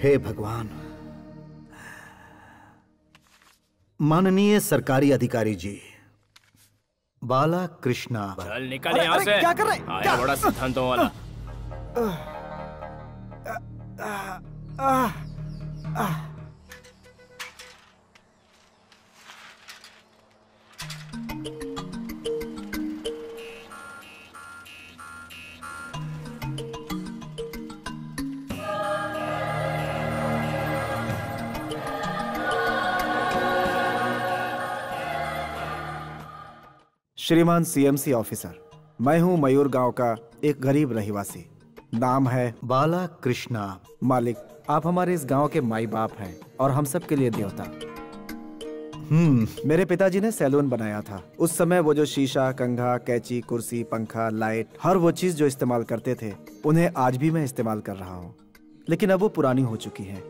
हे भगवान। माननीय सरकारी अधिकारी जी, बाला कृष्णा। चल निकल यहाँ से। क्या कर रहे हैं? आया बड़ा सिद्धांतों वाला। श्रीमान सीएमसी ऑफिसर, मैं हूं मयूर गांव का एक गरीब रहिवासी। नाम है बाला कृष्णा। मालिक, आप हमारे इस गांव के माई बाप हैं और हम सब के लिए देवता। मेरे पिताजी ने सैलून बनाया था। उस समय वो जो शीशा, कंघा, कैंची, कुर्सी, पंखा, लाइट, हर वो चीज जो इस्तेमाल करते थे उन्हें आज भी मैं इस्तेमाल कर रहा हूँ, लेकिन अब वो पुरानी हो चुकी है।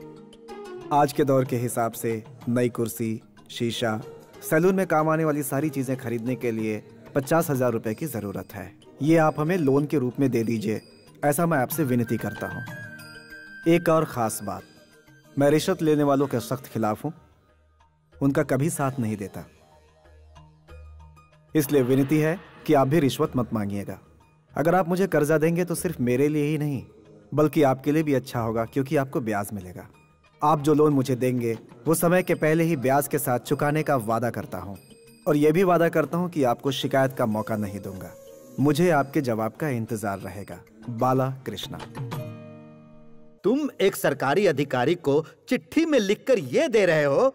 आज के दौर के हिसाब से नई कुर्सी, शीशा, सैलून में काम आने वाली सारी चीजें खरीदने के लिए 50,000 रुपए की जरूरत है। ये आप हमें लोन के रूप में दे दीजिए, ऐसा मैं आपसे विनती करता हूँ। एक और खास बात, मैं रिश्वत लेने वालों के सख्त खिलाफ हूँ, उनका कभी साथ नहीं देता। इसलिए विनती है कि आप भी रिश्वत मत मांगिएगा। अगर आप मुझे कर्जा देंगे तो सिर्फ मेरे लिए ही नहीं बल्कि आपके लिए भी अच्छा होगा, क्योंकि आपको ब्याज मिलेगा। आप जो लोन मुझे देंगे वो समय के पहले ही ब्याज के साथ चुकाने का वादा करता हूँ, और यह भी वादा करता हूँ कि आपको शिकायत का मौका नहीं दूंगा। मुझे आपके जवाब का इंतजार रहेगा। बाला कृष्णा। तुम एक सरकारी अधिकारी को चिट्ठी में लिखकर यह दे रहे हो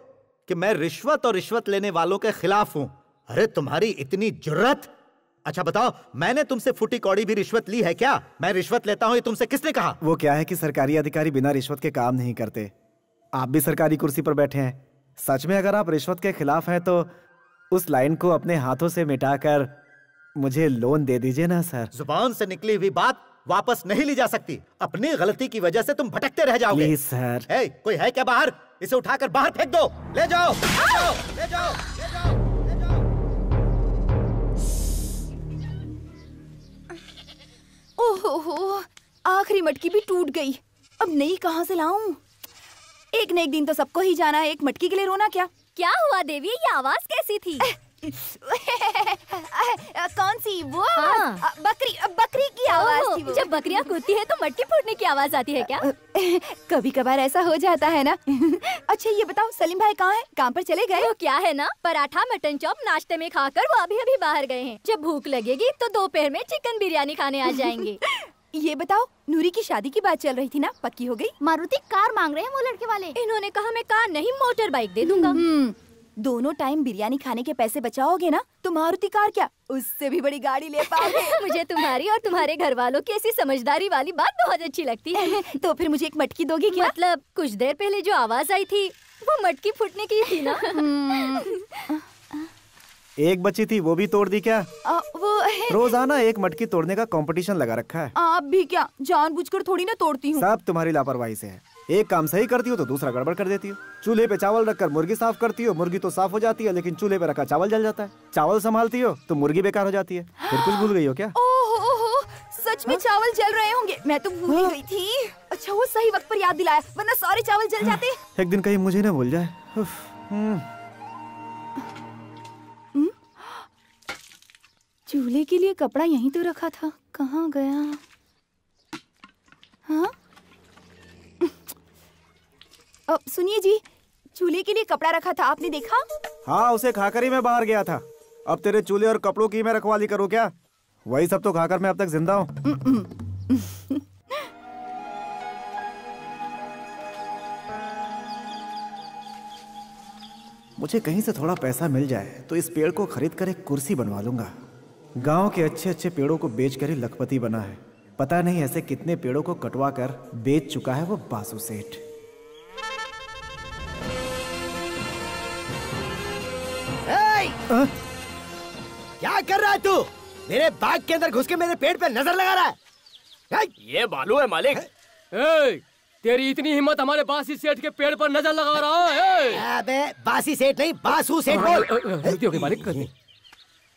कि मैं रिश्वत और रिश्वत लेने वालों के खिलाफ हूं। अरे तुम्हारी इतनी जुर्रत! अच्छा बताओ, मैंने तुमसे फूटी कौड़ी भी रिश्वत ली है क्या? मैं रिश्वत लेता हूं ये तुमसे किसने कहा? वो क्या है कि सरकारी अधिकारी बिना रिश्वत के काम नहीं करते। आप भी सरकारी कुर्सी पर बैठे हैं। सच में अगर आप रिश्वत के खिलाफ हैं तो उस लाइन को अपने हाथों से मिटाकर मुझे लोन दे दीजिए ना सर। जुबान से निकली हुई बात वापस नहीं ली जा सकती। अपनी गलती की वजह से तुम भटकते रह जाओगे। Please sir. कोई है क्या बाहर? इसे उठाकर बाहर फेंक दो। ले जाओ, ले जाओ, ले जाओ, ले जाओ, ले जाओ। ओहो, आखिरी मटकी भी टूट गई। अब नई कहाँ से लाऊं? एक न एक दिन तो सबको ही जाना है, एक मटकी के लिए रोना क्या? क्या हुआ देवी, ये आवाज कैसी थी? कौन सी? वो हाँ। बकरी की आवाज थी वो। जब बकरियां कूदती है तो मटकी फूटने की आवाज आती है क्या? कभी कभार ऐसा हो जाता है ना। अच्छा ये बताओ, सलीम भाई कहाँ हैं? काम पर चले गए? वो क्या है ना, पराठा मटन चॉप नाश्ते में खाकर वो अभी अभी बाहर गए हैं। जब भूख लगेगी तो दोपहर में चिकन बिरयानी खाने आ जाएंगे। ये बताओ, नूरी की शादी की बात चल रही थी ना, पक्की हो गई? मारुति कार मांग रहे हैं वो लड़के वाले। इन्होंने कहा मैं कार नहीं मोटर बाइक दे दूंगा। दोनों टाइम बिरयानी खाने के पैसे बचाओगे ना तो मारुति कार क्या, उससे भी बड़ी गाड़ी ले पाओगे। मुझे तुम्हारी और तुम्हारे घर वालों की ऐसी समझदारी वाली बात बहुत अच्छी लगती है। तो फिर मुझे एक मटकी दोगी क्या? मतलब कुछ देर पहले जो आवाज आई थी वो मटकी फूटने की थी ना। एक बची थी, वो भी तोड़ दी क्या? वो है। रोजाना एक मटकी तोड़ने का कंपटीशन लगा रखा है। आप भी क्या जानबूझकर थोड़ी ना तोड़ती हूँ। सब तुम्हारी लापरवाही से है। एक काम सही करती हो तो दूसरा गड़बड़ कर देती हो। चूल्हे पे चावल रखकर मुर्गी साफ करती हो, मुर्गी तो साफ हो जाती है, लेकिन चूल्हे पे रखा चावल जल जाता है। चावल संभालती हो तो मुर्गी बेकार हो जाती है। फिर कुछ भूल गई हो क्या? ओहो, सच में चावल जल रहे होंगे, मैं तो भूल गई थी। अच्छा वो सही वक्त पर याद दिलाया, वरना सारे चावल जल जाते। एक दिन कहीं मुझे ना भूल जाए। चूल्हे के लिए कपड़ा यहीं तो रखा था, कहाँ गया? हाँ सुनिए जी, चूल्हे के लिए कपड़ा रखा था, आपने देखा? हाँ, उसे खाकर ही मैं बाहर गया था। अब तेरे चूल्हे और कपड़ों की मैं रखवाली करूँ क्या? वही सब तो खाकर मैं अब तक जिंदा हूँ। मुझे कहीं से थोड़ा पैसा मिल जाए तो इस पेड़ को खरीद कर एक कुर्सी बनवा लूंगा। गांव के अच्छे अच्छे पेड़ों को बेचकर ही लखपति बना है। पता नहीं ऐसे कितने पेड़ों को कटवा कर बेच चुका है वो बासु सेठ। क्या कर रहा है तू? मेरे बाग के अंदर घुस के मेरे पेड़ पे नजर लगा रहा है। ये बालू है मालिक। तेरी इतनी हिम्मत हमारे बासी सेठ के पेड़ पर नजर लगा रहा है? अबे बासी सेठ नहीं, बासु सेठ बोल। गलती हो गई मालिक।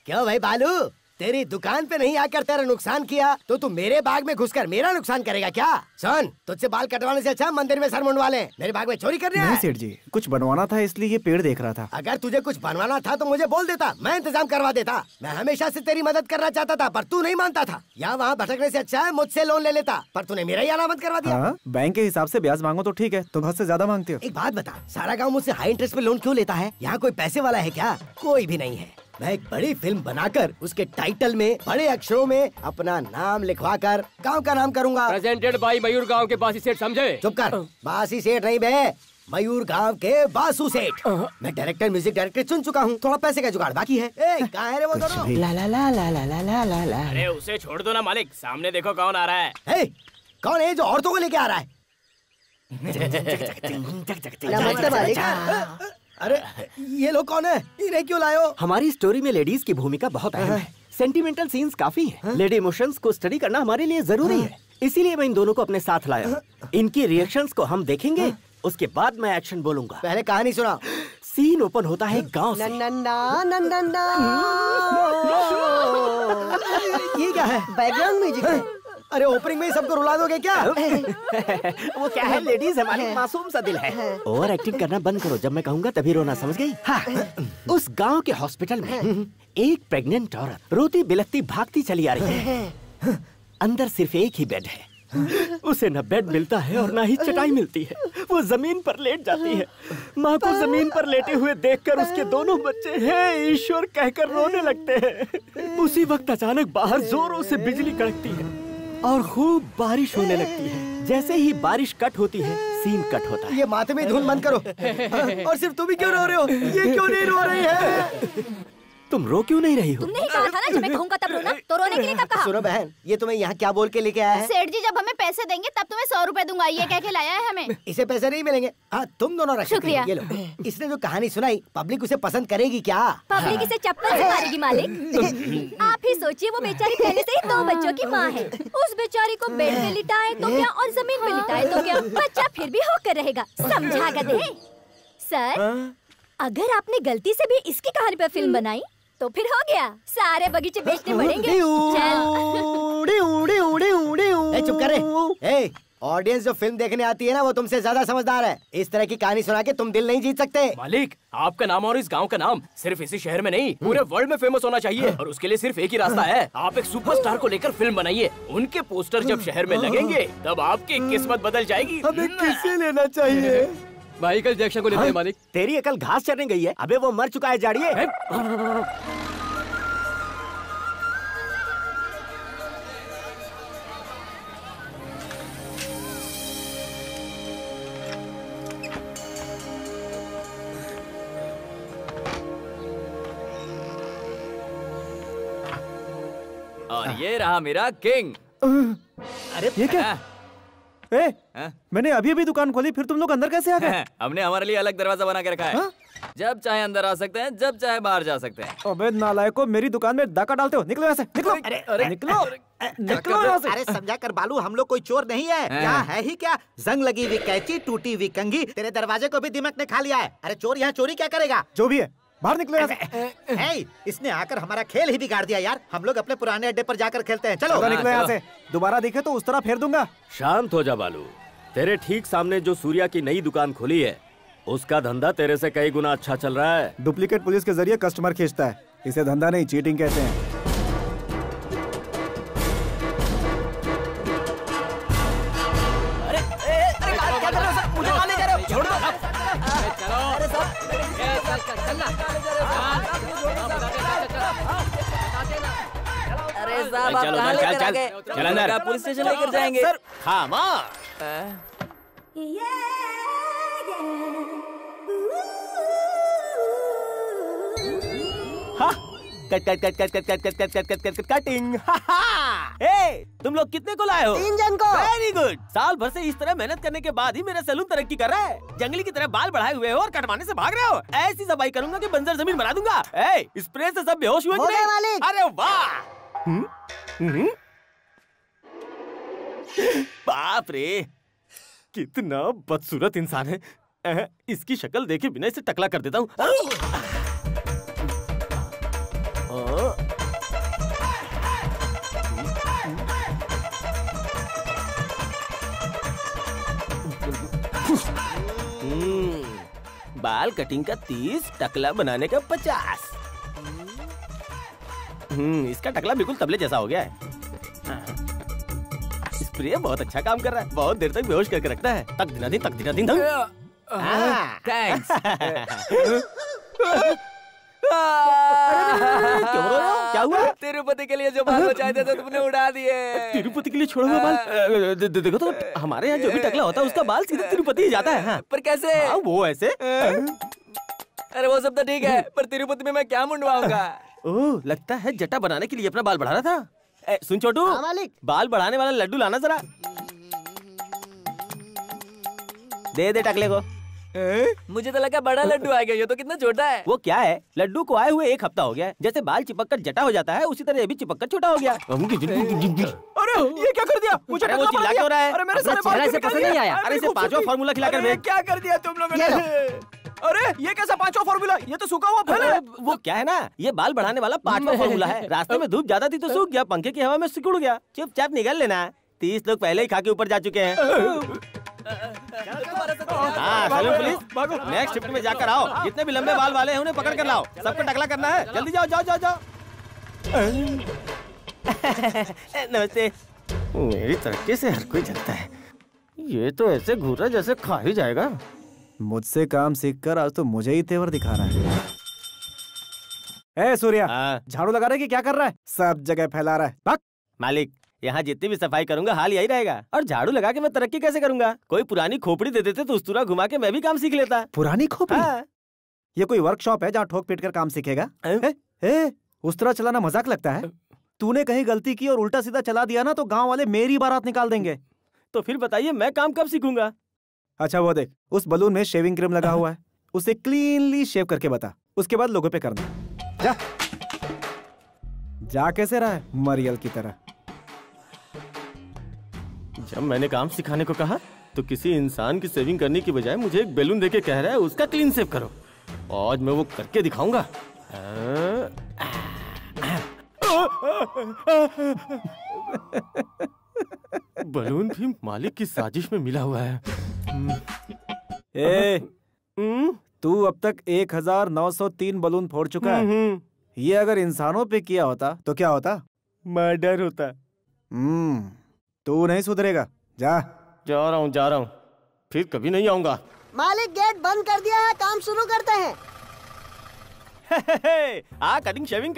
क्यों भाई बालू, तेरी दुकान पे नहीं आकर तेरा नुकसान किया तो तू मेरे बाग में घुसकर मेरा नुकसान करेगा क्या? सुन, तुझसे बाल कटवाने से अच्छा मंदिर में सर मुंडवा ले। मेरे बाग में चोरी करने आया? नहीं सेठ जी, कुछ बनवाना था इसलिए ये पेड़ देख रहा था। अगर तुझे कुछ बनवाना था तो मुझे बोल देता, मैं इंतजाम करवा देता। मैं हमेशा से तेरी मदद करना चाहता था पर तू नहीं मानता था। यहाँ वहाँ भटकने से अच्छा है मुझसे लोन ले लेता, पर तूने मेरा ही आना बंद करवा दिया। हाँ, बैंक के हिसाब से ब्याज मांगो तो ठीक है, तुम हद से ज्यादा मांगते हो। एक बात बता, सारा गाँव मुझसे हाई इंटरेस्ट पे लोन क्यों लेता है? यहाँ कोई पैसे वाला है क्या? कोई भी नहीं है। मैं एक बड़ी फिल्म बनाकर उसके टाइटल में बड़े अक्षरों में अपना नाम लिखवाकर गांव का नाम करूंगा। प्रेजेंटेड बाय मयूर गांव के बासी सेठ, समझे? चुप कर, बासी सेठ नहीं बे, मयूर गांव के बासु सेठ। मैं डायरेक्टर, म्यूजिक डायरेक्टर चुन चुका हूँ, थोड़ा पैसे का जुगाड़ बाकी है। कहाँ है रे वो दोनों? ला ला ला ला ला ला ला ला ला। अरे उसे छोड़ दो ना मालिक, सामने देखो कौन आ रहा है। कौन है जो औरतों को लेके आ रहा है? नमस्ते मालिक। अरे ये लोग कौन है? इन्हें क्यों लाए हो? हमारी स्टोरी में लेडीज की भूमिका बहुत अहम है। सेंटिमेंटल सीन्स काफी हैं। लेडी इमोशंस को स्टडी करना हमारे लिए जरूरी है, इसीलिए मैं इन दोनों को अपने साथ लाया। इनकी रिएक्शंस को हम देखेंगे, उसके बाद मैं एक्शन बोलूंगा। पहले कहानी सुना। सीन ओपन होता है गांव से। ये क्या है? बैकग्राउंड म्यूजिक है। अरे ओपनिंग में ही सबको रुला दोगे क्या? वो क्या है, लेडीज हमारे मासूम सा दिल है। ओवर एक्टिंग करना बंद करो, जब मैं कहूँगा तभी रोना, समझ गई? हाँ। उस गांव के हॉस्पिटल में एक प्रेग्नेंट औरत रोती बिलखती भागती चली आ रही है। अंदर सिर्फ एक ही बेड है, उसे न बेड मिलता है और न ही चटाई मिलती है। वो जमीन पर लेट जाती है। माँ को जमीन पर लेटे हुए देखकर उसके दोनों बच्चे हे ईश्वर कहकर रोने लगते हैं। उसी वक्त अचानक बाहर जोरों से बिजली कड़कती है और खूब बारिश होने लगती है। जैसे ही बारिश कट होती है, सीन कट होता है। ये माथे में धुन बंद करो। और सिर्फ तुम ही क्यों रो रहे हो? ये क्यों नहीं रो रही है? तुम रो क्यों नहीं रही हो? तुमने ही कहा था ना जब मैं कहूँगा तब रोना, तो रोने के लिए कब कहा? सुनो बहन, ये तुम्हें यहाँ क्या बोल के लेके आया है? सेठ जी जब हमें पैसे देंगे तब तुम्हें 100 रुपए दूंगा, ये कह के लाया है हमें। इसे पैसे नहीं मिलेंगे। हाँ, तुम दोनों रख सकती हो। ये लो। इसने जो कहानी सुनाई, पब्लिक उसे पसंद करेगी क्या? पब्लिक इसे चप्पल से मारेगी मालिक। आप ही सोचिए, वो बेचारी पहले से ही 2 बच्चों की माँ है। उस बेचारी को बेड पे लिटाए तो क्या और जमीन पे लिटाए तो क्या, बच्चा फिर भी होकर रहेगा। समझा गधे? सर, अगर आपने गलती से भी इसकी कहानी पर फिल्म बनाई तो फिर हो गया, सारे बगीचे बेचने पड़ेंगे। चुप कर रे। ऑडियंस जो फिल्म देखने आती है ना, वो तुमसे ज्यादा समझदार है। इस तरह की कहानी सुना के तुम दिल नहीं जीत सकते। मालिक, आपका नाम और इस गांव का नाम सिर्फ इसी शहर में नहीं, पूरे वर्ल्ड में फेमस होना चाहिए। और उसके लिए सिर्फ एक ही रास्ता है, आप एक सुपरस्टार को लेकर फिल्म बनाइए। उनके पोस्टर जब शहर में लगेंगे तब आपकी किस्मत बदल जाएगी। हमें किसे लेना चाहिए? माइकल जैक्सन को लेते हैं मालिक। तेरी अकल घास चरने गई है। अबे वो मर चुका है जाड़िए। और ये रहा मेरा किंग। अरे ये क्या? मैंने अभी अभी दुकान खोली, फिर तुम लोग अंदर कैसे आ गए? हमने हमारे लिए अलग दरवाजा बना के रखा है। जब चाहे अंदर आ सकते हैं, जब चाहे बाहर जा सकते हैं। अबे नालायकों, मेरी दुकान में डाका डालते हो। निकलो यहाँ से, निकलो। अरे निकलो, निकलो यहाँ से। अरे समझा कर बालू, हम लोग कोई चोर नहीं है। यहाँ है ही क्या? जंग लगी हुई कैंची, टूटी हुई कंघी, तेरे दरवाजे को भी दिमाग ने खा लिया है। अरे चोर यहाँ चोरी क्या करेगा? जो भी है, बाहर निकलो यहाँ से। है, इसने आकर हमारा खेल ही बिगाड़ दिया यार। हम लोग अपने पुराने अड्डे पर जाकर खेलते हैं। चलो निकलो यहाँ से। दोबारा दिखे तो उस तरह फेर दूंगा। शांत हो जा बालू। तेरे ठीक सामने जो सूर्या की नई दुकान खुली है, उसका धंधा तेरे से कई गुना अच्छा चल रहा है। डुप्लीकेट पुलिस के जरिए कस्टमर खींचता है। इसे धंधा नहीं, चीटिंग कहते हैं। अरे साहब, आप कहाँ लेकर गए? चल अंदर, पुलिस स्टेशन लेकर जाएंगे। Sir, cutting. तुम लोग कितने को लाए हो? 3 जन को। Very good. साल भर से इस तरह मेहनत करने के बाद ही मेरा सैलून तरक्की कर रहा है। जंगली की तरह बाल बढ़ाए हुए हो और कटवाने से भाग रहे हो। ऐसी सफाई करूंगा कि बंजर जमीन बना दूंगा। स्प्रे से सब बेहोश हुए। अरे वाह, बाप रे, कितना बदसूरत इंसान है। इसकी शक्ल देखे बिना इसे टकला कर देता हूँ। बाल कटिंग का 30, टकला बनाने का 50। इसका टकला बिल्कुल तबले जैसा हो गया है। स्प्रे बहुत अच्छा काम कर रहा है, बहुत देर तक बेहोश करके रखता है। तक दिना दिन थैंक्स। क्यों रो रहे हो? क्या हुआ? तिरुपति के लिए जो बाल बचाए थे तो तुमने उड़ा दिए। तिरुपति के लिए छोड़ा हुआ बाल? देखो तो हमारे यहाँ जो भी टकला होता है उसका बाल सीधे तिरुपति ही जाता है। हाँ। पर कैसे? वो ऐसे। अरे वो सब तो ठीक है, पर तिरुपति में मैं क्या मुंडवाऊंगा? ओह, लगता है जटा बनाने के लिए अपना बाल बढ़ा रहा था। सुन छोटू, मालिक। बाल बढ़ाने वाला लड्डू लाना जरा। दे टकले को। मुझे तो लगा बड़ा लड्डू आ गया, ये तो कितना छोटा है। वो क्या है, लड्डू को आए हुए 1 हफ्ता हो गया है। जैसे बाल चिपक कर जटा हो जाता है, उसी तरह ये भी चिपक कर छोटा हो गया। अरे ये क्या कर दिया? मुझे अरे वो चिल्ला क्यों रहा है? अरे मेरे सारे चेहरा इसे पसंद नहीं आया। अरे इसे 5वां फार्मूला खिलाकर भेज। क्या कर दिया तुम लोगों ने? अरे ये कैसा 5वां फार्मूला? ये तो सूखा हुआ फल है। वो क्या है ना, ये बाल बढ़ाने वाला 5वां फार्मूला है। रास्ते में धूप ज्यादा थी तो सूख गया, पंखे की हवा में सिकुड़ गया। चुपचाप निकल लेना। 30 लोग पहले ही खा के ऊपर जा चुके हैं। हाँ सलून पुलिस, नेक्स्ट शिफ्ट में जाकर आओ। जितने भी लंबे बाल वाले हैं उन्हें पकड़ कर लाओ। सबको टकला करना है। जल्दी जाओ जाओ जाओ जाओ। नमस्ते। मेरी तरक्की से हर कोई जलता है। ये तो ऐसे घूर रहा जैसे खा ही जाएगा। मुझसे काम सीखकर आज तो मुझे ही तेवर दिखा रहा है। ए सूर्या, झाड़ू लगा रहा है कि क्या कर रहा है? सब जगह फैला रहा है। भाग। मालिक, यहाँ जितनी भी सफाई करूंगा हाल यही रहेगा। और झाड़ू लगा के मैं तरक्की कैसे करूंगा? कोई पुरानी खोपड़ी दे देते तो उस्तरा घुमा के मैं भी काम सीख लेता। पुरानी खोपड़ी? हाँ। ये कोई वर्कशॉप है जहाँ ठोक पीट कर काम सीखेगा? उस्तरा चलाना मजाक लगता है? तूने कहीं गलती की और उल्टा सीधा चला दिया ना तो गाँव वाले मेरी बारात निकाल देंगे। तो फिर बताइए मैं काम कब सीखूंगा? अच्छा वो देख, उस बलून में शेविंग क्रीम लगा हुआ है, उसे क्लीनली शेव करके बता, उसके बाद लोगों पे करना। जा जा कैसे रहा है मरियल की तरह? जब मैंने काम सिखाने को कहा तो किसी इंसान की सेविंग करने की बजाय मुझे एक बैलून देके कह रहा है उसका क्लीन शेव करो। आज मैं वो करके दिखाऊंगा। बलून भी मालिक की साजिश में मिला हुआ है। तू अब तक 1903 बलून फोड़ चुका है। ये अगर इंसानों पे किया होता तो क्या होता? मर्डर होता। तू नहीं सुधरेगा। जा रहा हूँ, फिर कभी नहीं आऊंगा। मालिक गेट बंद कर दिया है, काम शुरू करते हैं। कटिंग शेविंग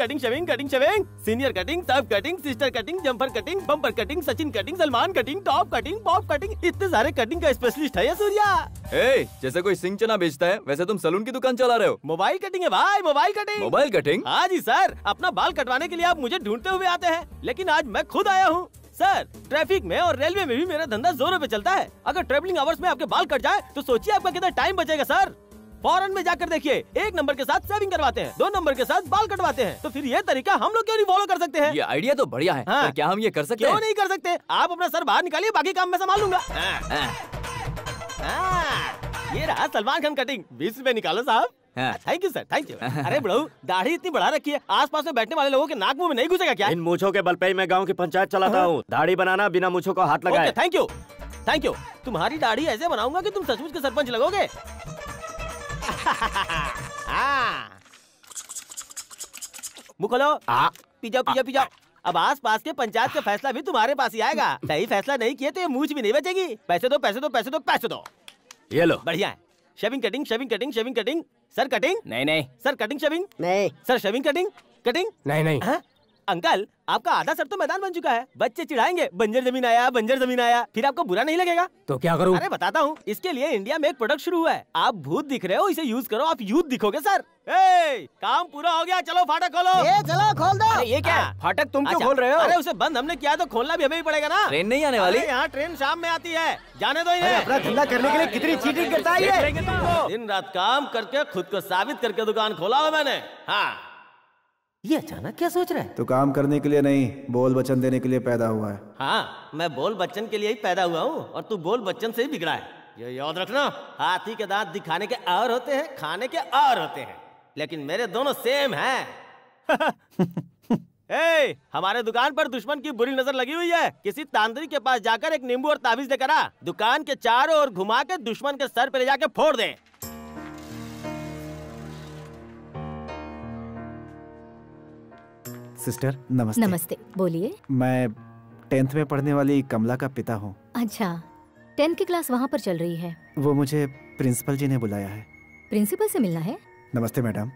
सीनियर कटिंग, सब cutting, sister cutting, jumper cutting, bumper cutting, Sachin cutting, Salman cutting, top cutting, pop cutting, इतने सारे कटिंग का स्पेशलिस्ट है ये सूर्या। जैसे कोई सिंह चना बेचता है वैसे तुम सलून की दुकान चला रहे हो। मोबाइल कटिंग है भाई, मोबाइल कटिंग। Mobile cutting? हाँ जी सर, अपना बाल कटवाने के लिए आप मुझे ढूंढते हुए आते हैं, लेकिन आज मैं खुद आया हूँ। सर, ट्रैफिक में और रेलवे में भी मेरा धंधा जोरों पे चलता है। अगर ट्रेवलिंग आवर्स में आपके बाल कट जाए तो सोचिए आपका कितना टाइम बचेगा सर। फॉरेन में जाकर देखिए, 1 नंबर के साथ सेविंग करवाते हैं, 2 नंबर के साथ बाल कटवाते हैं। तो फिर ये तरीका हम लोग क्यों नहीं फॉलो कर सकते हैं? ये आइडिया तो बढ़िया है। हाँ। पर क्या हम ये कर सकते हैं? क्यों नहीं कर सकते? आप अपना सर बाहर निकालिए, बाकी काम मैं संभाल लूंगा। ये रहा सलमान खान कटिंग। 20 रुपए निकालो साहब। Thank you sir, thank you. अरे बड़ू, दाढ़ी इतनी बढ़ा रखी है, आसपास में बैठने वाले लोगों के नाक मुंह में नहीं घुसेगा क्या? इन मूंछों के बल पे ही मैं गांव की पंचायत चलाता हूँ। दाढ़ी बनाना बिना मूंछों को हाथ लगाए। Thank you, thank you. तुम्हारी दाढ़ी ऐसे बनाऊंगा कि तुम सचमुच के सरपंच लगोगे। मुँह खोलो। पी जाओ। अब आस पास के पंचायत का फैसला भी तुम्हारे पास ही आएगा। सही फैसला नहीं किए तो ये मूंछ भी नहीं बचेगी। पैसे दो। ये लो। बढ़िया है। Shaving cutting. Sir cutting? नहीं। Sir cutting shaving? नहीं। Sir shaving cutting? नहीं। अंकल, आपका आधा सर तो मैदान बन चुका है। बच्चे चिढ़ाएंगे, बंजर जमीन आया, फिर आपको बुरा नहीं लगेगा? तो क्या करूं? अरे बताता हूँ। इसके लिए इंडिया में एक प्रोडक्ट शुरू हुआ है। आप भूत दिख रहे हो, इसे यूज करो, आप यूथ दिखोगे सर। काम पूरा हो गया, चलो फाटक खोलो। चलो खोल दो। अरे ये क्या है? फाटक तुम क्यों अच्छा, खोल रहे हो? अरे उसे बंद हमने किया तो खोलना भी हमें ही पड़ेगा ना। ट्रेन नहीं आने वाली? यहाँ ट्रेन शाम में आती है, जाने दो इन्हें। अपना धंधा करने के लिए कितनी चीटिंग करता है ये। दिन रात काम करके खुद को साबित करके दुकान खोला हुआ मैंने। हाँ, ये अचानक क्या सोच रहा है? तो काम करने के लिए नहीं, बोल वचन देने के लिए पैदा हुआ है। हाँ, मैं बोल बच्चन के लिए ही पैदा हुआ हूँ और तू बोल बच्चन से ही बिगड़ा है। ये याद रखना, हाथी के दांत दिखाने के और होते हैं, खाने के और होते हैं, लेकिन मेरे दोनों सेम हैं। हमारे दुकान पर दुश्मन की बुरी नजर लगी हुई है। किसी तांत्रिक के पास जाकर एक नींबू और ताबीज लेकर आ, दुकान के चारों ओर घुमा के दुश्मन के सर पे ले जाके फोड़ दे। सिस्टर नमस्ते। नमस्ते, बोलिए। मैं 10th में पढ़ने वाली कमला का पिता हूँ। अच्छा, 10th की क्लास वहाँ पर चल रही है। वो मुझे प्रिंसिपल जी ने बुलाया है। प्रिंसिपल से मिलना है? नमस्ते मैडम।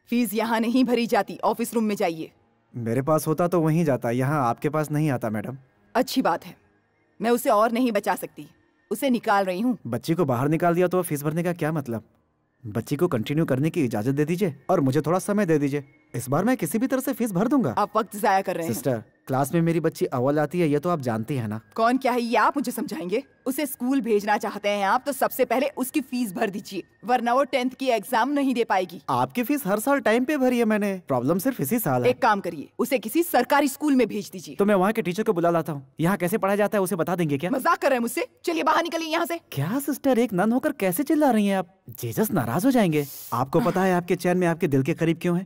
फीस यहाँ नहीं भरी जाती, ऑफिस रूम में जाइए। मेरे पास होता तो वहीं जाता, यहाँ आपके पास नहीं आता मैडम। अच्छी बात है, मैं उसे और नहीं बचा सकती, उसे निकाल रही हूँ। बच्ची को बाहर निकाल दिया तो फीस भरने का क्या मतलब? बच्ची को कंटिन्यू करने की इजाजत दे दीजिए और मुझे थोड़ा समय दे दीजिए। इस बार मैं किसी भी तरह से फीस भर दूंगा। आप वक्त जाया कर रहे हैं। सिस्टर, क्लास में मेरी बच्ची अव्वल आती है, ये तो आप जानती हैं ना। कौन क्या है ये आप मुझे समझाएंगे? उसे स्कूल भेजना चाहते हैं आप तो सबसे पहले उसकी फीस भर दीजिए, वरना वो 10th की एग्जाम नहीं दे पाएगी। आपकी फीस हर साल टाइम पे भरी है मैंने, प्रॉब्लम सिर्फ इसी साल है। एक काम करिए, उसे किसी सरकारी स्कूल में भेज दीजिए। तो मैं वहाँ के टीचर को बुला लाता हूँ। यहाँ कैसे पढ़ाया जाता है उसे बता देंगे क्या? मजाक कर रहे हैं मुझसे? चलिए बाहर निकलिए यहाँ से। क्या सिस्टर, एक नन होकर कैसे चिल्ला रही हैं आप? जीसस नाराज हो जाएंगे। आपको पता है आपके चैन में आपके दिल के करीब क्यों है?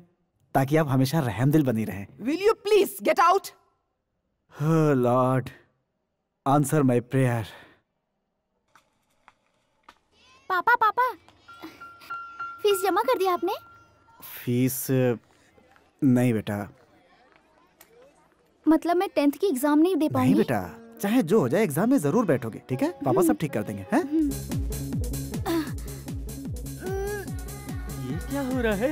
ताकि आप हमेशा रहमदिल बनी रहें। Will you please get out? Oh Lord, answer my prayer. पापा पापा, फीस जमा कर दिया आपने? फीस नहीं बेटा। मतलब मैं 10th की एग्जाम नहीं दे पाऊंगी? नहीं बेटा, चाहे जो हो जाए एग्जाम में जरूर बैठोगे, ठीक है? पापा सब ठीक कर देंगे, हैं? ये क्या हो रहा है?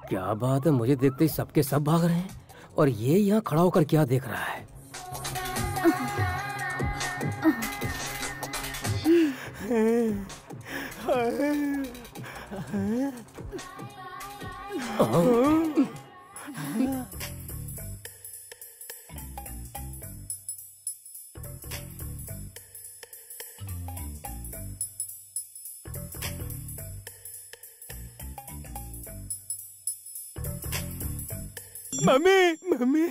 क्या बात है, मुझे देखते ही सबके सब भाग रहे हैं और ये यहाँ खड़ा होकर क्या देख रहा है? मम्मी मम्मी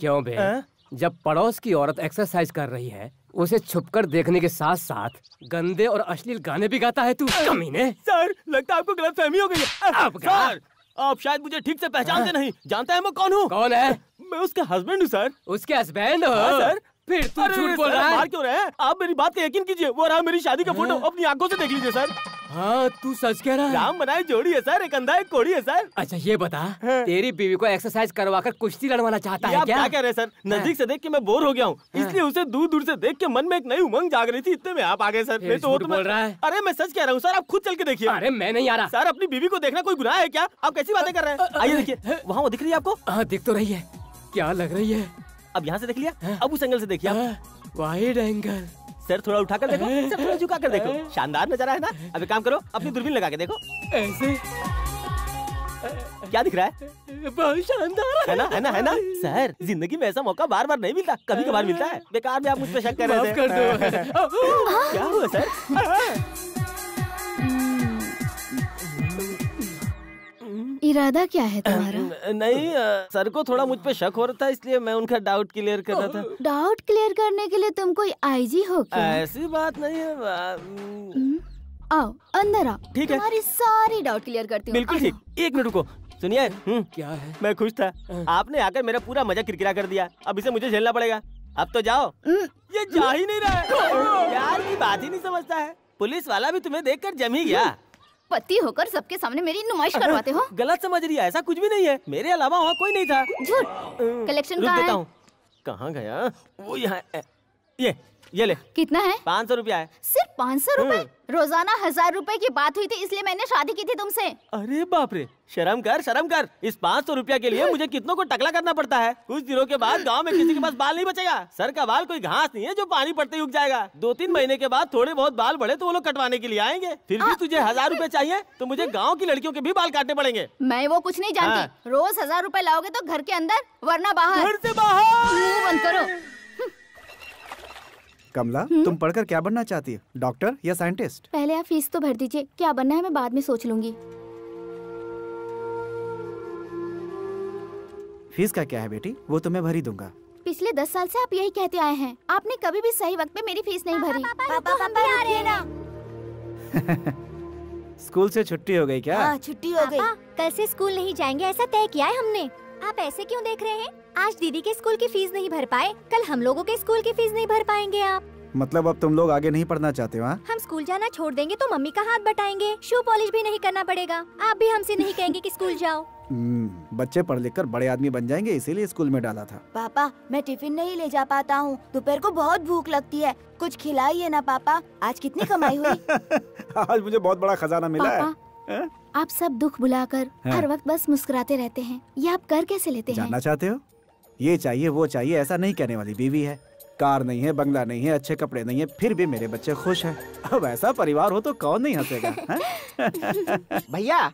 क्यों बे? जब पड़ोस की औरत एक्सरसाइज कर रही है उसे छुपकर देखने के साथ साथ गंदे और अश्लील गाने भी गाता है तू। कमीने। सर, लगता है आपको गलतफहमी हो गई है। सर, आप शायद मुझे ठीक से पहचानते नहीं। जानते हैं मैं कौन हूँ? कौन है? मैं उसका हस्बैंड हूँ सर। उसके हस्बैंड हो? सर, फिर तू झूठ बोल रहा है। मार क्यों रहे हैं? आप मेरी बात का यकीन कीजिए, वो रहा मेरी शादी का फोटो, अपनी आंखों से देख लीजिए सर। हाँ, तू सच कह रहा है। राम बनाई जोड़ी है सर, एक अंधा एक कोड़ी है सर। अच्छा ये बता, तेरी बीवी को एक्सरसाइज करवाकर कुश्ती लड़वाना चाहता है क्या? कह रहे हैं सर? नजदीक से देख के मैं बोर हो गया हूँ, इसलिए उसे दूर दूर से देख के मन में एक नई उमंग जाग रही थी, इतने में आप आ गए सर। मैं तो बोल रहा है। अरे मैं सच कह रहा हूँ सर, आप खुद चल के देखिए। अरे मैं नहीं आ रहा सर, अपनी बीवी को देखना कोई गुनाह है क्या? आप कैसी बातें कर रहे हैं? आइए देखिए, वहाँ वो दिख रही है आपको? हाँ दिख तो रही है। क्या लग रही है? अब यहाँ से देख लिया, अब उस एंगल से देखिए आप। Wide angle. सर थोड़ा उठाकर देखो, सर थोड़ा झुकाकर देखो, शानदार नजारा है ना? अब एक काम करो, अपनी दूरबीन लगा के देखो। ऐसे क्या दिख रहा है? बहुत शानदार है ना, है ना, है ना? सर, जिंदगी में ऐसा मौका बार बार नहीं मिलता, कभी कभार मिलता है। बेकार में आप मुझ पे शक कर रहे थे। क्या हुआ सर? इरादा क्या है तुम्हारा? नहीं, सर को थोड़ा मुझ पे शक हो रहा था, इसलिए मैं उनका डाउट क्लियर कर रहा था। डाउट क्लियर करने के लिए तुम कोई आईजी हो क्या? ऐसी बात नहीं है। आओ अंदर आओ, ठीक है। तुम्हारी सारी डाउट क्लियर करती हूँ। बिल्कुल ठीक। एक मिनट रुको, सुनिए। क्या है? मैं खुश था, आपने आकर मेरा पूरा मजा किरकिरा कर दिया। अब इसे मुझे झेलना पड़ेगा। अब तो जाओ। ये जा ही नहीं रहा है यार, की बात ही नहीं समझता है। पुलिस वाला भी तुम्हें देखकर जम ही गया। पति होकर सबके सामने मेरी नुमाइश करवाते हो। गलत समझ रही है, ऐसा कुछ भी नहीं है। मेरे अलावा वहाँ कोई नहीं था। झूठ। कलेक्शन कहाँ है? कहाँ गया वो? यहाँ ये ले। कितना है? 500 रुपया है। सिर्फ 500 रुपए? रोजाना 1000 रुपए की बात हुई थी, इसलिए मैंने शादी की थी तुमसे। अरे बाप रे, शर्म कर शर्म कर। इस 500 रुपया के लिए मुझे कितनों को टकला करना पड़ता है। कुछ दिनों के बाद गांव में किसी के पास बाल नहीं बचेगा। सर का बाल कोई घास नहीं है जो पानी पड़ते ही उग जाएगा। 2-3 महीने के बाद थोड़े बहुत बाल बढ़े तो वो लोग कटवाने के लिए आएंगे। फिर भी तुझे 1000 रुपए चाहिए तो मुझे गाँव की लड़कियों के भी बाल काटने पड़ेंगे। मैं वो कुछ नहीं जानती। रोज 1000 रुपए लाओगे तो घर के अंदर, वरना बाहर। घर से बाहर। मुंह बंद करो। कमला, तुम पढ़कर क्या बनना चाहती है, डॉक्टर या साइंटिस्ट? पहले आप फीस तो भर दीजिए, क्या बनना है मैं बाद में सोच लूंगी। फीस का क्या है बेटी, वो तो मैं भर ही दूंगा। पिछले 10 साल से आप यही कहते आए हैं, आपने कभी भी सही वक्त पे मेरी फीस नहीं भरी। पापा हम भी आ रहे हैं ना। स्कूल से छुट्टी हो गई क्या? हाँ, छुट्टी हो गई। कल से स्कूल नहीं जाएंगे ऐसा तय किया है हमने। आप ऐसे क्यों देख रहे हैं? आज दीदी के स्कूल की फीस नहीं भर पाए, कल हम लोगों के स्कूल की फीस नहीं भर पाएंगे आप। मतलब अब तुम लोग आगे नहीं पढ़ना चाहते हो? हाँ? हम स्कूल जाना छोड़ देंगे तो मम्मी का हाथ बटाएंगे, शू पॉलिश भी नहीं करना पड़ेगा। आप भी हमसे नहीं कहेंगे कि स्कूल जाओ। बच्चे पढ़ लिख कर बड़े आदमी बन जाएंगे, इसीलिए स्कूल में डाला था। पापा मैं टिफिन नहीं ले जा पाता हूँ, दोपहर को बहुत भूख लगती है, कुछ खिलाइए ना पापा। आज कितनी कमाई हुई? आज मुझे बहुत बड़ा खजाना मिला है। आप सब दुख भुलाकर हर वक्त बस मुस्कुराते रहते हैं, ये आप कर कैसे लेते हैं? जानना चाहते हो? ये चाहिए वो चाहिए ऐसा नहीं कहने वाली बीवी है, कार नहीं है, बंगला नहीं है, अच्छे कपड़े नहीं है, फिर भी मेरे बच्चे खुश हैं। अब ऐसा परिवार हो तो कौन नहीं हंसेगा? भैया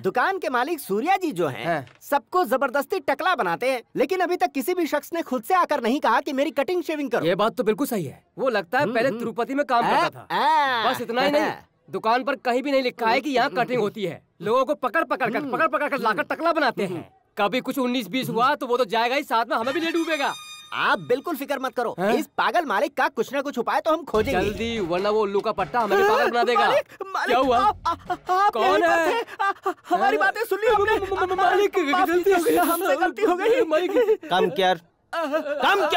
दुकान के मालिक सूर्या जी जो हैं, सबको जबरदस्ती टकला बनाते हैं, लेकिन अभी तक किसी भी शख्स ने खुद से आकर नहीं कहा कि मेरी कटिंग शेविंग करो। ये बात तो बिल्कुल सही है। वो लगता है पहले तिरुपति में काम करता था। बस इतना ही नहीं, दुकान पर कहीं भी नहीं लिखा है कि यहाँ कटिंग होती है। लोगों को पकड़ पकड़ कर लाकर टकला बनाते हैं। कभी कुछ 19-20 हुआ तो वो तो जाएगा ही, साथ में हमें भी ले डूबेगा। आप बिल्कुल फिक्र मत करो, इस पागल मालिक का कुछ न कुछ उपाय तो हम खोजेंगे जल्दी, वरना वो उल्लू का पट्टा हमें भी पागल बना देगा। क्या हुआ? कौन है? हमारी बातें सुन ली हमने। मालिक गलती हो गई, हमसे गलती हो गई। कम क्या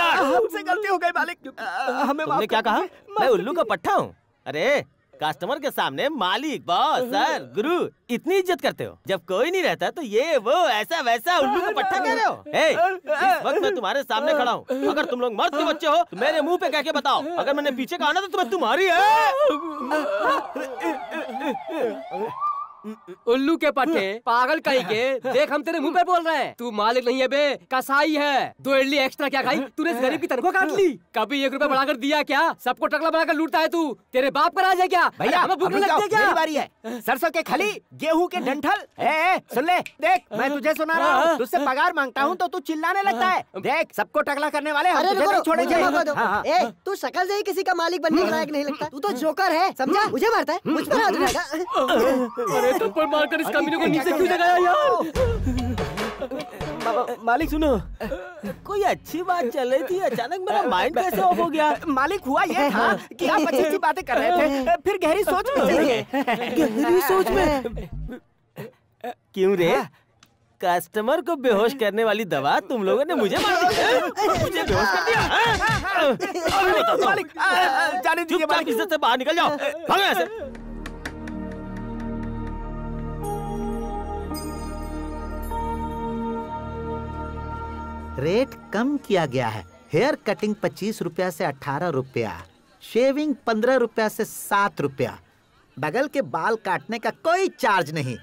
हमसे गलती हो गई मालिक, हमें तुमने क्या कहा? मैं उल्लू का पट्टा हूँ? अरे कस्टमर के सामने मालिक, बॉस, सर, गुरु इतनी इज्जत करते हो, जब कोई नहीं रहता तो ये वो ऐसा वैसा उल्लू का पट्टा कह रहे हो? इस वक्त मैं तुम्हारे सामने खड़ा हूँ, अगर तुम लोग मर्द के बच्चे हो तो मेरे मुंह पे कह के बताओ, अगर मैंने पीछे कहा ना तो तुम्हें तुम्हारी है। उल्लू के पट्टे, पागल कहीं के, देख हम तेरे मुंह पे बोल रहे हैं। तू मालिक नहीं है बे, कसाई है। 2 इडली एक्स्ट्रा क्या खाई? तूने इस गरीब की तनख्वाह काट ली। कभी 1 रुपया बढ़ाकर दिया क्या? सबको टकला बनाकर लूटता है तू। तेरे बाप का राज है क्या? भैया हमें भूख लगती है क्या? मेरी बारी है। सरसों के खली, गेहूं के डंठल। सुन ले, देख मैं तुझे सुना रहा हूँ, तुझसे पगार मांगता हूँ तो तू चिल्लाने लगता है। देख सबको टकला करने वाले हम तुझे नहीं छोड़ेंगे। तू शक्ल से ही किसी का मालिक बनने के लायक नहीं लगता, तू तो जोकर है, समझा? मुझे मारता है, मुझ पर हाथ उठाएगा। अरे थप्पड़ मारकर इस कमीने को नीचे क्यों लगाया यार? मालिक सुनो, कोई अच्छी बात चल रही थी, अचानक मेरा माइंड कैसे ऑफ हो गया? मालिक हुआ ये था कि आप अच्छी बातें कर रहे थे, फिर गहरी सोच में चले गए। गहरी सोच में? क्यों रे? कस्टमर को बेहोश करने वाली दवा तुम लोगों ने मुझे मार दी, मुझे बेहोश कर दिया। मालिक जाने दीजिए, मालिक इज्जत से बाहर निकल जाओ, भागो यहाँ से। रेट कम किया गया है। हेयर कटिंग 25 रुपया से 18 रुपया, शेविंग 15 रुपया से 7 रुपया, बगल के बाल काटने का कोई चार्ज नहीं।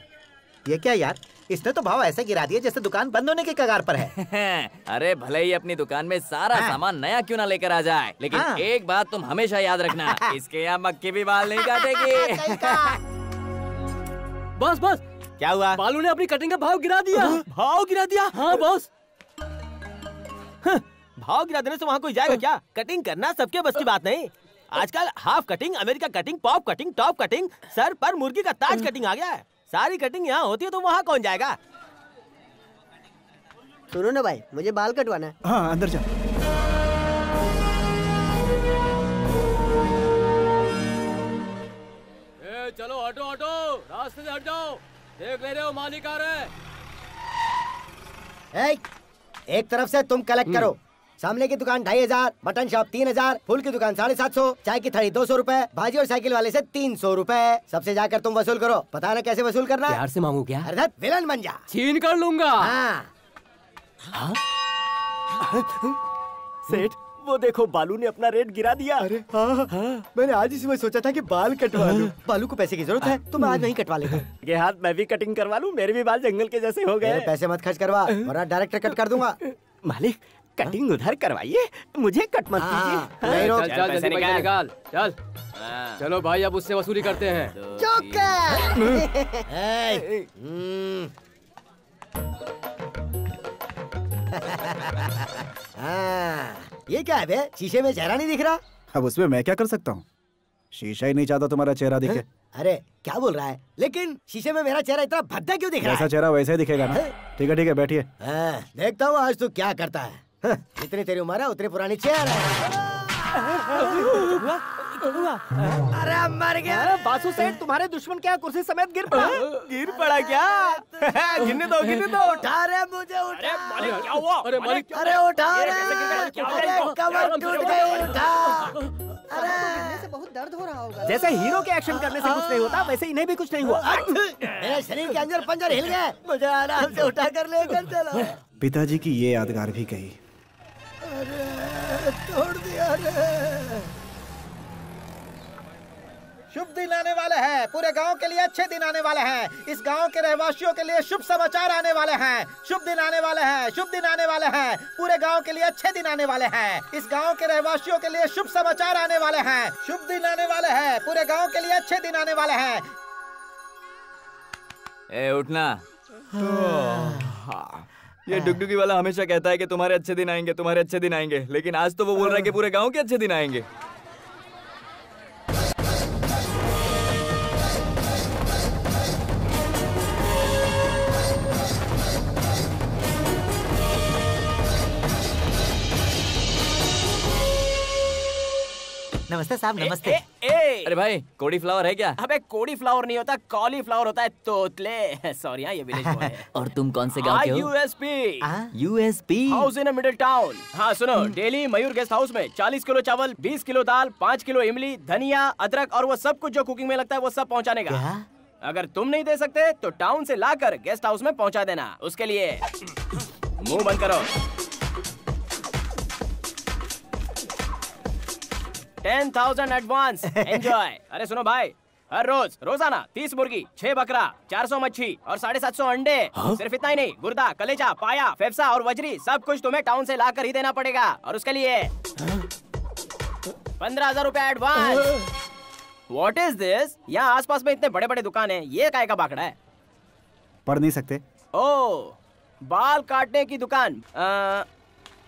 ये क्या यार, इसने तो भाव ऐसे गिरा दिया जैसे दुकान बंद होने के कगार पर है। अरे भले ही अपनी दुकान में सारा सामान नया क्यों ना लेकर आ जाए, लेकिन एक बात तुम हमेशा याद रखना, इसके यहाँ मक्खी भी बाल नहीं काटेगी। बस बस, क्या हुआ? बालू ने अपनी कटिंग का भाव गिरा दिया। भाव गिरा दिया? हाँ बॉस। भाव गिरा देने से वहाँ कोई जाएगा क्या? कटिंग करना सबके बस की बात नहीं। आजकल half cutting, America cutting, pop cutting, top cutting, sir पर मुर्गी का ताज कटिंग आ गया है। सारी कटिंग यहाँ होती है तो वहाँ कौन जाएगा? सुनो ना भाई, मुझे बाल कटवाना है। हाँ अंदर जा। चलो हटो हटो, रास्ते से हट जाओ, देख ले रहे हो मालिक आ रहे हैं। एक तरफ से तुम कलेक्ट करो। सामने की दुकान 2500, मटन शॉप 3000, फूल की दुकान 750, चाय की थड़ी 200 रुपए, भाजी और साइकिल वाले से 300 रुपए। सबसे जाकर तुम वसूल करो। पता ना कैसे वसूल करना? प्यार से मांगू क्या? अरे विलन बन जा, छीन कर लूंगा। सेठ वो देखो, बालू ने अपना रेट गिरा दिया। अरे मैंने आज इसी में सोचा था कि बाल कटवा लूं। बालू को पैसे की जरूरत है तो मैं आज नहीं कटवा लेता। ये हाथ मैं भी कटिंग करवा लूं, मेरे भी बाल जंगल के जैसे हो गए। पैसे मत खर्च करवा वरना डायरेक्ट कट कर दूंगा। मालिक कटिंग उधर करवाइए, मुझे कट मत कीजिए। चल पैसे निकाल, चल। चलो भाई अब उससे वसूली करते हैं। ये क्या है बे? शीशे में चेहरा नहीं दिख रहा। अब उसमें मैं क्या कर सकता हूँ? शीशा ही नहीं चाहता तुम्हारा चेहरा दिखे। अरे क्या बोल रहा है? लेकिन शीशे में मेरा चेहरा इतना भद्दा क्यों दिख रहा जैसा है? चेहरा वैसे ही दिखेगा ना। ठीक है बैठिए। देखता हूँ आज तू क्या करता है। जितनी तेरी उम्र है उतनी पुरानी चेहरा है। अरे मर गया। अरे बासु सेठ, तुम्हारे दुश्मन क्या कुर्सी समेत गिर पड़ा? गिर पड़ा क्या? गिरने दो गिरने दो। उठा रे मुझे, उठा। अरे मालिक क्या हुआ? अरे मालिक, अरे उठा रे, अरे कमर टूट गई, उठा। गिरने से बहुत दर्द हो रहा होगा। जैसे हीरो के एक्शन करने से कुछ नहीं होता, वैसे इन्हें भी कुछ नहीं हुआ। मेरे शरीर के अंदर पंजर हिल गए, मुझे आराम से उठा कर लेकर चलो। पिताजी की ये यादगार भी गई। अरे तोड़ दिया रे। शुभ दिन आने वाले हैं, पूरे गांव के लिए अच्छे दिन आने वाले हैं। इस गांव के रहवासियों के लिए शुभ समाचार आने वाले हैं। शुभ दिन आने वाले हैं, शुभ दिन आने वाले हैं। पूरे गांव के लिए अच्छे दिन आने वाले हैं। इस गांव के रहवासियों के लिए शुभ समाचार आने वाले हैं। शुभ दिन आने वाले हैं, पूरे गांव के लिए अच्छे दिन आने वाले हैं। ए उठना। ये डुगडुगी वाला हमेशा कहता है कि तुम्हारे अच्छे दिन आएंगे, तुम्हारे अच्छे दिन आएंगे, लेकिन आज तो वो बोल रहा है कि पूरे गांव के अच्छे दिन आएंगे। नमस्ते साहब, नमस्ते। अरे भाई, कोड़ी फ्लावर है क्या? अबे कोड़ी फ्लावर नहीं होता, कॉलीफ्लावर होता है, तोतले। सॉरी, ये विलेज बॉय है। और तुम कौन से गांव के हो? USP. USP house in middle town. हाँ सुनो, डेली मयूर गेस्ट हाउस में 40 किलो चावल, 20 किलो दाल, 5 किलो इमली, धनिया, अदरक और वो सब कुछ जो कुकिंग में लगता है वो सब पहुँचाने का। अगर तुम नहीं दे सकते तो टाउन से लाकर गेस्ट हाउस में पहुँचा देना। उसके लिए मुंह बंद करो। 10,000 एडवांस। एंजॉय। अरे सुनो भाई, हर रोज रोजाना 30 मुर्गी, 6 बकरा, 400 मच्छी और 750 अंडे। सिर्फ इतना ही नहीं, गुर्दा, कलेजा, पाया, फेफसा और वजरी सब कुछ तुम्हें टाउन से लाकर ही देना पड़ेगा। और उसके लिए 15,000 रुपया एडवांस। What is this? यहाँ आसपास में इतने बड़े बड़े दुकान हैं, ये काय का बाकड़ा है? पढ़ नहीं सकते? ओह, बाल काटने की दुकान।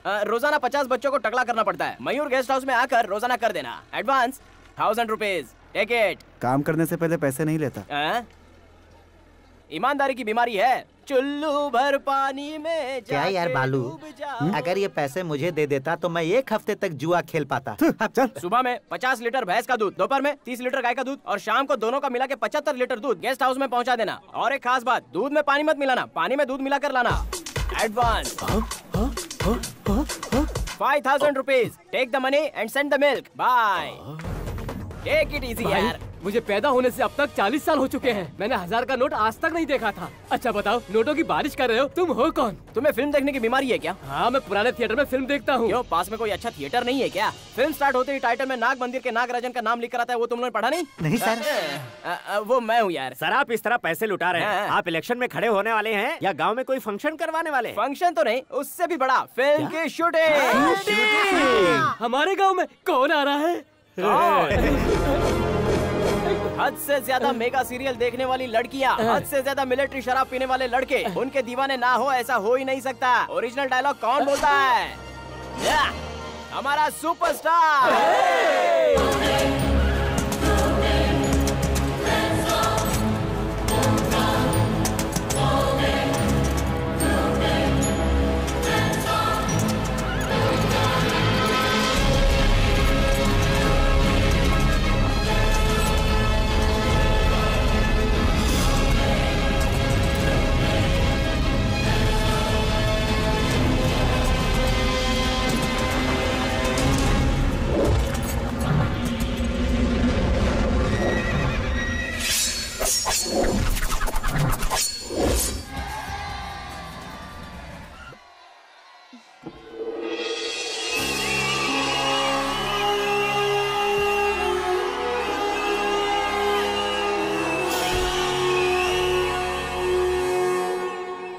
रोजाना 50 बच्चों को टकला करना पड़ता है। मयूर गेस्ट हाउस में आकर रोजाना कर देना। Advance 1000 rupees. Take it. काम करने से पहले पैसे नहीं लेता। ईमानदारी की बीमारी है। चुल्लू भर पानी में क्या यार बालू, अगर ये पैसे मुझे दे देता तो मैं 1 हफ्ते तक जुआ खेल पाता। चल। सुबह में 50 लीटर भैंस का दूध, दोपहर में 30 लीटर गाय का दूध और शाम को दोनों का मिला के 75 लीटर दूध गेस्ट हाउस में पहुंचा देना। और एक खास बात, दूध में पानी मत मिलाना, पानी में दूध मिलाकर लाना। Advance 5,000 rupees. Take the money and send the milk. Bye. Take it easy यार। मुझे पैदा होने से अब तक 40 साल हो चुके हैं। मैंने 1000 का नोट आज तक नहीं देखा था। अच्छा बताओ, नोटों की बारिश कर रहे हो, तुम हो कौन? तुम्हें फिल्म देखने की बीमारी है क्या? हाँ, मैं पुराने थिएटर में फिल्म देखता हूँ। क्यों, पास में कोई अच्छा थिएटर नहीं है क्या? फिल्म स्टार्ट होते ही टाइटल में नाग मंदिर के नागराजन का नाम लिखकर आता है, वो तुम लोगों ने पढ़ा नहीं? नहीं सर। वो मैं हूँ यार। सर, आप इस तरह पैसे लुटा रहे हैं। आप इलेक्शन में खड़े होने वाले हैं या गांव में कोई फंक्शन करवाने वाले? फंक्शन तो नहीं, उससे भी बड़ा, फिल्म की शूटिंग। हमारे गाँव में कौन आ रहा है? हद से ज्यादा मेगा सीरियल देखने वाली लड़कियां, हद से ज्यादा मिलिट्री शराब पीने वाले लड़के, उनके दीवाने ना हो ऐसा हो ही नहीं सकता। ओरिजिनल डायलॉग कौन बोलता है? हमारा सुपरस्टार।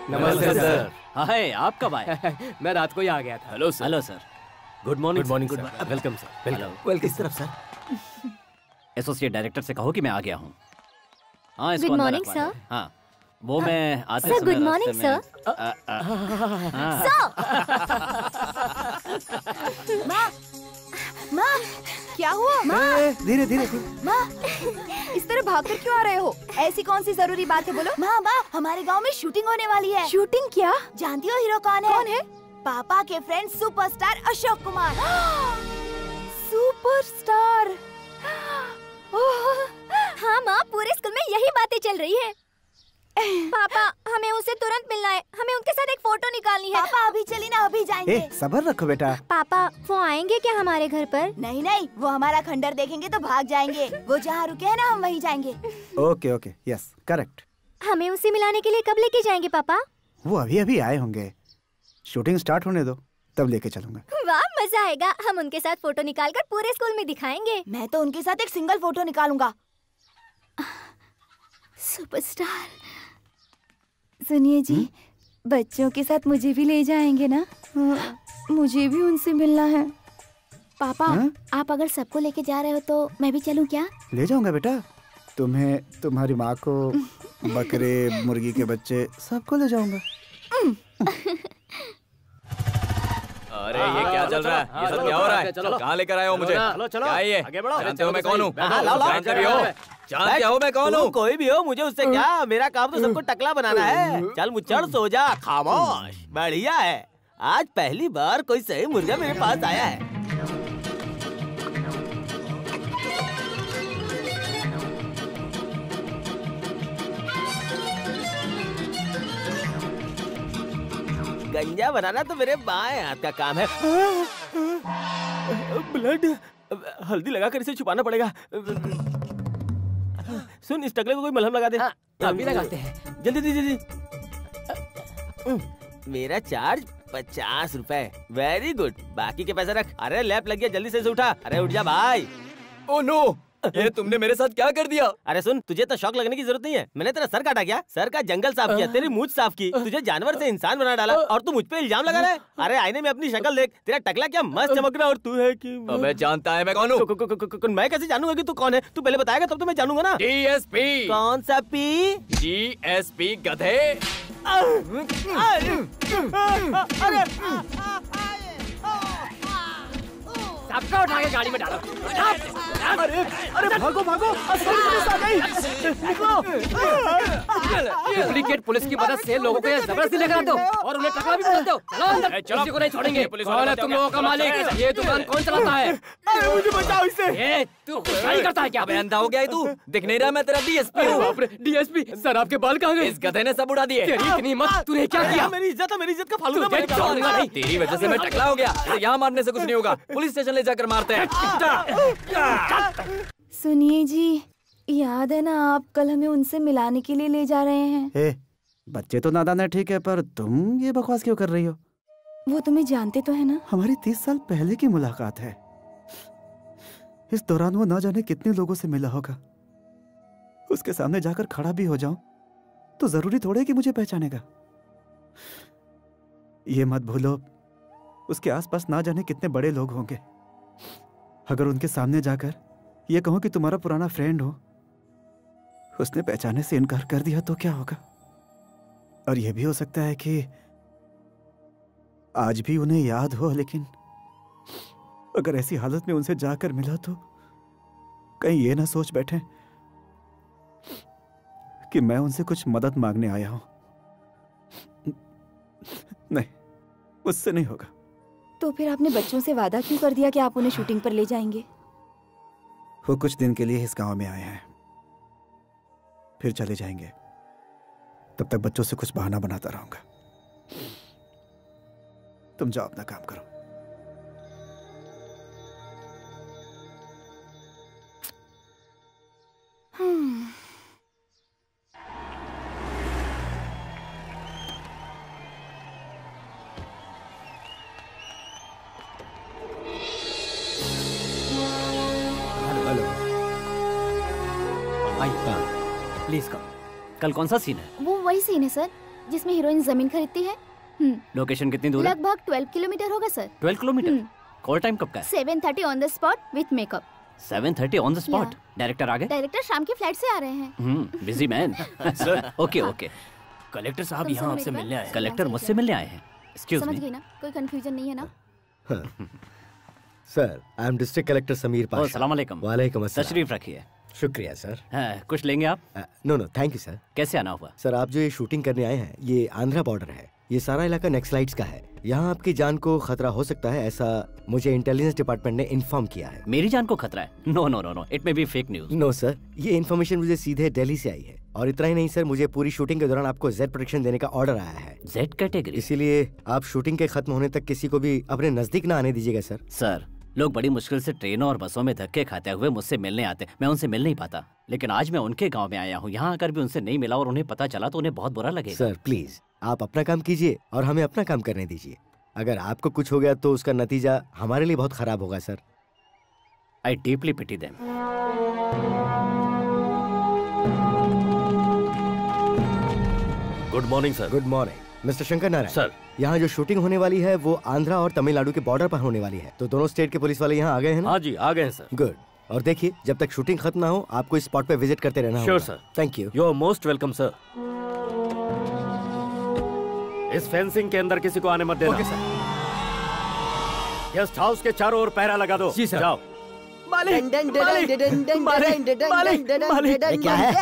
नमस्ते सर। हाय, आप कब आए? मैं रात को ही आ गया था। Hello sir. Hello sir. Good morning. Good morning sir. Welcome sir. Welcome. किस तरफ सर? एसोसिएट डायरेक्टर से कहो कि मैं आ गया हूँ। हाँ, Good morning, sir. हाँ, वो मैं आते Sir, समय good morning, रास्ते में- माँ, क्या हुआ? माँ, धीरे धीरे। माँ, इस तरह भागकर क्यों आ रहे हो? ऐसी कौन सी जरूरी बात है, बोलो। माँ हमारे गांव में शूटिंग होने वाली है। शूटिंग? क्या? जानती हो हीरो कौन है? कौन है? पापा के friend superstar Ashok Kumar. Superstar? हाँ माँ, पूरे स्कूल में यही बातें चल रही है। पापा, हमें उनसे तुरंत मिलना है, हमें उनके साथ एक फोटो निकालनी है। पापा अभी चली ना, अभी जाएंगे। सब्र रखो बेटा। पापा, वो आएंगे क्या हमारे घर पर? नहीं, वो हमारा खंडर देखेंगे तो भाग जाएंगे। वो जहाँ रुके हैं ना, हम वहीं जाएंगे। Okay, yes, correct. हमें उसे मिलाने के लिए कब लेके जाएंगे पापा? वो अभी आए होंगे, शूटिंग स्टार्ट होने दो, तब लेके चलूंगा। वाह, मजा आएगा। हम उनके साथ फोटो निकालकर पूरे स्कूल में दिखाएंगे। मैं तो उनके साथ एक सिंगल फोटो निकालूंगा। सुपरस्टार। सुनिए जी, बच्चों के साथ मुझे भी ले जाएंगे ना? मुझे भी उनसे मिलना है। पापा, आप अगर सबको लेके जा रहे हो तो मैं भी चलूं क्या? ले जाऊंगा बेटा, तुम्हें, तुम्हारी माँ को, बकरे, मुर्गी के बच्चे, सबको ले जाऊंगा। अरे ये क्या चल रहा है? ये सब क्या हो रहा है? कहाँ लेकर आए हो मुझे? क्या ये? जानते हो मैं कौन हूँ? जानते भी हो? जानते हो मैं कौन हूँ? कोई भी हो, मुझे उससे क्या, मेरा काम तो सबको टकला बनाना है। चल मुच्चड़ सो जा, खामोश। बढ़िया है, आज पहली बार कोई सही मुर्गा मेरे पास आया है। गंजा बनाना तो मेरे बाएं हाथ का काम है। ब्लड, हल्दी लगाकर इसे छुपाना पड़ेगा। सुन, इस टकले को कोई मलहम लगा दे। अभी लगाते हैं। जल्दी। मेरा चार्ज 50 रुपए। वेरी गुड, बाकी के पैसे रख। अरे लैप लग गया, जल्दी से उठा। अरे उठ जा भाई। ओह नो, ये तुमने मेरे साथ क्या कर दिया? अरे सुन, तुझे तो शौक लगने की जरूरत नहीं है। मैंने तेरा सर काटा क्या? सर का जंगल साफ किया, तेरी मूंछ साफ की, तुझे जानवर से इंसान बना डाला, और तू मुझ पे इल्जाम लगा रहा है। अरे आईने में अपनी शक्ल देख, तेरा टकला क्या मस्त चमक रहा है, और तू है कि अबे जानता है मैं कौन हूँ? मैं कैसे जानूंगा कि तू कौन है? तू पहले बताएगा तब तो मैं जानूंगा ना। DSP। कौन सा पी? GSP गधे। सबका उठा के गाड़ी में डालो। अरे भागो, पुलिस आ गई। डुप्लीकेट पुलिस की मदद से लोगों को जबरदस्ती लेकर आते हो और उन्हें टकला भी बोलते हो। चलो अंदर, किसी को नहीं छोड़ेंगे। कौन है तुम लोगों का मालिक? ये दुकान कौन चलाता है? मुझे बचाओ इससे। तू खुशाई करता है क्या? अबे अंधा हो गया है तू? दिख नहीं रहा मैं तेरा DSP हूँ। DSP सर, आपके बाल कहाँ गए? इस गधे ने सब उड़ा दिए। तेरी इतनी हिम्मत, तूने क्या किया? मेरी इज्जत का फालूदा बन गया। नहीं, तेरी वजह से मैं टकला हो गया। यहाँ मारने से कुछ नहीं होगा, पुलिस स्टेशन ले जाकर मारते हैं। सुनिए जी, याद है ना, आप कल हमें उनसे मिलाने के लिए ले जा रहे हैं। बच्चे तो नादान है, ठीक है, पर तुम ये बकवास क्यों कर रही हो? वो तुम्हें जानते तो है ना? हमारी 30 साल पहले की मुलाकात है। इस दौरान वो ना जाने कितने लोगों से मिला होगा। उसके सामने जाकर खड़ा भी हो जाऊं तो जरूरी थोड़े कि मुझे पहचानेगा। ये मत भूलो, उसके आसपास ना जाने कितने बड़े लोग होंगे। अगर उनके सामने जाकर ये कहूं कि तुम्हारा पुराना फ्रेंड हो, उसने पहचाने से इनकार कर दिया तो क्या होगा? और यह भी हो सकता है कि आज भी उन्हें याद हो, लेकिन अगर ऐसी हालत में उनसे जाकर मिला तो कहीं ये ना सोच बैठे कि मैं उनसे कुछ मदद मांगने आया हूं। नहीं, मुझसे नहीं होगा। तो फिर आपने बच्चों से वादा क्यों कर दिया कि आप उन्हें शूटिंग पर ले जाएंगे? वो कुछ दिन के लिए इस गांव में आए हैं, फिर चले जाएंगे। तब तक बच्चों से कुछ बहाना बनाता रहूंगा। तुम जाओ, अपना काम करो। Please come. कल कौन सा सीन है? वो वही सीन है सर, जिसमें हीरोइन जमीन खरीदती है। लोकेशन कितनी दूर है? लगभग 12 किलोमीटर होगा सर। 12 किलोमीटर? कॉल टाइम कब का है? 7:30 on the spot with makeup. 7:30 on the spot? Director आ गए? डायरेक्टर शाम की फ्लाइट से आ रहे हैं। Busy man. Sir okay. Collector साहब यहाँ आपसे मिलने आए हैं। कलेक्टर मुझसे मिलने आए हैं। Excuse me. समझ गई ना? कोई कंफ्यूजन नहीं है ना? Sir, I am district collector Sameer Pasha. अस्सलाम वालेकुम। वालेकुम अस्सलाम। तशरीफ रखिए। शुक्रिया सर। कुछ लेंगे आप? No thank you sir. कैसे आना हुआ? सर आप जो ये शूटिंग करने आए हैं ये आंध्रा बॉर्डर है। ये सारा इलाका नक्सलाइट्स का है। यहाँ आपकी जान को खतरा हो सकता है, ऐसा मुझे इंटेलिजेंस डिपार्टमेंट ने इन्फॉर्म किया है। मेरी जान को खतरा है? No, it may be fake news. No sir, ये इन्फॉर्मेशन मुझे सीधे दिल्ली से आई है। और इतना ही नहीं सर, मुझे पूरी शूटिंग के दौरान आपको जेड प्रोटेक्शन देने का ऑर्डर आया है। Z category? इसीलिए आप शूटिंग के खत्म होने तक किसी को भी अपने नजदीक न आने दीजिएगा सर। सर, लोग बड़ी मुश्किल से ट्रेनों और बसों में धक्के खाते हुए मुझसे मिलने आते, मैं उनसे मिल नहीं पाता। लेकिन आज मैं उनके गांव में आया हूँ, यहाँ आकर भी उनसे नहीं मिला और उन्हें पता चला तो उन्हें बहुत बुरा लगेगा। सर प्लीज आप अपना काम कीजिए और हमें अपना काम करने दीजिए। अगर आपको कुछ हो गया तो उसका नतीजा हमारे लिए बहुत खराब होगा sir. I deeply pity them. Good morning sir. Good morning mister Shankar Narayan sir. यहाँ जो शूटिंग होने वाली है वो आंध्रा और तमिलनाडु के बॉर्डर पर होने वाली है, तो दोनों स्टेट के पुलिस वाले यहाँ आ गए हैं ना? हाँ जी आ गए हैं सर। गुड। और देखिए जब तक शूटिंग खत्म ना हो आपको इस स्पॉट पे विजिट करते रहना श्योर होगा। Sir. Thank you. You are most welcome sir. इस फेंसिंग के अंदर किसी को आने मत देना। Okay sir. गेस्ट हाउस के चारों ओर पहरा लगा दो। जी सर। जाओ। मालिक क्या है?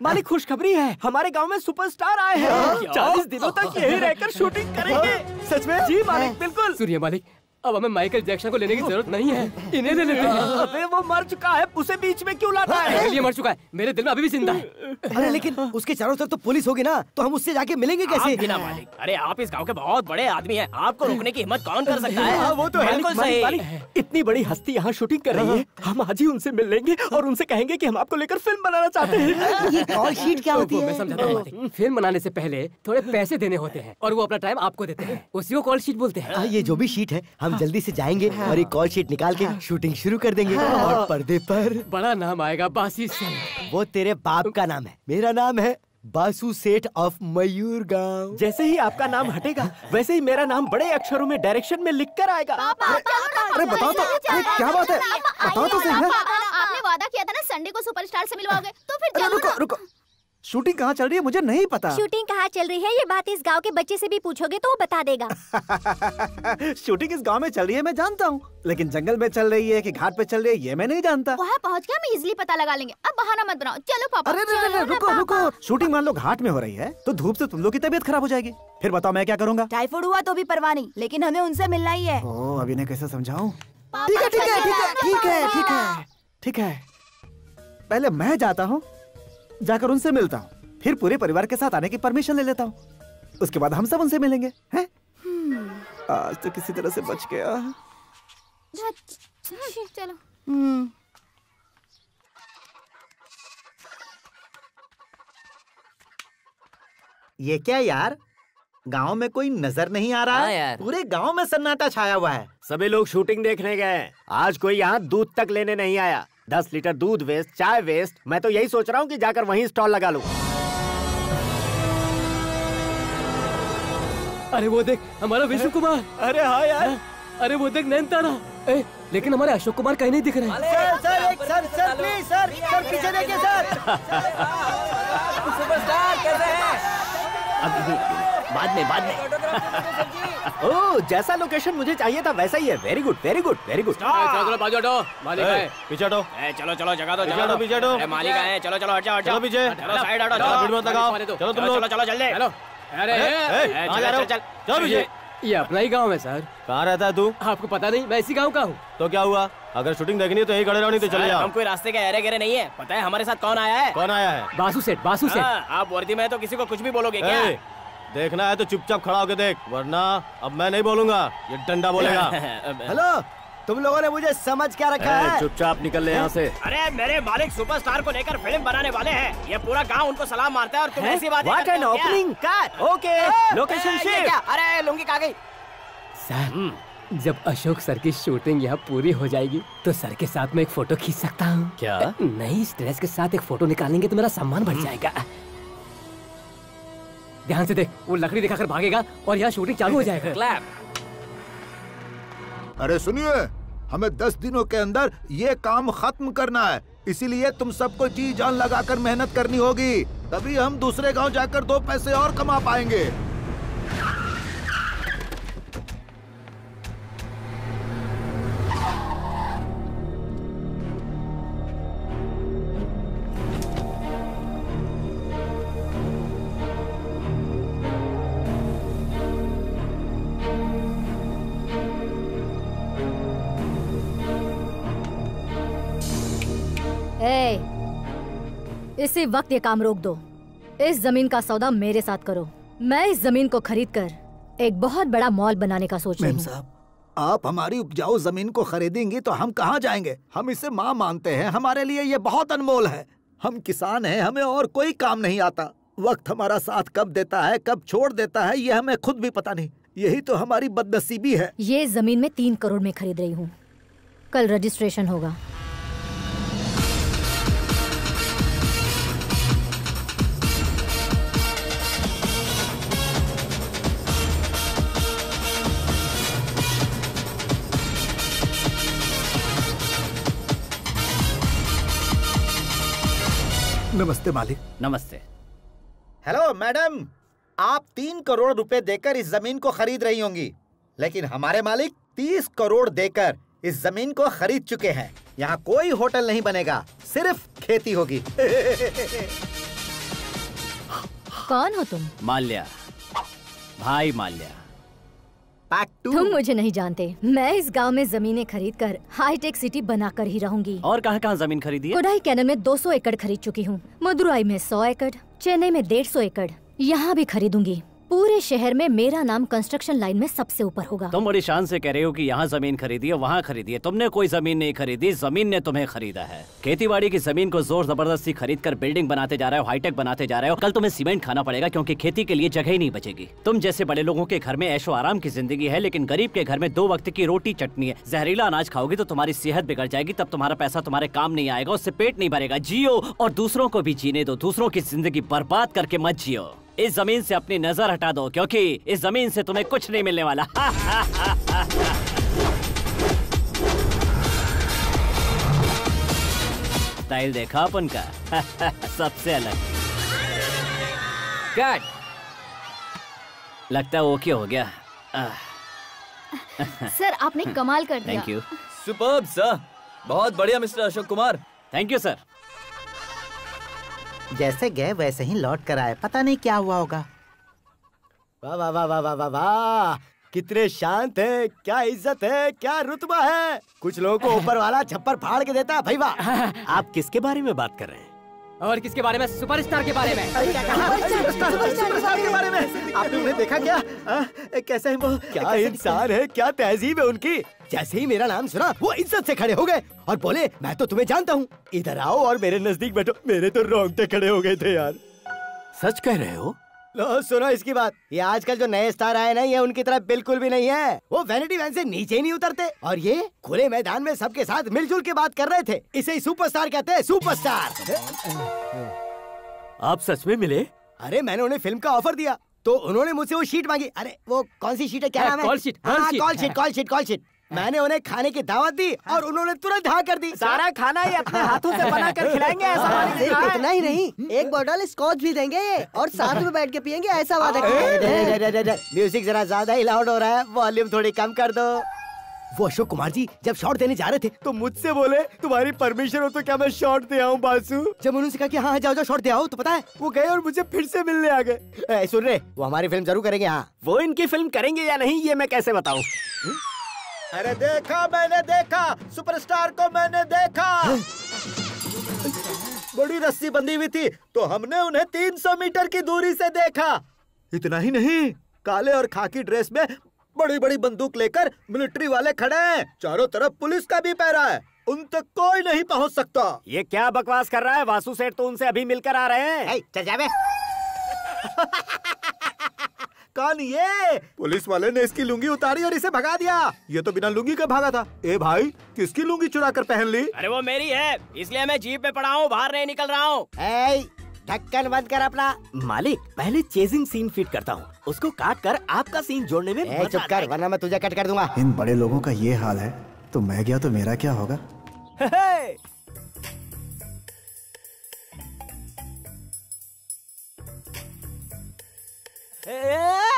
मालिक खुशखबरी है, हमारे गांव में सुपरस्टार आए हैं। 40 दिनों तक यही रहकर शूटिंग करेंगे। सच में? जी मालिक बिल्कुल। सुनिए मालिक, अब हमें माइकल जैक्सन को लेने की जरूरत नहीं है, इन्हें ले लेते हैं। अबे वो मर चुका है, उसे बीच में क्यों लाता है? मेरे लिए मर चुका है, मेरे दिल में अभी भी जिंदा है। अरे लेकिन उसके चारों तरफ तो पुलिस होगी ना, तो हम उससे जाके मिलेंगे कैसे? आप बिना मालिक, अरे आप इस गांव के बहुत बड़े आदमी हैं, आपको रोकने की हिम्मत कौन कर सकता है? वो तो है। बिल्कुल सही। इतनी बड़ी हस्ती यहाँ शूटिंग कर रही है, हम आज ही उनसे मिल लेंगे और उनसे कहेंगे कि हम आपको लेकर फिल्म बनाना चाहते हैं। ये कॉल शीट क्या होती है? मैं समझाता हूँ मालिक, फिल्म बनाने से पहले थोड़े पैसे देने होते हैं और वो अपना टाइम आपको देते हैं, उसी को कॉल शीट बोलते हैं। ये जो भी शीट है हम जल्दी से जाएंगे और एक कॉल शीट निकाल के शूटिंग शुरू कर देंगे और पर्दे पर बड़ा नाम आएगा, बासी सेठ। वो तेरे बाप का नाम है, मेरा नाम है बासु सेठ ऑफ मयूर गांव। जैसे ही आपका नाम हटेगा वैसे ही मेरा नाम बड़े अक्षरों में डायरेक्शन में लिख कर आएगा। अरे बताओ तो, अरे क्या बात है, बताओ तो सही है। आपने वादा किया था ना संडे को सुपरस्टार से मिलवाओगे, तो फिर अरे चलो रुको ना। रुको, शूटिंग कहाँ चल रही है मुझे नहीं पता। शूटिंग कहाँ चल रही है ये बात इस गांव के बच्चे से भी पूछोगे तो वो बता देगा। शूटिंग इस गांव में चल रही है मैं जानता हूँ, लेकिन जंगल में चल रही है कि घाट पे चल रही है ये मैं नहीं जानता। वहाँ पहुँच के हम इजीली पता लगा लेंगे। अब बहाना मत बनाओ, चलो पापा। अरे चलो ना रुको पापा। रुको, शूटिंग मान लो घाट में हो रही है तो धूप से तुम लोग की तबीयत खराब हो जाएगी, फिर बताओ मैं क्या करूँगा? टाइफाइड हुआ तो भी परवाह नहीं, लेकिन हमें उनसे मिलना ही है। ओ अभी ने कैसे समझाऊं? पापा, ठीक है ठीक है चलो ठीक है ना, ठीक है चलो ठीक ना। है ठीक है, पहले मैं जाता हूँ, जाकर उनसे मिलता हूँ, फिर पूरे परिवार के साथ आने की परमिशन ले लेता हूँ, उसके बाद हम सब उनसे मिलेंगे। हैं? आज तो किसी तरह से बच गया। चलो। ये क्या यार, गांव में कोई नजर नहीं आ रहा हाँ है यार। पूरे गांव में सन्नाटा छाया हुआ है। सभी लोग शूटिंग देखने गए हैं। आज कोई यहाँ दूध तक लेने नहीं आया। 10 लीटर दूध वेस्ट, चाय वेस्ट। मैं तो यही सोच रहा हूँ कि जाकर वहीं स्टॉल लगा लूं। अरे वो देख हमारा विष्णु कुमार। अरे हाँ यार, अरे वो देख नैनतारा। लेकिन हमारे अशोक कुमार कहीं नहीं दिख रहे हैं। सर प्लीज सर पीछे देखिए सर। सुपरस्टार कैसे हैं? बाद में। ओह जैसा लोकेशन मुझे चाहिए था वैसा ही है। Very good very good very good. चलो बाजू हटो, मालिक है। पीछे हटो। चलो चलो जगह दो, पीछे हटो, पीछे हटो। अरे मालिक आए, चलो चलो हट जाओ हट जाओ। चलो पीछे। चलो साइड हटो, चलो, भीड़ मत लगाओ। चलो तुम लोग। चलो चलो जल्दी। हेलो। अरे कहाँ जा रहे हो? चलो पीछे। ये अपना ही गांव है सर। कहाँ रहता है तू? आपको पता नहीं, मैं इसी गांव का हूँ। तो क्या हुआ? अगर शूटिंग देखनी है तो यही खड़े रहो, नहीं तो चले जाओ। हम कोई रास्ते के अरे गहरे नहीं है। पता है हमारे साथ कौन आया है? कौन आया है? बासु सेठ, बासु सेठ। आप वर्दी में है तो किसी को कुछ भी बोलोगे क्या? देखना है तो चुपचाप खड़ा होके देख, वरना अब मैं नहीं बोलूंगा, ये डंडा बोलेगा। हेलो, तुम लोगों ने मुझे समझ क्या रखा है? चुपचाप निकल ले यहाँ से। अरे मेरे मालिक सुपरस्टार को लेकर फिल्म बनाने वाले हैं। ये पूरा गांव उनको सलाम मारता है और तुम ऐसी बातें What करते an हो क्या? opening cut. Okay, location ये shift. क्या? अरे लुंगी कहाँ गई? सर जब अशोक सर की शूटिंग यहाँ पूरी हो जाएगी तो सर के साथ में एक फोटो खींच सकता हूँ क्या? नहीं, इस ड्रेस के साथ एक फोटो निकालेंगे तो मेरा सम्मान बढ़ जाएगा। ध्यान से देख, वो लकड़ी दिखाकर भागेगा और यहाँ शूटिंग चालू हो जाएगा। क्लैप। अरे सुनिए, हमें 10 दिनों के अंदर ये काम खत्म करना है, इसीलिए तुम सबको जी जान लगाकर मेहनत करनी होगी, तभी हम दूसरे गांव जाकर 2 पैसे और कमा पाएंगे। इसी वक्त ये काम रोक दो। इस जमीन का सौदा मेरे साथ करो। मैं इस जमीन को खरीद कर एक बहुत बड़ा मॉल बनाने का सोच रही मैम हूँ। साहब, आप हमारी उपजाऊ जमीन को खरीदेंगी तो हम कहाँ जाएंगे? हम इसे माँ मानते हैं, हमारे लिए ये बहुत अनमोल है। हम किसान हैं, हमें और कोई काम नहीं आता। वक्त हमारा साथ कब देता है, कब छोड़ देता है, ये हमें खुद भी पता नहीं। यही तो हमारी बदनसीबी है। ये जमीन में 3 करोड़ में खरीद रही हूँ। कल रजिस्ट्रेशन होगा। नमस्ते मालिक। नमस्ते। हेलो मैडम, आप 3 करोड़ रुपए देकर इस जमीन को खरीद रही होंगी, लेकिन हमारे मालिक 30 करोड़ देकर इस जमीन को खरीद चुके हैं। यहाँ कोई होटल नहीं बनेगा, सिर्फ खेती होगी। कौन हो तुम? माल्या, भाई माल्या। तुम मुझे नहीं जानते। मैं इस गांव में जमीनें खरीद कर हाईटेक सिटी बनाकर ही रहूंगी। और कहाँ जमीन खरीदी है? कोडाई कैनल में 200 एकड़ खरीद चुकी हूँ, मदुराई में 100 एकड़, चेन्नई में 150 एकड़। यहाँ भी खरीदूंगी। पूरे शहर में मेरा नाम कंस्ट्रक्शन लाइन में सबसे ऊपर होगा। तुम बड़ी शान से कह रहे हो कि यहाँ जमीन खरीदी है, वहाँ खरीदी है। तुमने कोई जमीन नहीं खरीदी, जमीन ने तुम्हें खरीदा है। खेतीबाड़ी की जमीन को जोर जबरदस्ती खरीद कर बिल्डिंग बनाते जा रहे हो, हाईटेक बनाते जा रहे हो। कल तुम्हें सीमेंट खाना पड़ेगा क्योंकि खेती के लिए जगह ही नहीं बचेगी। तुम जैसे बड़े लोगों के घर में ऐशो आराम की जिंदगी है, लेकिन गरीब के घर में 2 वक्त की रोटी चटनी है। जहरीला अनाज खाओगी तो तुम्हारी सेहत बिगड़ जाएगी, तब तुम्हारा पैसा तुम्हारे काम नहीं आएगा, उससे पेट नहीं भरेगा। जियो और दूसरों को भी जीने दो, दूसरों की जिंदगी बर्बाद करके मत जियो। इस जमीन से अपनी नजर हटा दो, क्योंकि इस जमीन से तुम्हें कुछ नहीं मिलने वाला। स्टाइल देखा अपन का? सबसे अलग। कट। लगता है ओके हो गया। सर आपने कमाल कर दिया। Thank you. सुपर्ब सर, बहुत बढ़िया mister Ashok Kumar. Thank you sir. जैसे गए वैसे ही लौट कर आए, पता नहीं क्या हुआ होगा। वाह वाह वाह वाह वाह वाह वाह, कितने शांत है, क्या इज्जत है, क्या रुतबा है। कुछ लोगों को ऊपर वाला छप्पर फाड़ के देता है। भाई वाह। आप किसके बारे में बात कर रहे हैं? और किसके बारे में? सुपरस्टार के बारे में। सुपरस्टार के बारे में। आपने उन्हें देखा क्या? कैसे है वो? क्या इंसान है, क्या तहजीब है उनकी। जैसे ही मेरा नाम सुना वो इज्जत से खड़े हो गए और बोले मैं तो तुम्हें जानता हूँ, इधर आओ और मेरे नजदीक बैठो। मेरे तो रोंगटे खड़े हो गए थे यार। सच कह रहे हो? लो सुनो इसकी बात। ये आजकल जो नए स्टार आए ना, ये उनकी तरह बिल्कुल भी नहीं है। वो वैनिटी वैन से नीचे ही नहीं उतरते और ये खुले मैदान में सबके साथ मिलजुल के बात कर रहे थे। इसे ही सुपरस्टार कहते हैं, सुपरस्टार। आप सच में मिले? अरे मैंने उन्हें फिल्म का ऑफर दिया तो उन्होंने मुझसे वो शीट मांगी। अरे वो कौन सी शीट है, क्या नाम है? Call sheet. Call sheet. मैंने उन्हें खाने की दावत दी और उन्होंने तुरंत हाँ कर दी। सारा खाना ही अपने हाथों से बना कर खिलाएंगे, ऐसा वादा किया है। इतना ही नहीं, एक बोतल स्कॉच भी देंगे और साथ में बैठ के पियेंगे, ऐसा वादा किया है। म्यूजिक जरा ज्यादा ही लाउड हो रहा है, वॉल्यूम थोड़ी कम कर दो। वो अशोक कुमार जी जब शॉट देने जा रहे थे तो मुझसे बोले तुम्हारी परमिशन हो तो क्या मैं शॉट दे आऊं बासु। जब उन्होंने कहा कि हाँ जाओ जाओ शॉट दे आओ, तो पता है वो गए और मुझे फिर से मिलने आ गए। सुन रहे, वो हमारी फिल्म जरूर करेंगे। हाँ, वो इनकी फिल्म करेंगे या नहीं ये मैं कैसे बताऊं? अरे देखा, मैंने देखा, सुपरस्टार को मैंने देखा। बड़ी रस्सी बंधी हुई थी तो हमने उन्हें 300 मीटर की दूरी से देखा। इतना ही नहीं, काले और खाकी ड्रेस में बड़ी बड़ी बंदूक लेकर मिलिट्री वाले खड़े हैं। चारों तरफ पुलिस का भी पहरा है, उन तक कोई नहीं पहुंच सकता। ये क्या बकवास कर रहा है? वासु सेठ तो उनसे अभी मिलकर आ रहे हैं। चल जावे। कौन ये? पुलिस वाले ने इसकी लुंगी उतारी और इसे भगा दिया। ये तो बिना लुंगी के भागा था। ए भाई, किसकी लुंगी चुरा कर पहन ली? अरे वो मेरी है, इसलिए मैं जीप में पड़ा हूँ, बाहर नहीं निकल रहा हूँ। ढक्कन बंद कर अपना। मालिक पहले चेजिंग सीन फिट करता हूँ, उसको काट कर आपका सीन जोड़ने में मजा चुप कर, वरना मैं तुझे कट कर दूंगा। इन बड़े लोगों का ये हाल है तो मैं गया तो मेरा क्या होगा?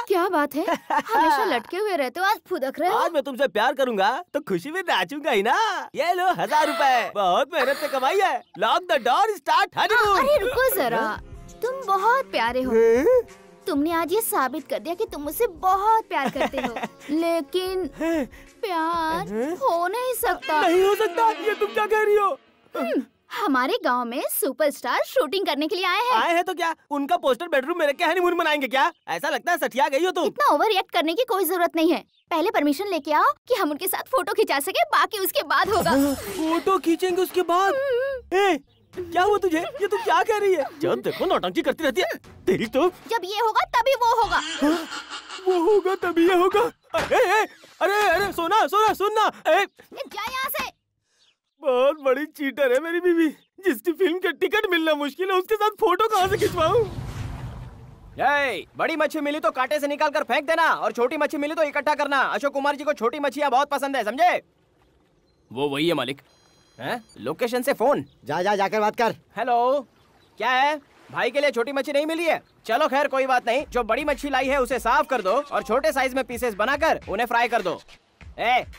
क्या बात है, हमेशा लटके हुए रहते हो, आज फुदक रहे हो। आज मैं तुमसे प्यार करूंगा तो खुशी में नाचूंगा ही ना। ये लो 1000 रुपए, बहुत मेहनत से कमाई है। Lock the door, start honeymoon. अरे रुको जरा, तुम बहुत प्यारे हो। तुमने आज ये साबित कर दिया कि तुम मुझसे बहुत प्यार करते हो, लेकिन प्यार हो नहीं सकता। नहीं हो सकता, ये तुम क्या कह रही हो? हमारे गांव में सुपरस्टार शूटिंग करने के लिए आए हैं। आए हैं तो क्या, उनका पोस्टर बेडरूम में रख के हनीमून मनाएंगे क्या? ऐसा लगता है सठिया गई हो तुम। इतना ओवर रिएक्ट करने की कोई जरूरत नहीं है। पहले परमिशन लेके आओ कि हम उनके साथ फोटो खिंचा सके, बाकी उसके बाद होगा। फोटो खींचेंगे उसके बाद? क्या हुआ तुझे? ये तू क्या कह रही है? जब देखो नौटंकी करती रहती है तेरी तो। जब ये होगा तभी वो होगा। वो होगा तभी ये होगा। अरे सोना सुनना। जा यहाँ से। बहुत बड़ी चीटर है मेरी बीवी, जिसकी फिल्म के टिकट मिलना मुश्किल है, उसके साथ फोटो कहाँ से खिंचवाऊं? बड़ी मच्छी मिली तो कांटे से निकाल कर फेंक देना, और छोटी मच्छी मिली तो इकट्ठा करना। अशोक कुमार जी को छोटी मच्छियाँ बहुत पसंद है, समझे? वो वही है मालिक। लोकेशन से फोन। जाकर बात कर। हेलो, क्या है? भाई के लिए छोटी मच्छी नहीं मिली है? चलो खैर कोई बात नहीं, जो बड़ी मच्छी लाई है उसे साफ कर दो और छोटे साइज में पीसेस बनाकर उन्हें फ्राई कर दो।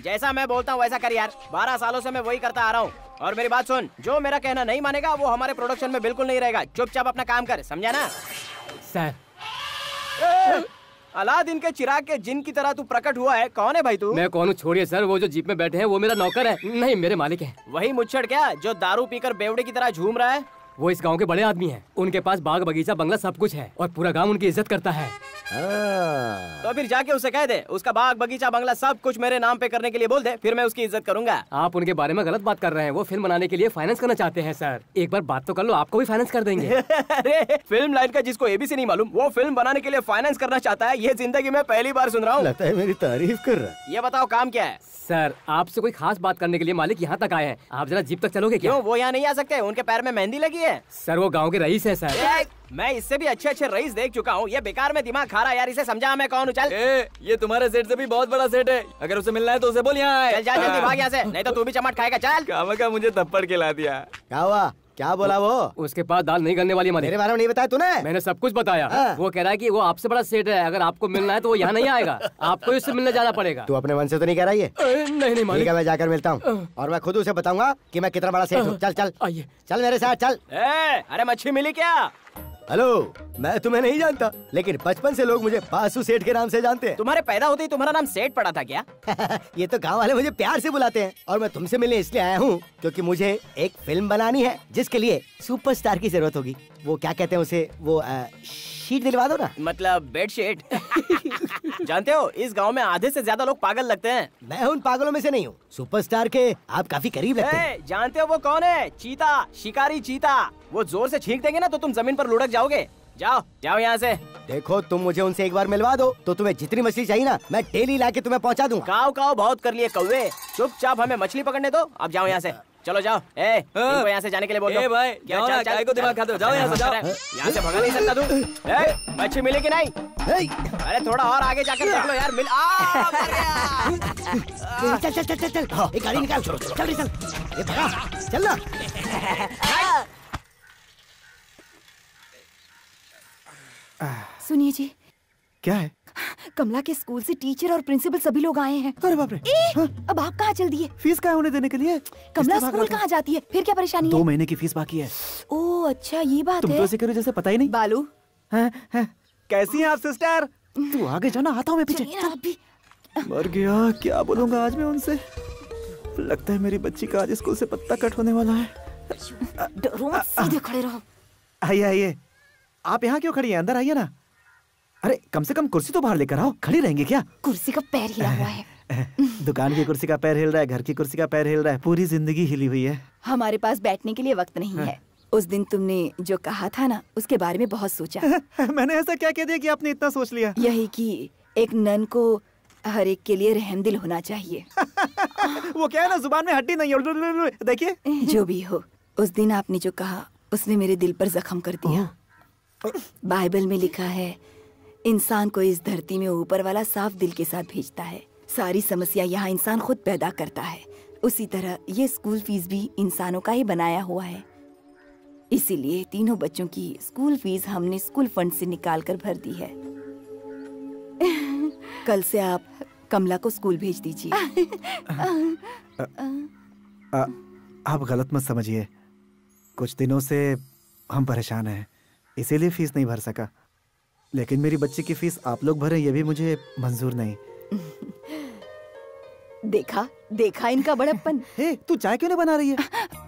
जैसा मैं बोलता हूँ वैसा कर यार, 12 सालों से मैं वही करता आ रहा हूँ। और मेरी बात सुन, जो मेरा कहना नहीं मानेगा वो हमारे प्रोडक्शन में बिल्कुल नहीं रहेगा। चुपचाप अपना काम कर, समझा ना? सर अलादीन के चिराग के जिन की तरह तू प्रकट हुआ है। कौन है भाई तू? मैं कौन हूँ छोड़िए सर, वो जो जीप में बैठे हैं वो मेरा नौकर है। नहीं, मेरे मालिक है। वही मुच्छड़ क्या जो दारू पीकर बेवड़े की तरह झूम रहा है? वो इस गांव के बड़े आदमी हैं। उनके पास बाग बगीचा बंगला सब कुछ है और पूरा गांव उनकी इज्जत करता है। तो फिर जाके उसे कह दे उसका बाग बगीचा बंगला सब कुछ मेरे नाम पे करने के लिए बोल दे, फिर मैं उसकी इज्जत करूंगा। आप उनके बारे में गलत बात कर रहे हैं। वो फिल्म बनाने के लिए फाइनेंस करना चाहते हैं सर। एक बार बात तो कर लो, आपको भी फाइनेंस कर देंगे। अरे फिल्म लाइन का जिसको एबीसी नहीं मालूम, वो फिल्म बनाने के लिए फाइनेंस करना चाहता है, ये जिंदगी में पहली बार सुन रहा हूँ। लगता है मेरी तारीफ कर रहा है। ये बताओ काम क्या है? सर आपसे कोई खास बात करने के लिए मालिक यहाँ तक आए हैं। आप जरा जीप तक चलोगे क्या? क्यों, वो यहाँ नहीं आ सकते? उनके पैर में मेहंदी लगी है। सर वो गांव के रईस है सर। मैं इससे भी अच्छे रईस देख चुका हूँ, ये बेकार में दिमाग खा रहा है यार। इसे समझा मैं कौन हूँ? चल। ये तुम्हारे सेट से भी बहुत बड़ा सेट है, अगर उसे मिलना है तो उसे बोल यहाँ चल जा जल्दी भाग यहाँ से, नहीं तो तू भी चमट खाएगा। चल। कामा मुझे थप्पड़ खिला दिया। क्या हुआ? क्या बोला वो? उसके पास दाल नहीं करने वाली मालिक। मेरे बारे में नहीं बताया तूने? मैंने सब कुछ बताया। वो कह रहा है कि वो आपसे बड़ा सेट है, अगर आपको मिलना है तो वो यहाँ नहीं आएगा, आपको इससे मिलने जाना पड़ेगा। तू अपने मन से तो नहीं कह रहा ये? नहीं मालिक। ठीक है, मैं जाकर मिलता हूँ और मैं खुद उसे बताऊंगा कि मैं कितना बड़ा सेट हूँ। चल आइए, चल मेरे साथ चल। अरे मच्छी मिली क्या? हेलो, मैं तुम्हें नहीं जानता, लेकिन बचपन से लोग मुझे बासु सेठ के नाम से जानते हैं। तुम्हारे पैदा होते ही तुम्हारा नाम सेठ पड़ा था क्या? ये तो गांव वाले मुझे प्यार से बुलाते हैं, और मैं तुमसे मिलने इसलिए आया हूँ क्योंकि मुझे एक फिल्म बनानी है जिसके लिए सुपरस्टार की जरूरत होगी। वो क्या कहते हैं उसे, वो शीट दिलवा दो ना। मतलब बेड शीट। जानते हो इस गांव में आधे से ज्यादा लोग पागल लगते हैं। मैं उन पागलों में से नहीं हूँ। सुपरस्टार के आप काफी करीब लगते हैं। जानते हो वो कौन है? चीता, शिकारी चीता। वो जोर से छींक देंगे ना तो तुम जमीन पर लुढ़क जाओगे। जाओ यहाँ से। देखो तुम मुझे उनसे एक बार मिलवा दो तो तुम्हें जितनी मछली चाहिए ना मैं डेली लाके तुम्हें पहुँचा दूंगा। काव बहुत कर लिए कौवे, चुपचाप हमें मछली पकड़ने दो। अब जाओ यहाँ से, चलो जाओ। इनको यहाँ से जाने के लिए बोलो। भाई क्या चाय को दिमाग खाते हो? जाओ यहाँ से, जाओ। यहाँ से भगा नहीं सकता तू। मच्छी मिली कि नहीं? अरे थोड़ा और आगे जाकर देख लो यार। मिल चल एक गाड़ी निकाल। चल ना। सुनिए जी। क्या है? कमला के स्कूल से टीचर और प्रिंसिपल सभी लोग आए हैं। अरे बाप रे। अब आप कहाँ चल दिए? फीस कहाँ होने देने के लिए? कमला स्कूल कहाँ जाती है? फिर क्या परेशानी है? 2 महीने की फीस बाकी है। ओह अच्छा ये बात तुम है। तो ऐसे करो जैसे पता ही नहीं। बालू कैसी हैं आप सिस्टर? तू आगे जाना, आता हूँ मैं पीछे। मर गया, क्या बोलूंगा आज मैं उनसे। लगता है मेरी बच्ची का आज स्कूल से पत्ता कट होने वाला है। डरो मत, सीधे खड़े रहो। आइए। आप यहाँ क्यों खड़ी हैं? अंदर आइए ना। अरे कम से कम कुर्सी तो बाहर लेकर आओ। खड़ी रहेंगे क्या? कुर्सी का पैर हिला हुआ है। दुकान की कुर्सी का पैर हिल रहा है, घर की कुर्सी का पैर हिल रहा है, पूरी जिंदगी हिली हुई है। हमारे पास बैठने के लिए वक्त नहीं है। उस दिन तुमने जो कहा था ना, उसके बारे में बहुत सोचा। मैंने ऐसा क्या कह दिया कि आपने इतना सोच लिया? यही कि एक नन को हर एक के लिए रहमदिल होना चाहिए। वो क्या है ना, जुबान में हड्डी नहीं है। देखिए जो भी हो, उस दिन आपने जो कहा उसने मेरे दिल पर जख्म कर दिया। बाइबल में लिखा है, इंसान को इस धरती में ऊपर वाला साफ दिल के साथ भेजता है। सारी समस्या यहाँ इंसान खुद पैदा करता है। उसी तरह ये स्कूल फीस भी इंसानों का ही बनाया हुआ है। इसीलिए तीनों बच्चों की स्कूल फीस हमने स्कूल फंड से निकाल कर भर दी है। कल से आप कमला को स्कूल भेज दीजिए। आप गलत मत समझिए। कुछ दिनों से हम परेशान हैं, इसीलिए फीस नहीं भर सका। लेकिन मेरी बच्ची की फीस आप लोग भरें, ये भी मुझे मंजूर नहीं। देखा देखा इनका बड़प्पन। तू चाय क्यों नहीं बना रही है?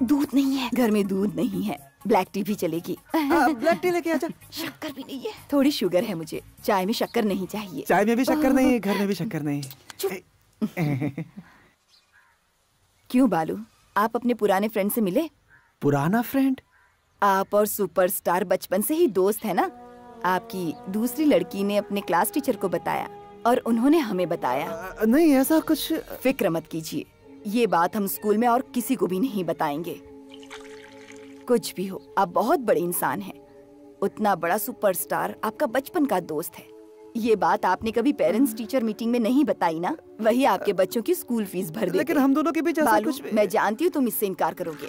दूध नहीं है घर में, दूध नहीं है। ब्लैक टी भी चलेगी। ब्लैक टी लेके आजा। शक्कर भी नहीं है। थोड़ी शुगर है मुझे, चाय में शक्कर नहीं चाहिए। चाय में भी शक्कर नहीं, घर में भी शक्कर नहीं। क्यों बालू, आप अपने पुराने फ्रेंड से मिले? पुराना फ्रेंड? आप और सुपरस्टार बचपन से ही दोस्त है ना? आपकी दूसरी लड़की ने अपने क्लास टीचर को बताया और उन्होंने हमें बताया। नहीं ऐसा कुछ। फिक्र मत कीजिए, ये बात हम स्कूल में और किसी को भी नहीं बताएंगे। कुछ भी हो, आप बहुत बड़े इंसान हैं। उतना बड़ा सुपरस्टार आपका बचपन का दोस्त है। ये बात आपने कभी पेरेंट्स टीचर मीटिंग में नहीं बताई ना? वही आपके बच्चों की स्कूल फीस भर देते। लेकिन हम दोनों के बीच ऐसा कुछ भी... मैं जानती हूँ तुम इससे इनकार करोगे।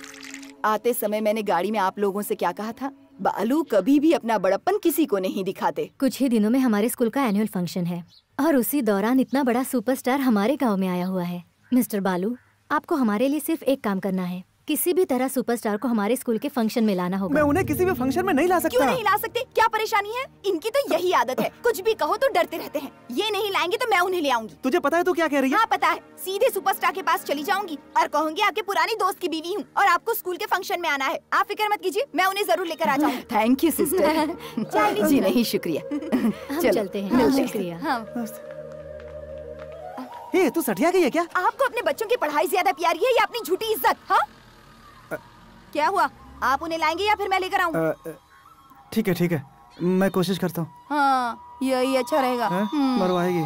आते समय मैंने गाड़ी में आप लोगों से क्या कहा था? बालू कभी भी अपना बड़प्पन किसी को नहीं दिखाते। कुछ ही दिनों में हमारे स्कूल का एनुअल फंक्शन है और उसी दौरान इतना बड़ा सुपरस्टार हमारे गांव में आया हुआ है। मिस्टर बालू, आपको हमारे लिए सिर्फ एक काम करना है। किसी भी तरह सुपरस्टार को हमारे स्कूल के फंक्शन में लाना होगा। मैं उन्हें किसी भी फंक्शन में नहीं ला सकता। क्यों नहीं ला सकते? क्या परेशानी है? इनकी तो यही आदत है, कुछ भी कहो तो डरते रहते हैं। ये नहीं लाएंगे तो मैं उन्हें ले आऊंगी। तुझे पता है तू क्या कह रही है? हाँ पता है। सीधे सुपरस्टार के पास चली जाऊंगी और कहूंगी आपके पुरानी दोस्त की बीवी हूँ और आपको स्कूल के फंक्शन में आना है। आप फिक्र मत कीजिए, मैं उन्हें जरूर लेकर आ जाऊंगी। Thank you sister. जी नहीं, शुक्रिया। चलते हैं। शुक्रिया। ये तू सठिया गई है क्या? आपको अपने बच्चों की पढ़ाई ज्यादा प्यारी है या अपनी झूठी इज्जत? हाँ क्या हुआ? आप उन्हें लाएंगे या फिर मैं लेकर आऊं? ठीक है, मैं कोशिश करता हूँ। हाँ यही अच्छा रहेगा। मरवाएगी।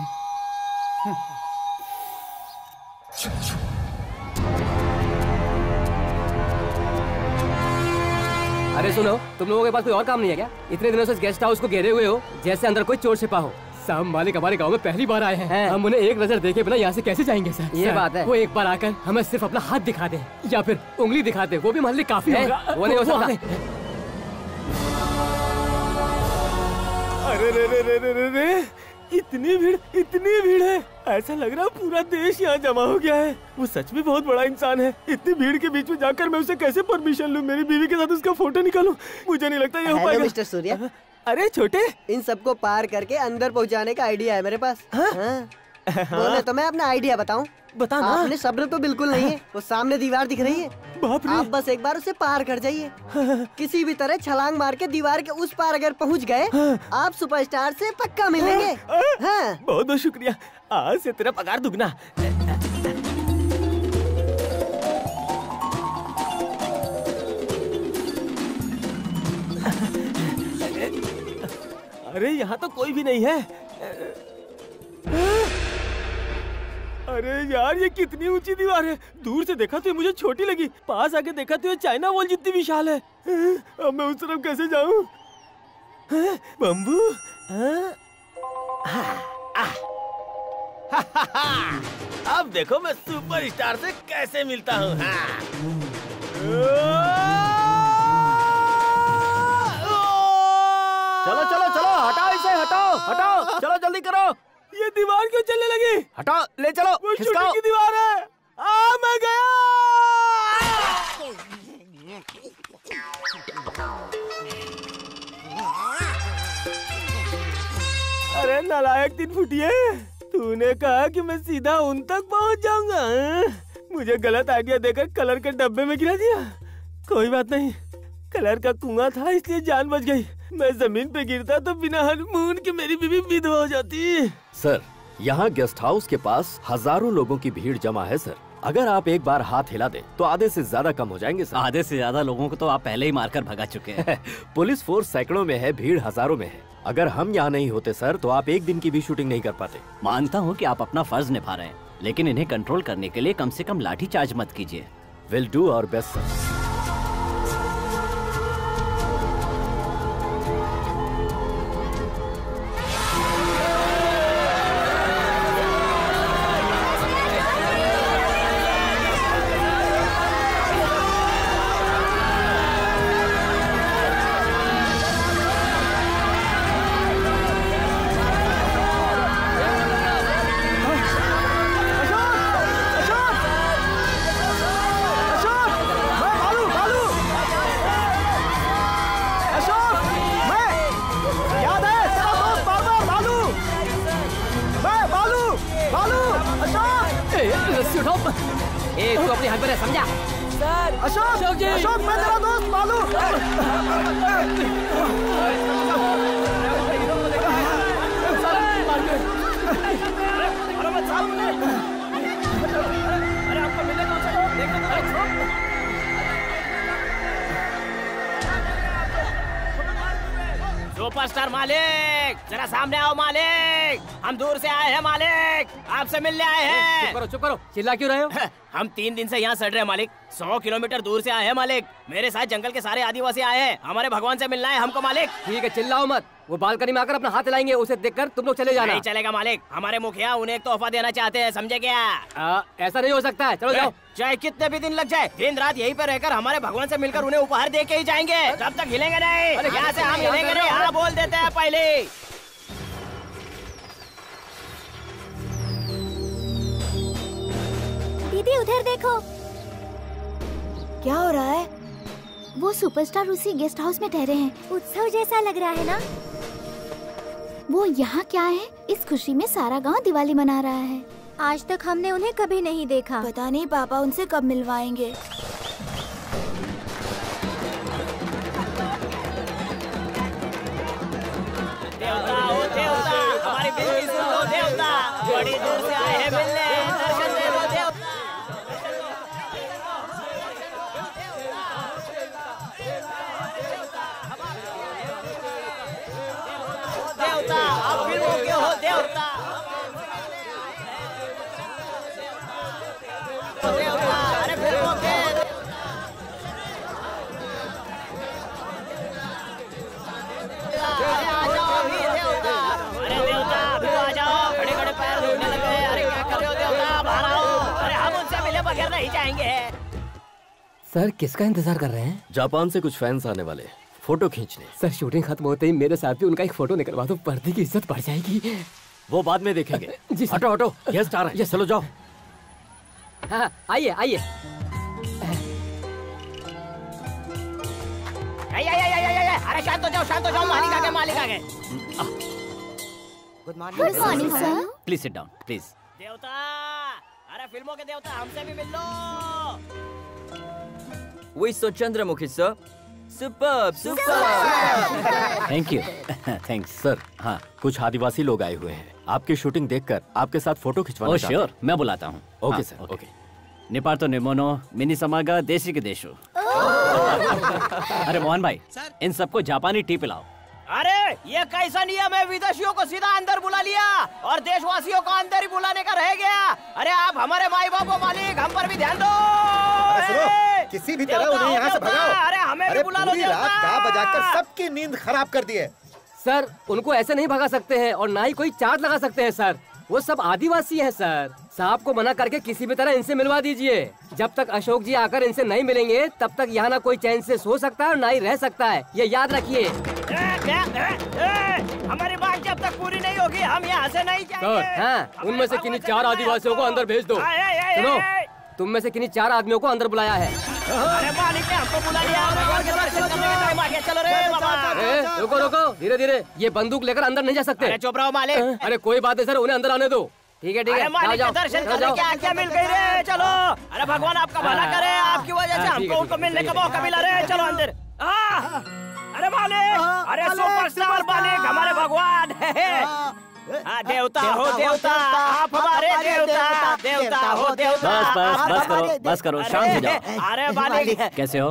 अरे सुनो, तुम लोगों के पास कोई और काम नहीं है क्या? इतने दिनों से इस गेस्ट हाउस को घेरे हुए हो जैसे अंदर कोई चोर छिपा हो। साहब मालिक हमारे गांव में पहली बार आए हैं। हम उन्हें एक नजर देखे बिना यहाँ से कैसे जाएंगे सर? ये बात है। वो एक बार आकर हमें सिर्फ अपना हाथ दिखा दे या फिर उंगली दिखा दे, वो भी मान ली काफी होगा। वो नहीं हो सकता। अरे इतनी भीड़ है, ऐसा लग रहा है पूरा देश यहाँ जमा हो गया है। वो सच में बहुत बड़ा इंसान है। इतनी भीड़ के बीच में जाकर मैं उसे कैसे परमिशन लूँ? मेरी बीवी के साथ उसका फोटो निकालूं? मुझे नहीं लगता ये हो पाएगा। मिस्टर सूर्या, अरे छोटे, इन सबको पार करके अंदर पहुँचाने का आइडिया है मेरे पास। बोले तो मैं अपना आइडिया बताऊं? बता ना। आपने सब्र तो बिल्कुल नहीं है। वो सामने दीवार दिख रही है, आप बस एक बार उसे पार कर जाइए। किसी भी तरह छलांग मार के दीवार के उस पार अगर पहुंच गए, आप सुपरस्टार से पक्का मिलेंगे। बहुत बहुत शुक्रिया, आज से तेरा पगार दुगना। अरे यहाँ तो कोई भी नहीं है। अरे यार ये कितनी ऊंची दीवार है। दूर से देखा तो ये मुझे छोटी लगी, पास आके देखा तो ये चाइना वॉल जितनी विशाल है। अब मैं उस तरफ कैसे जाऊं? बम्बू? अब देखो मैं सुपरस्टार से कैसे मिलता हूँ। चलो चलो चलो, हटाओ इसे, हटाओ, चलो जल्दी करो। ये दीवार क्यों चलने लगी? हटाओ, ले चलो, वो खिसकाओ। की दीवार है। मैं गया। अरे नालायक 3 फुटिए, तूने कहा कि मैं सीधा उन तक पहुंच जाऊंगा। मुझे गलत आइडिया देकर कलर के डब्बे में गिरा दिया। कोई बात नहीं, कलर का कुआं था इसलिए जान बच गई। मैं जमीन पे गिरता तो बिना हनीमून के मेरी बीवी विधवा हो जाती। सर, यहाँ गेस्ट हाउस के पास हजारों लोगों की भीड़ जमा है सर। अगर आप एक बार हाथ हिला दें तो आधे से ज्यादा कम हो जाएंगे सर। आधे से ज्यादा लोगों को तो आप पहले ही मारकर भगा चुके हैं। पुलिस फोर्स सैकड़ों में है, भीड़ हजारों में है। अगर हम यहाँ नहीं होते सर तो आप एक दिन की भी शूटिंग नहीं कर पाते। मानता हूँ कि आप अपना फर्ज निभा रहे हैं, लेकिन इन्हें कंट्रोल करने के लिए कम से कम लाठी चार्ज मत कीजिए। Will do our best sir. रस्सी उठाओ। ए तू अपनी हक में रह, समझा? सर अशोक जी, अशोक मैं तेरा दोस्त मालू। सुपरस्टार मालिक, जरा सामने आओ मालिक, हम दूर से आए हैं मालिक, आपसे मिलने आए हैं। चुप करो, चिल्ला क्यों रहे हो? हम 3 दिन से यहाँ सड़ रहे हैं मालिक, 100 किलोमीटर दूर से आए हैं मालिक, मेरे साथ जंगल के सारे आदिवासी आए हैं, हमारे भगवान से मिलना है हमको मालिक। ठीक है, चिल्लाओ मत, वो बालकनी में आकर अपना हाथ हिलाएंगे, उसे देखकर तुम लोग चले जाना। नहीं चलेगा मालिक, हमारे मुखिया उन्हें एक तोहफा देना चाहते हैं, समझे क्या? ऐसा नहीं हो सकता है, चलो जाओ। चाहे कितने भी दिन लग जाए, दिन रात यहीं पे रहकर हमारे भगवान से मिलकर उन्हें उपहार दे के ही जाएंगे, तब तक हिलेंगे नहीं। यहाँ से हम हिलेंगे नहीं, हाँ बोल देते हैं पहले। दीदी उधर देखो। क्या हो रहा है? वो सुपरस्टार उसी गेस्ट हाउस में ठहरे हैं। उत्सव जैसा लग रहा है ना? वो यहाँ क्या है? इस खुशी में सारा गांव दिवाली मना रहा है। आज तक हमने उन्हें कभी नहीं देखा। पता नहीं पापा उनसे कब मिलवाएंगे। देवता ओ देवता, हमारी विनती सुन लो देवता, बड़ी दूर से आए हैं मिलने, दर्शन दे दो देवता। देवता आप फिल्मों के हो देवता। देवता अरे फिल्मों के। अरे आ जाओ अभी देवता, अरे देवता अभी आ जाओ, खड़े खड़े पैर धोने लग गए। अरे क्या कर रहे हो देवता, बाहर आओ। अरे हम उनसे मिले बगैर नहीं जाएंगे। सर किसका इंतजार कर रहे हैं? जापान से कुछ फैंस आने वाले, फोटो खींचने। सर शूटिंग खत्म होते ही मेरे साथ भी उनका एक फोटो निकलवा दो, पर्दे की इज्जत बढ़ जाएगी। वो बाद में देखेंगे। जी सर। हटो हटो, गेस्ट आ रहे हैं, चलो जाओ। हाँ आइए आइए। अरे शांत हो जाओ, मालिक आ गए, मालिक आ गए। Good morning sir. Please sit down please. देवता अरे फिल्मों के देवता हमसे भी मिल लो। We saw Chandramukhi, sir. Superb, superb. Thank you thanks sir. हाँ, कुछ आदिवासी लोग आए हुए हैं, आपकी शूटिंग देखकर आपके साथ फोटो खिंचवाना चाहते हैं। श्योर, मैं बुलाता हूँ। Okay sir, okay. निपार्तो निमोनो मिनी समागा देशी के देशो। अरे मोहन भाई, इन सबको जापानी टी पिलाओ। अरे ये कैसा नियम है, विदेशियों को सीधा अंदर बुला लिया और देशवासियों को अंदर ही बुलाने का रह गया। अरे आप हमारे माई बाप हो मालिक, हम पर भी ध्यान दो। किसी भी तरह उन्हें यहाँ से भगाओ। अरे हमें भी बुला लो। पूरी रात गा बजाकर सबकी नींद खराब कर दी है। सर उनको ऐसे नहीं भगा सकते हैं और ना ही कोई चार्ज लगा सकते हैं सर, वो सब आदिवासी हैं सर। साहब को मना करके किसी भी तरह इनसे मिलवा दीजिए। जब तक अशोक जी आकर इनसे नहीं मिलेंगे तब तक यहाँ ना कोई चैन से सो सकता है और ना ही रह सकता है, ये याद रखिए। हमारी बात जब तक पूरी नहीं होगी हम यहाँ से नहीं जाएंगे। सर हाँ, उनमें से किन्हीं 4 आदिवासियों को अंदर भेज दो। सुनो, तुम में से किन्हीं 4 आदमियों को अंदर बुलाया है। अरे मालिक ने हमको बुला लिया, भगवान के दर्शन करने का टाइम आ गया। चलो रे बाबा। रुको रुको, धीरे धीरे, ये बंदूक लेकर अंदर नहीं जा सकते। अरे चुप रहो मालिक। अरे कोई बात नहीं सर, उन्हें अंदर आने दो। ठीक है मालिक के दर्शन करने की आज्ञा मिल गई रे, चलो। अरे भगवान आपका भला करे, आपकी वजह से हमको उनको मिलने का मौका मिला रे, चलो अंदर। अरे मालिक, अरे सुपरस्टार मालिक, हमारे भगवान देवता हो देवता, आप हमारे देवता, देवता हो देवता। बस करो, शांत हो जाओ। अरे मालिक कैसे हो?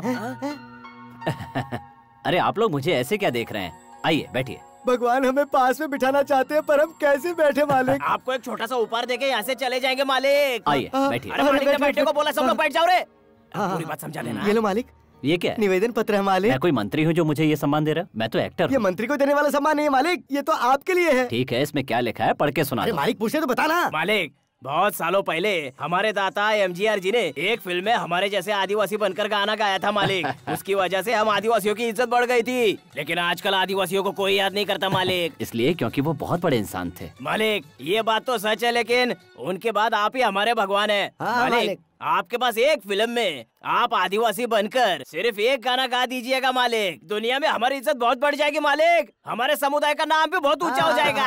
अरे आप लोग मुझे ऐसे क्या देख रहे हैं? आइए बैठिए। भगवान हमें पास में बिठाना चाहते हैं पर हम कैसे बैठे मालिक? आपको एक छोटा सा उपहार देके यहाँ से चले जाएंगे मालिक। आइए बैठिए। अरे मालिक ने बैठने को बोला, सब लोग बैठ जाओ रे। पूरी बात समझा देना। ये लो मालिक। ये क्या है? निवेदन पत्र है मालिक। मैं कोई मंत्री हूँ जो मुझे ये सम्मान दे रहा है? मैं तो एक्टर। ये मंत्री को देने वाला सम्मान नहीं है मालिक, ये तो आपके लिए है। ठीक है, इसमें क्या लिखा है पढ़ के सुना। मालिक पूछे तो बताना। मालिक बहुत सालों पहले हमारे दाता MGR जी ने एक फिल्म में हमारे जैसे आदिवासी बनकर गाना गाया था मालिक। उसकी वजह से हम आदिवासियों की इज्जत बढ़ गई थी, लेकिन आजकल आदिवासियों को कोई याद नहीं करता मालिक। इसलिए क्योंकि वो बहुत बड़े इंसान थे। मालिक ये बात तो सच है, लेकिन उनके बाद आप ही हमारे भगवान है। मालिक आपके पास एक फिल्म में आप आदिवासी बनकर सिर्फ एक गाना गा दीजिएगा मालिक, दुनिया में हमारी इज्जत बहुत बढ़ जाएगी मालिक, हमारे समुदाय का नाम भी बहुत ऊंचा हो जाएगा।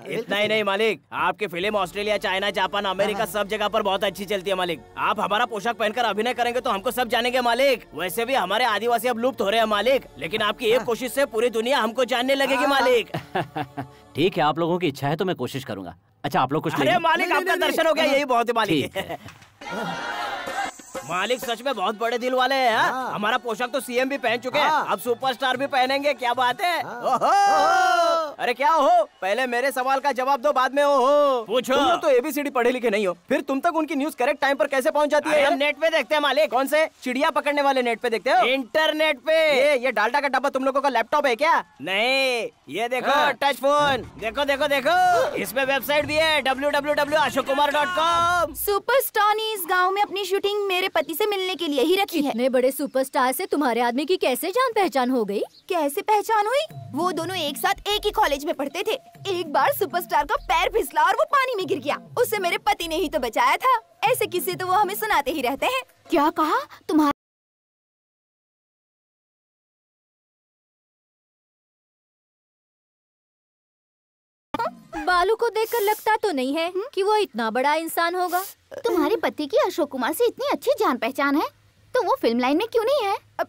इतना ही नहीं मालिक, आपकी film Australia, China, Japan, America सब जगह पर बहुत अच्छी चलती है मालिक। आप हमारा पोशाक पहनकर अभिनय करेंगे तो हमको सब जानेंगे मालिक। वैसे भी हमारे आदिवासी अब लुप्त हो रहे हैं मालिक, लेकिन आपकी एक कोशिश से पूरी दुनिया हमको जानने लगेगी मालिक। ठीक है, आप लोगों की इच्छा है तो मैं कोशिश करूंगा। अच्छा आप लोग कुछ अरे मालिक आपका दर्शन हो गया, यही बहुत है मालिक। मालिक सच में बहुत बड़े दिल वाले हैं। हमारा पोशाक तो सीएम भी पहन चुके हैं, अब सुपरस्टार भी पहनेंगे, क्या बात है। अरे क्या हो, पहले मेरे सवाल का जवाब दो, बाद में हो पूछो। तुम लोग तो एबीसीडी पढ़े लिखे नहीं हो, फिर तुम तक उनकी न्यूज करेक्ट टाइम पर कैसे पहुंच जाती है? हम नेट पे देखते हैं मालिक। कौन से चिड़िया पकड़ने वाले नेट पे देखते हो? इंटरनेट पे। ये डाल्डा का डब्बा तुम लोगों का लैपटॉप है क्या? नहीं, ये देखो टच फोन, देखो देखो देखो, इसमें वेबसाइट भी है www.ashokkumar.com। सुपरस्टार ने इस गाँव में अपनी शूटिंग मेरे पति से मिलने के लिए ही रखी है। इतने बड़े सुपरस्टार से तुम्हारे आदमी की कैसे जान पहचान हो गई? कैसे पहचान हुई? वो दोनों एक साथ एक ही कॉलेज में पढ़ते थे। एक बार सुपरस्टार का पैर फिसला और वो पानी में गिर गया, उससे मेरे पति ने ही तो बचाया था। ऐसे किस्से तो वो हमें सुनाते ही रहते हैं। क्या कहा तुम्हारा? बालू को देखकर लगता तो नहीं है कि वो इतना बड़ा इंसान होगा। तुम्हारे पति की अशोक कुमार से इतनी अच्छी जान पहचान है तो वो फिल्म लाइन में क्यों नहीं है? अब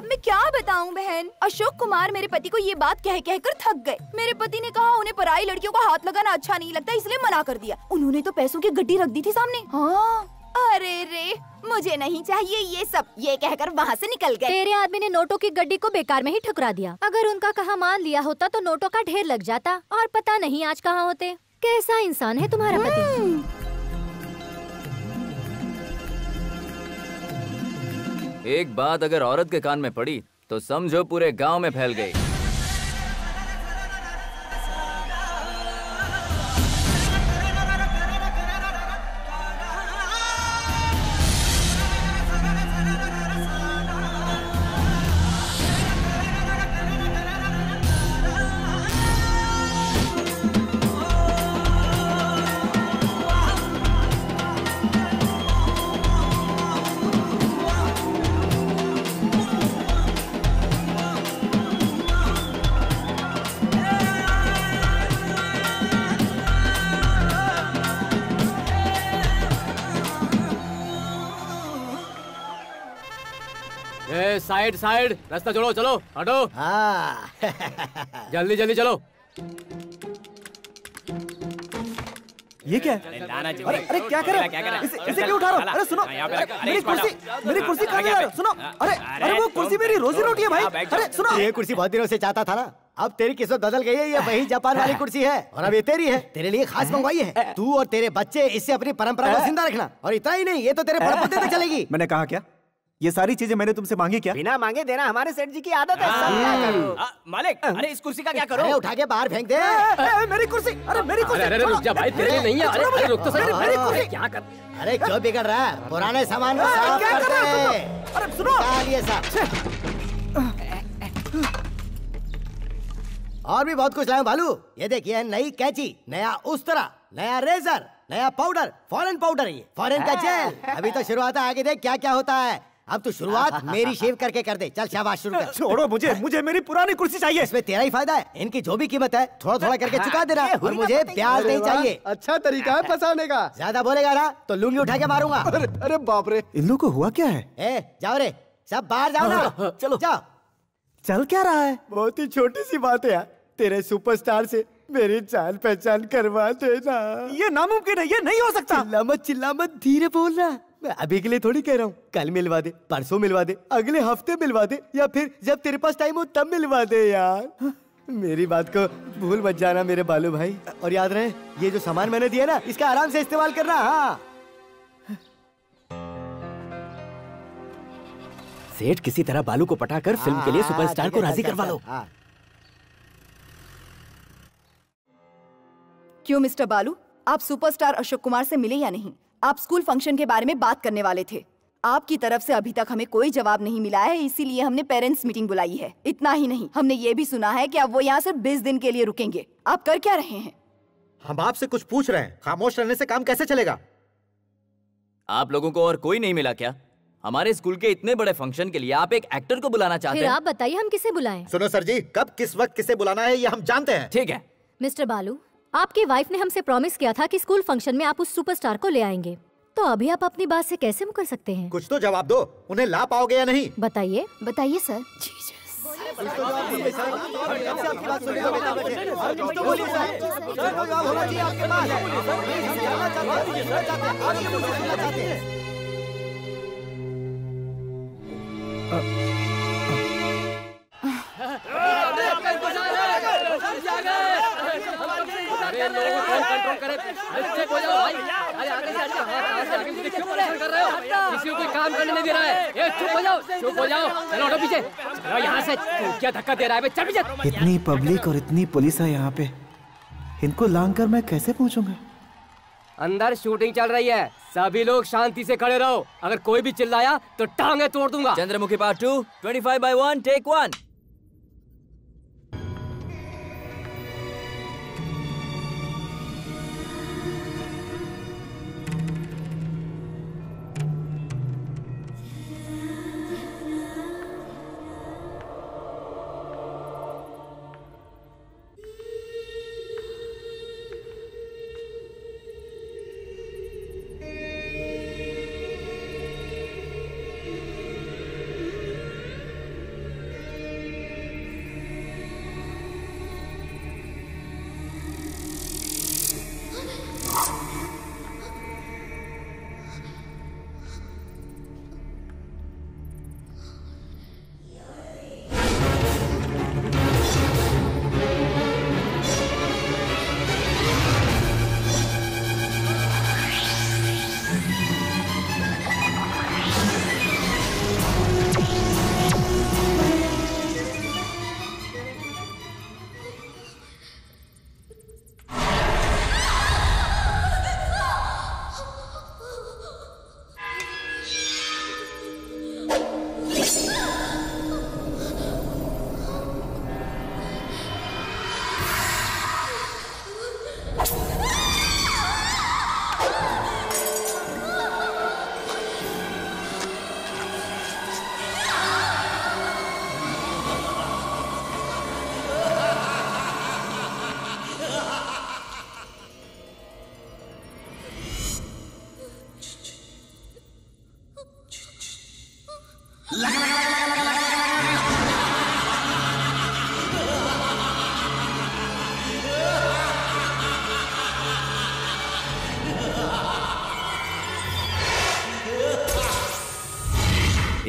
मैं क्या बताऊं बहन, अशोक कुमार मेरे पति को ये बात कह कह कर थक गए। मेरे पति ने कहा उन्हें पराई लड़कियों का हाथ लगाना अच्छा नहीं लगता, इसलिए मना कर दिया। उन्होंने तो पैसों की गड्डी रख दी थी सामने। हाँ, अरे रे, मुझे नहीं चाहिए ये सब, ये कहकर वहाँ से निकल गए। तेरे आदमी ने नोटों की गड्डी को बेकार में ही ठुकरा दिया। अगर उनका कहा मान लिया होता तो नोटों का ढेर लग जाता और पता नहीं आज कहाँ होते। कैसा इंसान है तुम्हारा पति। एक बात अगर औरत के कान में पड़ी तो समझो पूरे गांव में फैल गई। साइड साइड, रास्ता छोड़ो, चलो हटो। जल्दी जल्दी चलो। ये क्या है? अरे क्या कर रहे हो? इसे क्यों उठा रहे हो? अरे सुनो, मेरी कुर्सी कहाँ जा रही है? सुनो, अरे वो कुर्सी मेरी रोजी रोटी है भाई। अरे सुनो, ये कुर्सी बहुत दिनों से चाहता था ना, अब तेरी किस्मत बदल गई है। ये वही जापान वाली कुर्सी है और अब ये तेरी है, तेरे लिए खास मंगवाई है। तू और तेरे बच्चे इससे अपनी परंपरा को जिंदा रखना। और इतना ही नहीं, ये तो तेरे पड़पोते तक चलेगी। मैंने कहा क्या? ये सारी चीजें मैंने तुमसे मांगी क्या? बिना मांगे देना हमारे सेठ जी की आदत है। सब क्या करो? मालिक, अरे इस कुर्सी का क्या करो? अरे उठा के बाहर फेंक दे। मेरी कुर्सी, अरे मेरी कुर्सी। अरे रुक जा भाई, तेरे लिए नहीं है। अरे रुक तो सही, मेरी कुर्सी क्या कर? अरे क्यों बिगड़ रहा है? पुराने सामान को साफ कर दे। अरे सुनो, ये सब और भी बहुत कुछ लाया भालू। ये देखिए, नई कैंची, नया उस्तरा, नया रेजर, नया पाउडर, फॉरेन पाउडर है ये, फॉरेन का जेल। अभी तो शुरुआत है, आगे देख क्या क्या होता है। अब तू शुरुआत मेरी शेव करके कर दे। चल शाबाश, शुरू कर। छोड़ो मुझे मेरी पुरानी कुर्सी चाहिए। इसमें तेरा ही फायदा है। इनकी जो भी कीमत है थोड़ा थोड़ा करके चुका देना और मुझे ब्याज नहीं चाहिए। अच्छा तरीका है फंसाने का। ज्यादा बोलेगा ना तो लुंगी उठा के मारूंगा। अरे बाप रे, इन लोगों को हुआ क्या है? जाओ रे, सब बाहर जाओ ना। चलो जाओ। चल क्या रहा है? बहुत ही छोटी सी बात है यार, तेरे सुपरस्टार से मेरी जान पहचान करवा देना। ये नामुमकिन है, ये नहीं हो सकता। चिल्ला मत, धीरे बोलना। मैं अभी के लिए थोड़ी कह रहा हूँ, कल मिलवा दे, परसों मिलवा दे, अगले हफ्ते मिलवा दे, या फिर जब तेरे पास टाइम हो तब मिलवा दे यार। मेरी बात को भूल मत जाना मेरे बालू भाई। और याद रहे, ये जो सामान मैंने दिया ना, इसका आराम से इस्तेमाल करना। हाँ, सेठ किसी तरह बालू को पटाकर फिल्म के लिए सुपरस्टार को राजी करवा लो। क्यों मिस्टर बालू, आप सुपरस्टार अशोक कुमार से मिले या नहीं? आप स्कूल फंक्शन के बारे में बात करने वाले थे। आपकी तरफ से अभी तक हमें कोई जवाब नहीं मिला है, इसीलिए हमने पेरेंट्स मीटिंग बुलाई है। इतना ही नहीं, हमने ये भी सुना है कि अब वो यहाँ सिर्फ 20 दिन के लिए रुकेंगे। आप कर क्या रहे हैं? हम आपसे कुछ पूछ रहे हैं, खामोश रहने से काम कैसे चलेगा? आप लोगों को और कोई नहीं मिला क्या? हमारे स्कूल के इतने बड़े फंक्शन के लिए आप एक एक्टर को बुलाना चाहते हैं? फिर आप बताइए हम किसे बुलाएं? सुनो सर जी, कब किस वक्त किसे बुलाना है ये हम जानते हैं। ठीक है। मिस्टर बालू, आपकी वाइफ ने हमसे प्रॉमिस किया था कि स्कूल फंक्शन में आप उस सुपरस्टार को ले आएंगे, तो अभी आप अपनी बात से कैसे मुकर सकते हैं? कुछ तो जवाब दो, उन्हें ला पाओगे या नहीं? बताइए। बताइए सर। कंट्रोल करे, चुप हो जाओ भाई। अरे आगे से आगे क्यों परेशान कर रहे हो? किसी को कोई काम करने नहीं दे रहा है। ए चुप हो जाओ, चुप हो जाओ। चलो हटो पीछे, चलो यहाँ से। तू क्या धक्का दे रहा है? चल पीछे। इतनी पब्लिक और इतनी पुलिस है यहाँ पे, इनको लांग कर मैं कैसे पहुँचूंगा? अंदर शूटिंग चल रही है, सभी लोग शांति से खड़े रहो। अगर कोई भी चिल्लाया तो टांगे तोड़ दूंगा। Chandramukhi part 2, 25/1, take 1।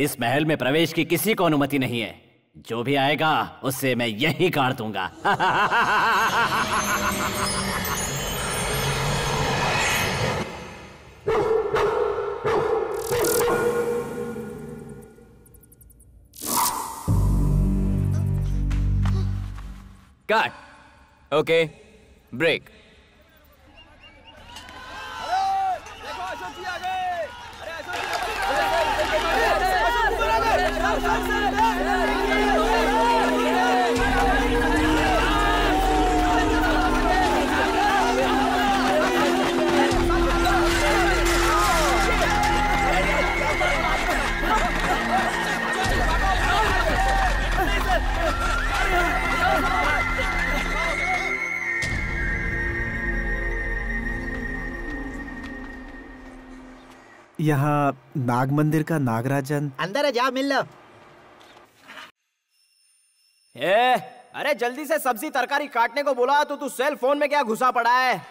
इस महल में प्रवेश की किसी को अनुमति नहीं है। जो भी आएगा उससे मैं यही काट दूंगा। कट। Okay, break. यहाँ नाग मंदिर का नागराजन अंदर है, जा मिल लो। अरे जल्दी से सब्जी तरकारी काटने को बोला तो तू सेल फोन में क्या घुसा पड़ा है?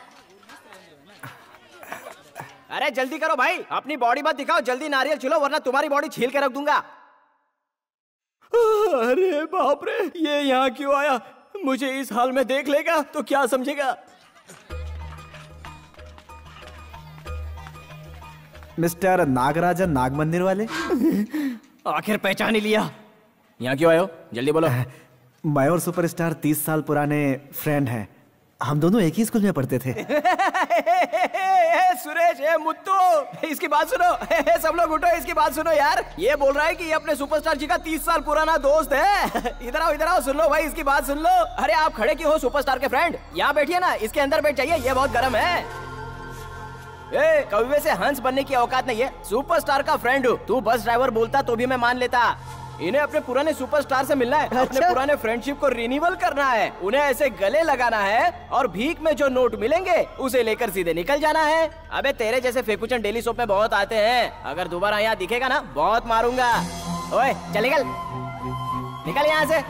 अरे जल्दी करो भाई, अपनी बॉडी मत दिखाओ, जल्दी नारियल छिलो वरना तुम्हारी बॉडी छील के रख दूंगा। अरे बाप रे, ये यहाँ क्यों आया? मुझे इस हाल में देख लेगा तो क्या समझेगा? मिस्टर नागराजन नाग मंदिर वाले। आखिर पहचान ही लिया। यहाँ क्यों आए हो? जल्दी बोलो। मैं और सुपरस्टार 30 साल पुराने फ्रेंड हैं। हम दोनों एक ही स्कूल में पढ़ते थे। सुरेश, मुत्तू, इसकी बात सुनो। सब लोग उठो, इसकी बात सुनो यार। ये बोल रहा है कि ये अपने सुपरस्टार जी का 30 साल पुराना दोस्त है। इधर आओ, सुन लो भाई, इसकी बात सुन लो। अरे आप खड़े क्यों हो सुपरस्टार के फ्रेंड? यहाँ बैठिए ना, इसके अंदर बैठ जाइए, ये बहुत गर्म है। कौवे से हंस बनने की औकात नहीं है। सुपरस्टार का फ्रेंड हूँ। तू बस ड्राइवर बोलता तो भी मैं मान लेता। इन्हें अपने पुराने सुपरस्टार से मिलना है। अच्छा? अपने पुराने फ्रेंडशिप को रिन्यूअल करना है। उन्हें ऐसे गले लगाना है और भीख में जो नोट मिलेंगे उसे लेकर सीधे निकल जाना है। अबे तेरे जैसे फेकुचन डेली सोप में बहुत आते हैं। अगर दोबारा यहाँ दिखेगा ना, बहुत मारूंगा। ओए चल निकल यहाँ से।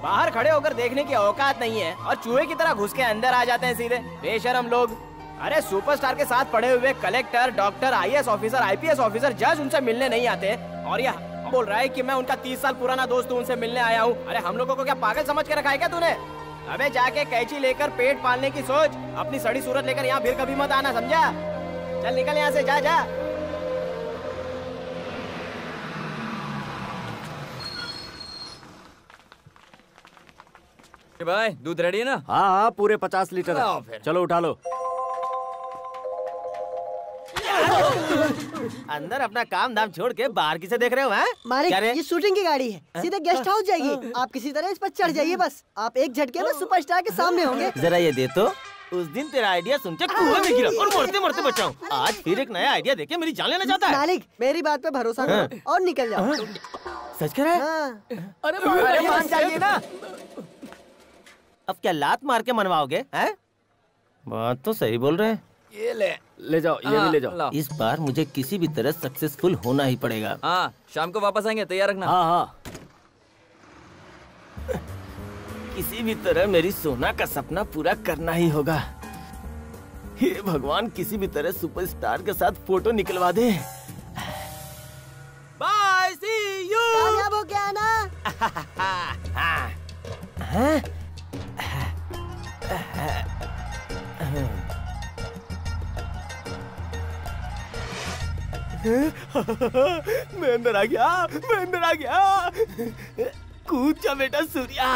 बाहर खड़े होकर देखने की औकात नहीं है और चूहे की तरह घुस के अंदर आ जाते हैं सीधे, बेशरम लोग। अरे सुपरस्टार के साथ पढ़े हुए collector, doctor, IAS officer, IPS officer, जज उनसे मिलने नहीं आते और यह बोल रहा है कि मैं उनका 30 साल पुराना दोस्त हूँ, उनसे मिलने आया हूँ। अरे हम लोगों को क्या पागल समझ के रखा है क्या तूने? अबे जाके कैंची लेकर पेट पालने की सोच। अपनी सड़ी सूरत लेकर यहाँ फिर कभी मत आना, समझा? चल निकल यहाँ से, जा। भाई दूध रेडी है ना? हाँ, पूरे 50 लीटर है। चलो उठा लो। अंदर अपना काम धाम छोड़ के बाहर किसे देख रहे हो? मालिक, ये शूटिंग की गाड़ी है, सीधे गेस्ट हाउस जाएगी। आप किसी तरह इस पर चढ़ जाइए, बस आप एक झटके में सुपरस्टार के सामने होंगे। जरा ये दे तो। उस दिन तेरा आइडिया सुन के कुएं में गिरा और मरते मरते बचा हूँ। आज फिर एक नया आइडिया देके मेरी जान लेना चाहता है। मालिक, मेरी बात पे भरोसा करो और निकल जाओ। सच कह रहा है? अरे मान जाइए ना। अब क्या लात मार के मनवाओगे? बात तो सही बोल रहे हैं। ये ले जाओ, ये भी ले जाओ। इस बार मुझे किसी भी तरह सक्सेसफुल होना ही पड़ेगा। हाँ, शाम को वापस आएंगे, तैयार रखना। हाँ। किसी भी तरह मेरी सोना का सपना पूरा करना ही होगा। हे भगवान, किसी भी तरह सुपरस्टार के साथ फोटो निकलवा दे। Bye, C you. कामयाब हो गया ना? मैं अंदर आ गया। कूद जा बेटा सूर्या।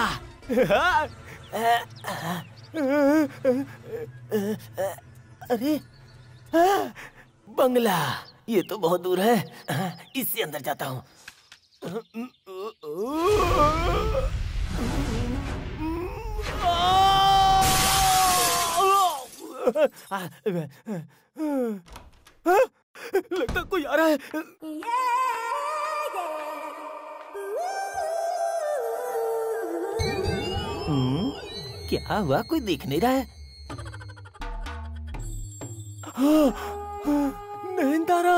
अरे बंगला, ये तो बहुत दूर है। इससे अंदर जाता हूँ। लगता कोई आ रहा है। क्या हुआ? कोई देख नहीं रहा है। नयनतारा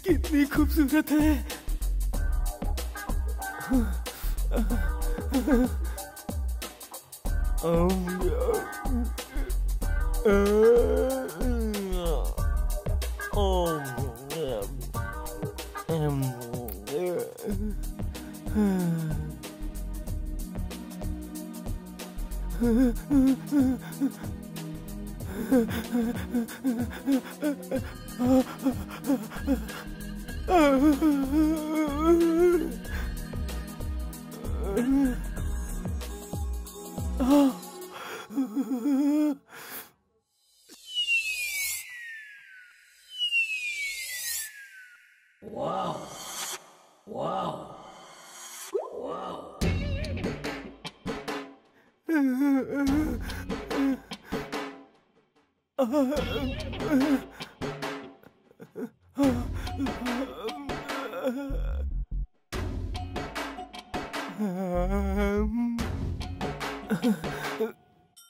कितनी खूबसूरत है।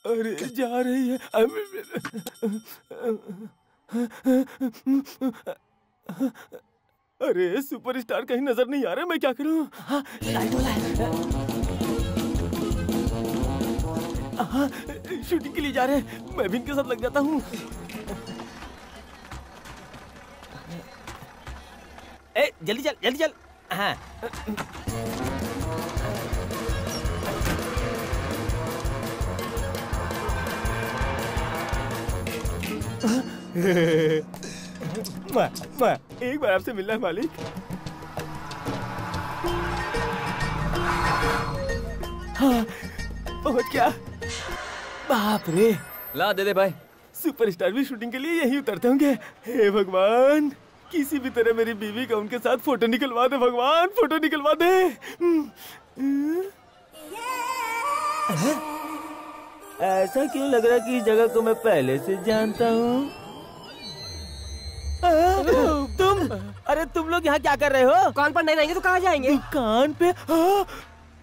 अरे जा रही है। अरे सुपरस्टार कहीं नजर नहीं आ रहे, मैं क्या करूं? शूटिंग के लिए जा रहे हैं, मैं भी इनके साथ लग जाता हूँ। जल्दी चल। हाँ। एक बार आपसे मिलना है मालिक। हाँ, पहुंच गया। बाप रे, ला दे दे भाई। सुपरस्टार भी शूटिंग के लिए यहीं उतरते होंगे। हे भगवान, किसी भी तरह मेरी बीवी का उनके साथ फोटो निकलवा दे भगवान, फोटो निकलवा दे। ऐसा क्यों लग रहा कि इस जगह को मैं पहले से जानता हूँ? तुम, अरे तुम लोग यहाँ क्या कर रहे हो? दुकान पर नहीं रहेंगे तो कहाँ जाएंगे? दुकान पे?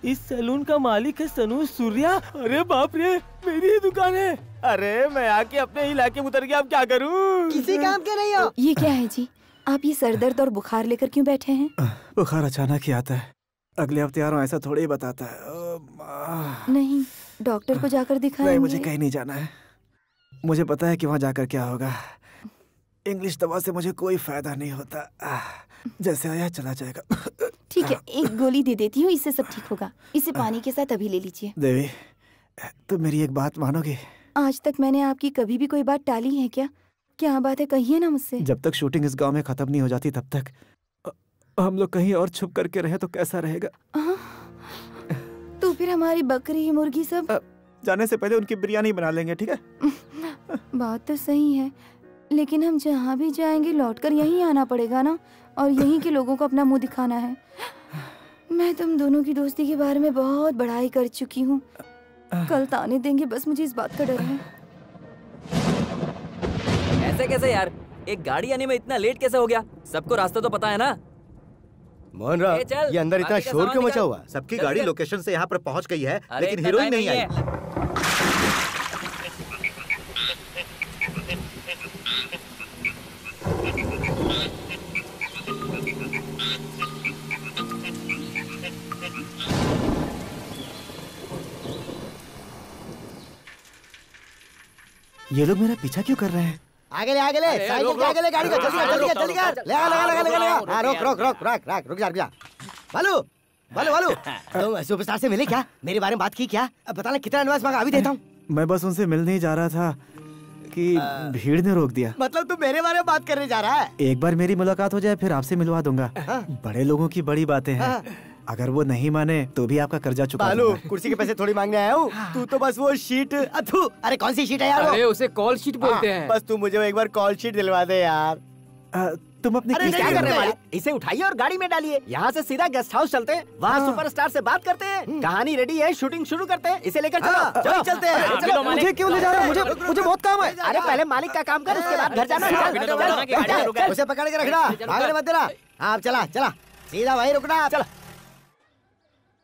इस सैलून का मालिक है सनू सूर्या। अरे बाप रे, मेरी ही दुकान है। अरे मैं आके अपने इलाके में उतर गया, अब क्या करूँ? किसी काम के नहीं हो। ये क्या है जी? आप ये सर दर्द और बुखार लेकर क्यों बैठे हैं? बुखार अचानक ही आता है, अगले हफ्ते आ रहा हूँ ऐसा थोड़ी ही बताता है। नहीं, डॉक्टर को जाकर दिखाएंगे। नहीं, मुझे कहीं नहीं जाना है। मुझे पता है कि वहाँ जाकर क्या होगा। इंग्लिश दवा से मुझे कोई फायदा नहीं होता, जैसे आया चला जाएगा। ठीक है, एक गोली दे देती हूँ, इससे सब ठीक होगा। इसे पानी के साथ अभी ले लीजिए। देवी, तुम मेरी एक बात मानोगे? आज तक मैंने आपकी कभी भी कोई बात टाली है क्या? क्या बात है, कहिए ना मुझसे। जब तक शूटिंग इस गांव में खत्म नहीं हो जाती तब तक हम लोग कहीं और छुप करके रहे तो कैसा रहेगा? तो फिर हमारी बकरी मुर्गी सब जाने से पहले उनकी बिरयानी बना लेंगे, ठीक है? बात तो सही है, लेकिन हम जहाँ भी जाएंगे लौटकर यहीं आना पड़ेगा ना, और यहीं के लोगों को अपना मुंह दिखाना है। मैं तुम दोनों की दोस्ती के बारे में बहुत बड़ाई कर चुकी हूँ। कल ताने देंगे, बस मुझे इस बात का डर है। ऐसे कैसे यार? एक गाड़ी आने में इतना लेट कैसे हो गया? सबको रास्ता तो पता है ना? मोहन राव, ये अंदर इतना शोर क्यों मचा हुआ? सबकी गाड़ी लोकेशन से यहाँ पर पहुँच गई है, लेकिन हीरोइन नहीं आई। ये लोग मेरा पीछा क्यों कर रहे हैं? आगे ले, आगे ले, साइकिल के आगे ले गाड़ी को, जल्दी कर, जल्दी कर, जल्दी कर। ले आ, रुक जा। बालू, तुम सुपरस्टार से मिले क्या? मेरे बारे में बात की क्या? अब बता ना कितना एडवांस मांगा, अभी देता हूँ। मैं बस उनसे मिलने ही जा रहा था कि भीड़ ने रोक दिया। मतलब तू मेरे बारे में बात करने जा रहा है? एक बार मेरी मुलाकात हो जाए फिर आपसे मिलवा दूंगा। बड़े लोगों की बड़ी बातें हैं, अगर वो नहीं माने तो भी आपका कर्जा चुका बालू, कुर्सी के पैसे थोड़ी मांगने आया हूँ। तू तो बस वो शीट, अरे कौन सी शीट है यार? अरे उसे कॉल शीट बोलते हैं। बस तू मुझे एक बार कॉल शीट दिलवा दे यार। तुम अपनी क्या कर रहे हैं? इसे उठाइए और गाड़ी में डालिए। यहाँ से सीधा गेस्ट हाउस चलते हैं, वहाँ सुपरस्टार से बात करते हैं। कहानी रेडी है, शूटिंग शुरू करते हैं। इसे लेकर चलो, चलते हैं। मुझे क्यों ले जा रहे हो? मुझे बहुत काम है। अरे पहले मालिक का काम कर, उसके बाद घर जाना। उसे पकड़ के रखना, भागने मत देना। हाँ चला सीधा वहीं रुकना। चला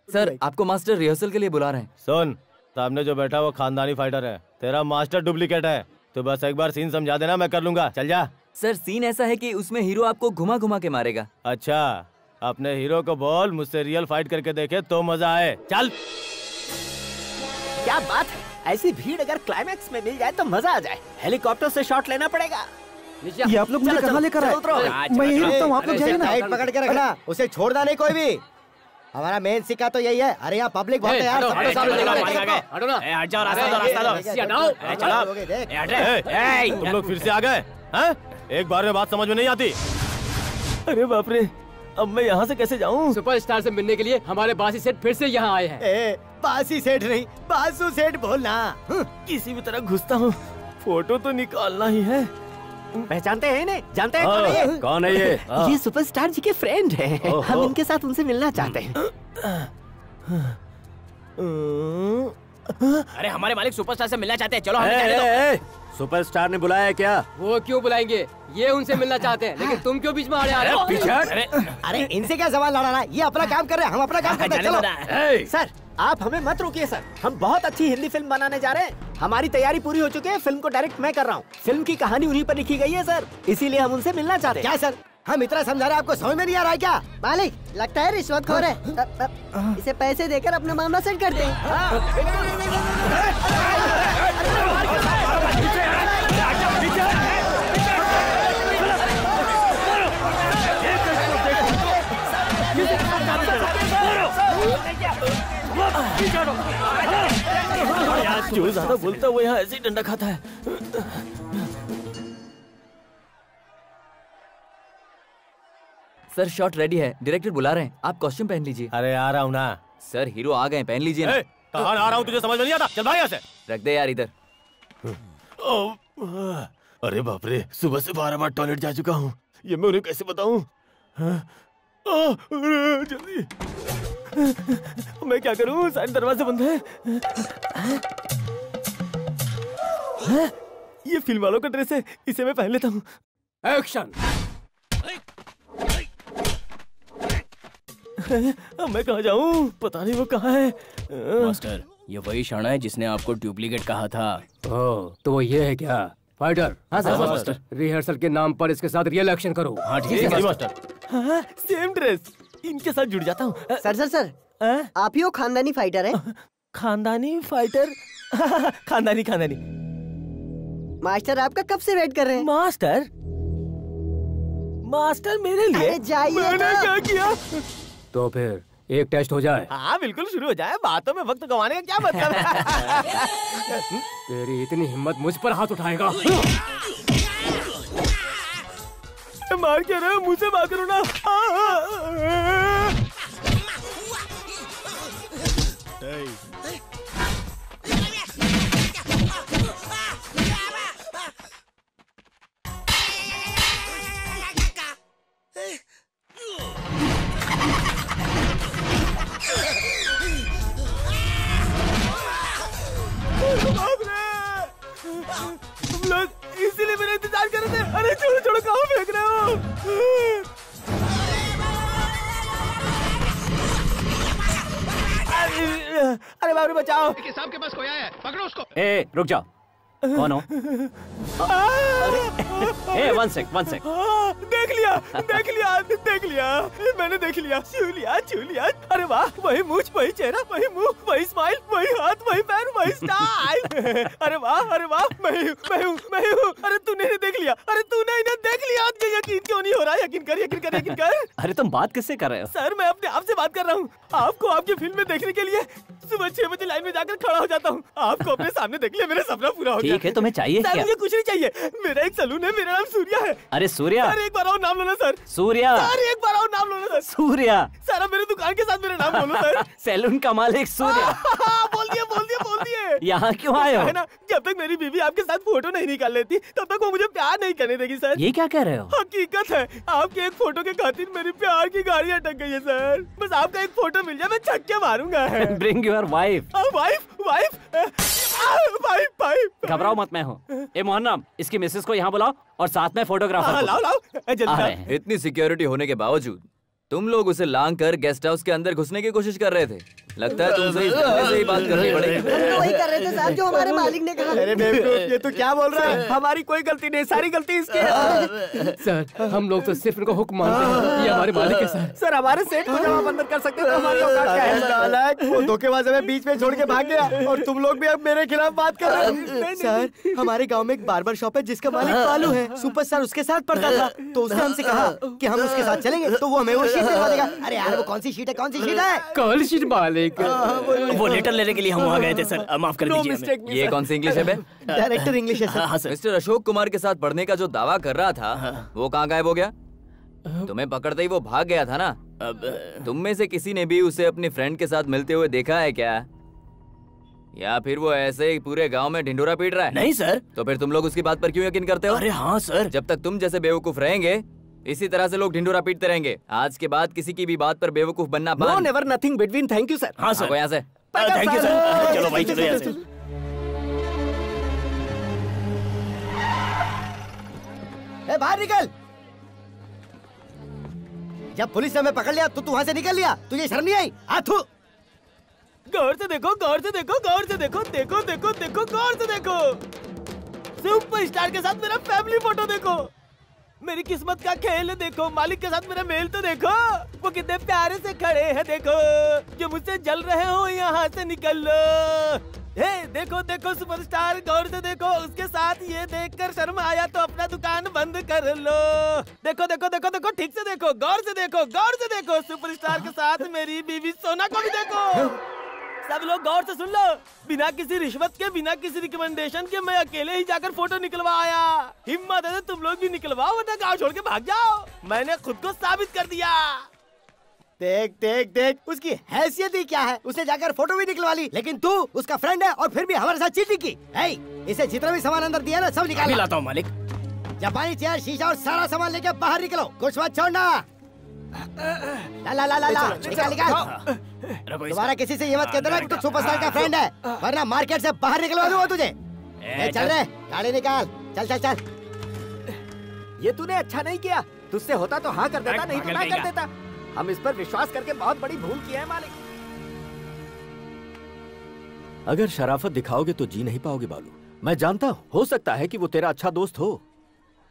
सर, आपको मास्टर रिहर्सल के लिए बुला रहे हैं। सुन, सामने जो बैठा वो खानदानी फाइटर है, तेरा मास्टर डुप्लीकेट है। तो बस एक बार सीन समझा देना, मैं कर लूंगा। चल जा। सर, सीन ऐसा है कि उसमें हीरो आपको घुमा घुमा के मारेगा। अच्छा, अपने हीरो को बोल मुझसे रियल फाइट करके देखे तो मजा आए। चल। क्या बात है, ऐसी भीड़ अगर क्लाइमैक्स में मिल जाए तो मजा आ जाए। हेलीकॉप्टर से शॉट लेना पड़ेगा। ये आप लोग मुझे कहाँ लेकर आए? मैं यही रुकता हूँ, आप लोग जाइए ना। टाइट पकड़ के रखना, उसे छोड़ना नहीं कोई भी। हमारा मेन सिक्का तो यही है। अरे यहाँ पब्लिक बहुत है यार। तुम लोग फिर से आ गए? एक बार में बात समझ में नहीं आती। अरे बाप रे, अब मैं यहाँ से कैसे जाऊँ? सुपरस्टार से मिलने के लिए हमारे बासी सेठ फिर से यहाँ आए हैं। बासी सेठ नहीं, बासु सेठ बोलना। किसी भी तरह घुसता हूँ, फोटो तो निकालना ही है। पहचानते हैं इन्हें? जानते हैं कौन है ये? ये सुपरस्टार जी के फ्रेंड हैं। हम इनके साथ उनसे मिलना चाहते हैं। अरे हमारे मालिक सुपरस्टार से मिलना चाहते हैं, चलो हमें जाने दो। सुपरस्टार ने बुलाया क्या? वो क्यों बुलाएंगे, ये उनसे मिलना चाहते हैं, लेकिन तुम क्यों बीच में आ रहे हो? अरे इनसे क्या सवाल लड़ाना, ये अपना काम कर रहे हैं, हम अपना काम करते हैं। चलो। सर, आप हमें मत रोकिए सर, हम बहुत अच्छी हिंदी फिल्म बनाने जा रहे हैं। हमारी तैयारी पूरी हो चुकी है, फिल्म को डायरेक्ट मैं कर रहा हूँ। फिल्म की कहानी उन्हीं पर लिखी गई है सर, इसीलिए हम उनसे मिलना चाहते हैं। क्या सर, हम इतना समझा रहे हैं, आपको समझ में नहीं आ रहा है क्या? मालिक, लगता है रिश्वतखोर है। इसे पैसे देकर अपना मामला सेट करते हैं। जो ज्यादा बोलता है वो यहाँ ऐसे ही डंडा खाता है। सर, शॉट रेडी है, डायरेक्टर बुला रहे हैं, आप कॉस्ट्यूम पहन लीजिए। अरे आ रहा हूँ ना। सर, हीरो आ गए, पहन लीजिए ना। कहाँ आ रहा हूँ तुझे समझ में नहीं आता? चल भाग यहाँ से। रख दे यार इधर। अरे बाप रे, सुबह से 12 बार टॉयलेट जा चुका हूँ। ये मैं उन्हें कैसे बताऊँ? जल्दी, मैं क्या करूँ? सारे दरवाजे बंद हैं। ये फिल्म वालों का ड्रेस है, इसे मैं पहन लेता हूँ। एक्शन। मैं कहाँ जाऊँ? पता नहीं वो कहाँ है। मास्टर, ये वही शाना है जिसने आपको डुप्लीकेट कहा था। ओह, तो वो ये है क्या? फाइटर। हाँ सर, मास्टर। रिहर्सल के नाम पर इसके साथ रियल एक्शन करो। हाँ ठीक है मास्टर। हाँ, सेम ड्रेस, इनके साथ जुड़ जाता हूँ। सर आप ही वो खानदानी फाइटर हैं? खानदानी फाइटर? खानदानी। मास्टर आपका कब से वेट कर रहे हैं? मास्टर मेरे लिए? अरे जाइए। मैंने क्या किया? तो फिर एक टेस्ट हो जाए। हाँ बिल्कुल, शुरू हो जाए। बातों में वक्त गंवाने का क्या मतलब है? तेरी इतनी हिम्मत मुझ पर हाथ उठाएगा? मार क्या रहे हो? मुझसे बात करो ना। तुम लोग इसीलिए मेरा इंतजार कर रहे थे। अरे छोड़ो, कहाँ फेंक रहे हो? अरे बाबू बचाओ। साहब के पास कोई आया है, पकड़ो उसको। ए रुक जाओ, कौन हो? ए वन सेक। देख लिया, मैंने देख लिया। छू लिया। अरे वाह, वही मूंछ, वही चेहरा, वही मुंह, वही स्माइल, वही हाथ, वही पैर, वही स्टाइल। अरे वाह, मैं हूँ। अरे तूने इन्हें देख लिया? यकीन क्यों नहीं हो रहा? यकीन कर। अरे तुम बात किससे कर रहे हो? सर, मैं अपने आप से बात कर रहा हूँ। आपको आपकी फिल्म में देखने के लिए सुबह 6 बजे लाइन में जाकर खड़ा हो जाता हूँ। आपको अपने सामने देख लिया, मेरा सपना पूरा हो गया। ठीक है, तुम्हें चाहिए क्या? मुझे कुछ नहीं चाहिए। मेरा एक सलून है, मेरा नाम सूर्या है। अरे सूर्या? सर एक बार और नाम लो ना सर। सूर्या? सर एक बार और नाम लो ना सर। सूर्या? सर अब मेरे दुकान के साथ मेरा नाम बोलो सर। सैलून का मालिक सूर्या। बोल दिए। यहाँ क्यों आए हो? है ना, जब तक मेरी बीवी आपके साथ फोटो नहीं निकाल लेती तब तक वो मुझे प्यार नहीं करने देगी सर। ये क्या कह रहे हो? हकीकत है, आपके एक फोटो के खातिर मेरी प्यार की गाड़ी अटक गई है सर। बस आपका एक फोटो मिल जाए, मैं छक्के मारूंगा। Bring your wife. वाइफ। घबराओ मत, मैं हूँ। ए मोहन्नम, इसकी मिसेस को यहाँ बुलाओ और साथ में फोटोग्राफर। लाओ। इतनी सिक्योरिटी होने के बावजूद तुम लोग उसे लांग कर गेस्ट हाउस के अंदर घुसने की कोशिश कर रहे थे। लगता है तुमसे इस बंदे से ही बात करनी पड़ेगी। वही कर रहे थे साहब जो हमारे मालिक ने कहा। अरे बेवकूफ, ये तो क्या बोल रहा है? हमारी कोई गलती नहीं, सारी गलती इसकी है। सर, हम लोग तो सिर्फ इनको हुक्म मानते हैं। ये हमारे मालिक है सर। सर हमारे सेठ को जवाब अंदर कर सकते हैं तो हमारी औकात क्या है? वो धोखेबाज हमें बीच में छोड़ के भाग गया और तुम लोग भी अब मेरे खिलाफ बात कर रहे हो। सर, हमारे गाँव में एक बार्बर शॉप है जिसका मालिक कालू है। सुपरस्टार उसके साथ पढ़ता था, तो उसने हमसे कहा कि हम उसके साथ चलेंगे तो वो हमें वो शीट दिलवा देगा। अरे यार, वो कौन सी शीट है? कॉल शीट मालिक। वो लेटर लेने के लिए हम वहाँ गए थे सर, माफ कर दीजिए हमें। ये कौन सी इंग्लिश है बे? डायरेक्टर इंग्लिश है सर। हाँ सर। मिस्टर अशोक कुमार के साथ पढ़ने का जो दावा कर रहा था वो कहाँ गायब हो गया? तुम्हें पकड़ते ही वो भाग गया था ना? तुम में से किसी ने भी उसे अपनी फ्रेंड के साथ मिलते हुए देखा है क्या? या फिर वो ऐसे ही पूरे गांव में ढिंढोरा पीट रहा है? नहीं सर। तो फिर तुम लोग उसकी बात पर क्यों यकीन करते हो? अरे हाँ सर। जब तक तुम जैसे बेवकूफ रहेंगे इसी तरह से लोग ढिंढोरा पीटते रहेंगे। आज के बाद किसी की भी बात पर बेवकूफ बनना बंद। No never nothing between. Thank you sir. हाँ सर। यहाँ से। Thank you sir. चलो भाई, चलो यहाँ से। बाहर निकल। जब पुलिस ने हमें पकड़ लिया तो तू वहाँ से निकल लिया। तुझे शर्म नहीं आई? हाथू। गौर से देखो। गौर से देखो। सुपरस्टार के साथ मेरा फैमिली फोटो देखो। मेरी किस्मत का खेल देखो। मालिक के साथ मेरा मेल तो देखो। वो कितने प्यारे से खड़े हैं देखो। जो मुझसे जल रहे हो यहाँ से निकल लो। हे देखो सुपरस्टार, गौर से देखो। उसके साथ ये देखकर शर्म आया तो अपना दुकान बंद कर लो। देखो ठीक से देखो। गौर से देखो। सुपरस्टार के साथ मेरी बीवी सोना को भी देखो। सब लोग गौर से सुन लो। बिना किसी रिश्वत के, बिना किसी रिकमेंडेशन के मैं अकेले ही जाकर फोटो निकलवा आया। हिम्मत है तो तुम लोग भी निकलवाओ, वरना गाँव छोड़ के भाग जाओ। मैंने खुद को साबित कर दिया। देख देख देख उसकी हैसियत ही क्या है। उसने जाकर फोटो भी निकलवा ली, लेकिन तू उसका फ्रेंड है और फिर भी हमारे साथ चीटिंग की। इसे जितना भी सामान अंदर दिया ना सब निकाल लाता हूँ मालिक। जापानी चेयर, शीशा और सारा सामान लेके बाहर निकलो, कुछ मत छोड़ना। ला ला ला ला ला निकाल निकाल। तुम्हारा किसी से ये मत कहते ना कि तू सुपरस्टार का फ्रेंड है, वरना मार्केट से बाहर निकलवा दूंगा तुझे। चल रे गाड़ी निकाल, चल चल चल। ये तूने अच्छा नहीं किया, तुझसे होता तो हाँ कर देता, नहीं तो ना कर देता। हम इस पर विश्वास करके बहुत बड़ी भूल की है मालिक। अगर शराफत दिखाओगे तो जी नहीं पाओगे बालू। मैं जानता हूँ, हो सकता है कि वो तेरा अच्छा दोस्त हो,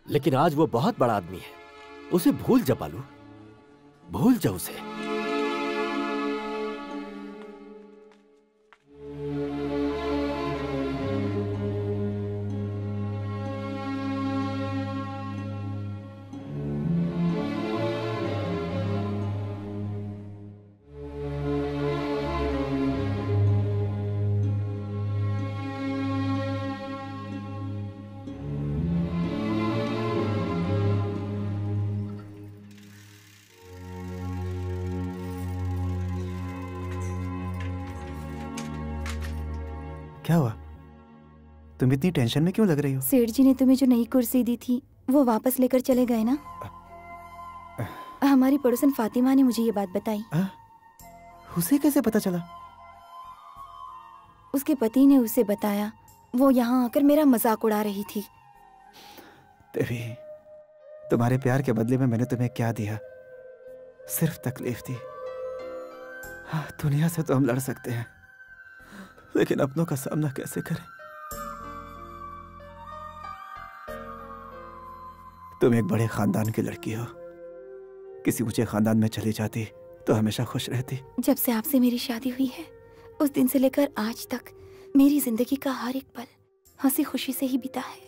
लेकिन आज वो बहुत बड़ा आदमी है। उसे भूल जा बालू, भूल जा उसे। क्या हुआ? तुम इतनी टेंशन में क्यों लग रही हो? सेठ जी ने तुम्हें जो नई कुर्सी दी थी वो वापस लेकर चले गए ना? हमारी पड़ोसन फातिमा ने मुझे ये बात बताई। उसे कैसे पता चला? उसके पति ने उसे बताया। वो यहाँ आकर मेरा मजाक उड़ा रही थी। देवी, तुम्हारे प्यार के बदले में मैंने तुम्हें क्या दिया? सिर्फ तकलीफ दी। दुनिया से तो हम लड़ सकते हैं, लेकिन अपनों का सामना कैसे करें? तुम एक बड़े खानदान की लड़की हो, किसी ऊंचे खानदान में चली जाती तो हमेशा खुश रहती। जब से आपसे मेरी शादी हुई है उस दिन से लेकर आज तक मेरी जिंदगी का हर एक पल हंसी खुशी से ही बीता है,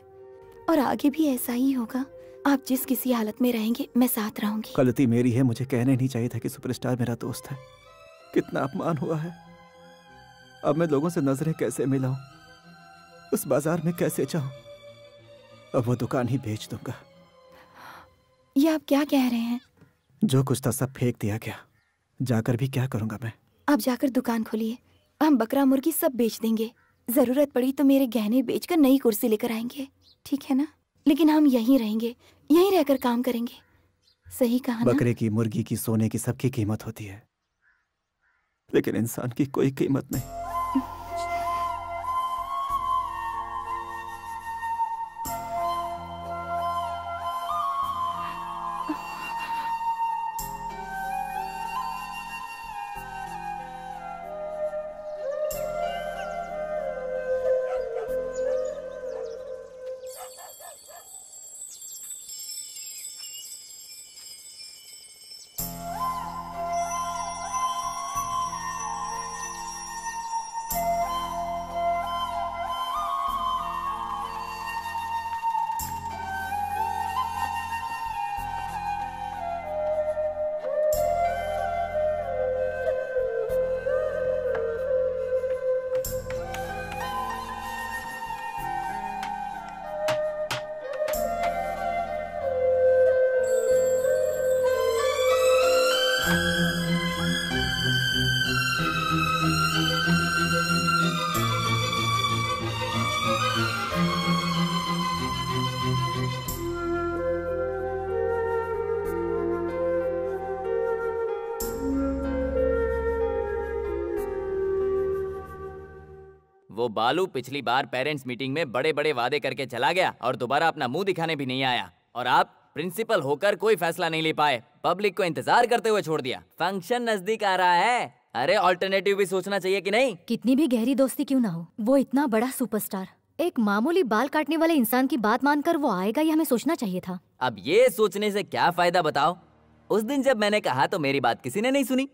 और आगे भी ऐसा ही होगा। आप जिस किसी हालत में रहेंगे मैं साथ रहूंगी। गलती मेरी है, मुझे कहने नहीं चाहिए था कि सुपरस्टार मेरा दोस्त है। कितना अपमान हुआ है। अब मैं लोगों से नजरें कैसे मिलाऊं, उस बाजार में कैसे जाऊं? अब वो दुकान ही बेच दूंगा। ये आप क्या कह रहे हैं? जो कुछ था सब फेंक दिया गया, जाकर भी क्या करूंगा मैं? आप जाकर दुकान खोलिए, हम बकरा मुर्गी सब बेच देंगे। जरूरत पड़ी तो मेरे गहने बेचकर नई कुर्सी लेकर आएंगे, ठीक है ना? लेकिन हम यहीं रहेंगे, यहीं रहकर काम करेंगे। सही कहा ना? बकरे की, मुर्गी की, सोने की सबकी कीमत होती है, लेकिन इंसान की कोई कीमत नहीं। वो बालू पिछली बार पेरेंट्स मीटिंग में बड़े बड़े वादे करके चला गया और दोबारा अपना मुंह दिखाने भी नहीं आया, और आप प्रिंसिपल होकर कोई फैसला नहीं ले पाए, पब्लिक को इंतजार करते हुए छोड़ दिया। फंक्शन नजदीक आ रहा है, अरे ऑल्टरनेटिव भी सोचना चाहिए कि नहीं? कितनी भी गहरी दोस्ती क्यों ना हो, वो इतना बड़ा सुपरस्टार, एक मामूली बाल काटने वाले इंसान की बात मानकर वो आएगा, ये हमें सोचना चाहिए था। अब ये सोचने से क्या फायदा बताओ? उस दिन जब मैंने कहा तो मेरी बात किसी ने नहीं सुनी।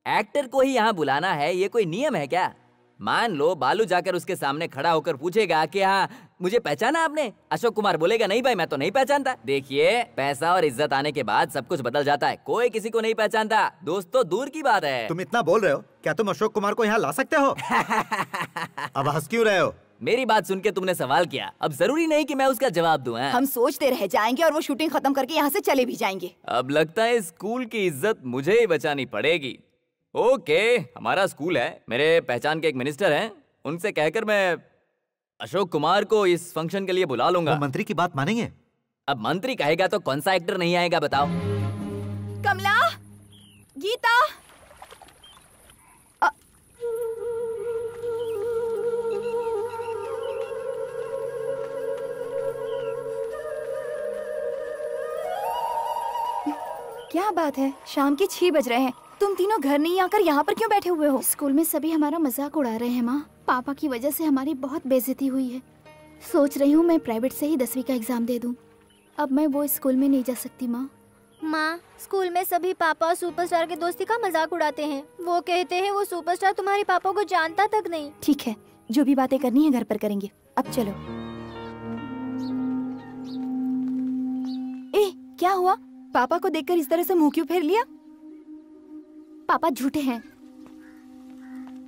एक्टर को ही यहाँ बुलाना है, ये कोई नियम है क्या? मान लो बालू जाकर उसके सामने खड़ा होकर पूछेगा कि हाँ मुझे पहचाना आपने? अशोक कुमार बोलेगा नहीं भाई मैं तो नहीं पहचानता। देखिए पैसा और इज्जत आने के बाद सब कुछ बदल जाता है, कोई किसी को नहीं पहचानता, दोस्त तो दूर की बात है। तुम इतना बोल रहे हो, क्या तुम अशोक कुमार को यहाँ ला सकते हो? अब हंस क्यों रहे हो? मेरी बात सुन के तुमने सवाल किया, अब जरूरी नहीं कि मैं उसका जवाब दूं। हम सोचते रह जाएंगे और वो शूटिंग खत्म करके यहाँ से चले भी जाएंगे। अब लगता है स्कूल की इज्जत मुझे ही बचानी पड़ेगी। ओके, हमारा स्कूल है, मेरे पहचान के एक मिनिस्टर हैं, उनसे कहकर मैं अशोक कुमार को इस फंक्शन के लिए बुला लूंगा। वो मंत्री की बात मानेंगे? अब मंत्री कहेगा तो कौन सा एक्टर नहीं आएगा बताओ? कमला, गीता, क्या बात है, शाम के 6 बज रहे हैं, तुम तीनों घर नहीं आकर यहाँ पर क्यों बैठे हुए हो? स्कूल में सभी हमारा मजाक उड़ा रहे हैं माँ। पापा की वजह से हमारी बहुत बेइज्जती हुई है। सोच रही हूँ मैं प्राइवेट से ही 10वीं का एग्जाम दे दूँ। अब मैं वो स्कूल में नहीं जा सकती माँ। माँ, स्कूल में सभी पापा और सुपरस्टार के दोस्ती का मजाक उड़ाते हैं। वो कहते हैं वो सुपरस्टार तुम्हारे पापा को जानता तक नहीं। ठीक है, जो भी बातें करनी है घर पर करेंगे। अब चलो। ए, क्या हुआ? पापा को देखकर इस तरह से मुंह क्यों फेर लिया? पापा झूठे हैं।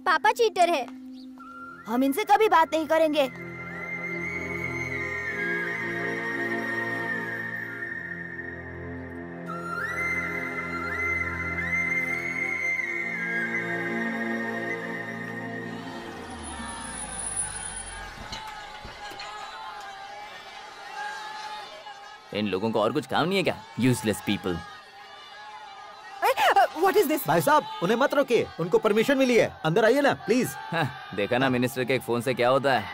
पापा चीटर है। हम इनसे कभी बात नहीं करेंगे। इन लोगों को और कुछ काम नहीं है क्या? Useless people. What is this? भाई साहब, उन्हें मत रोकिए, उनको परमिशन मिली है, अंदर आइए ना प्लीज। देखा ना मिनिस्टर के एक फोन से क्या होता है।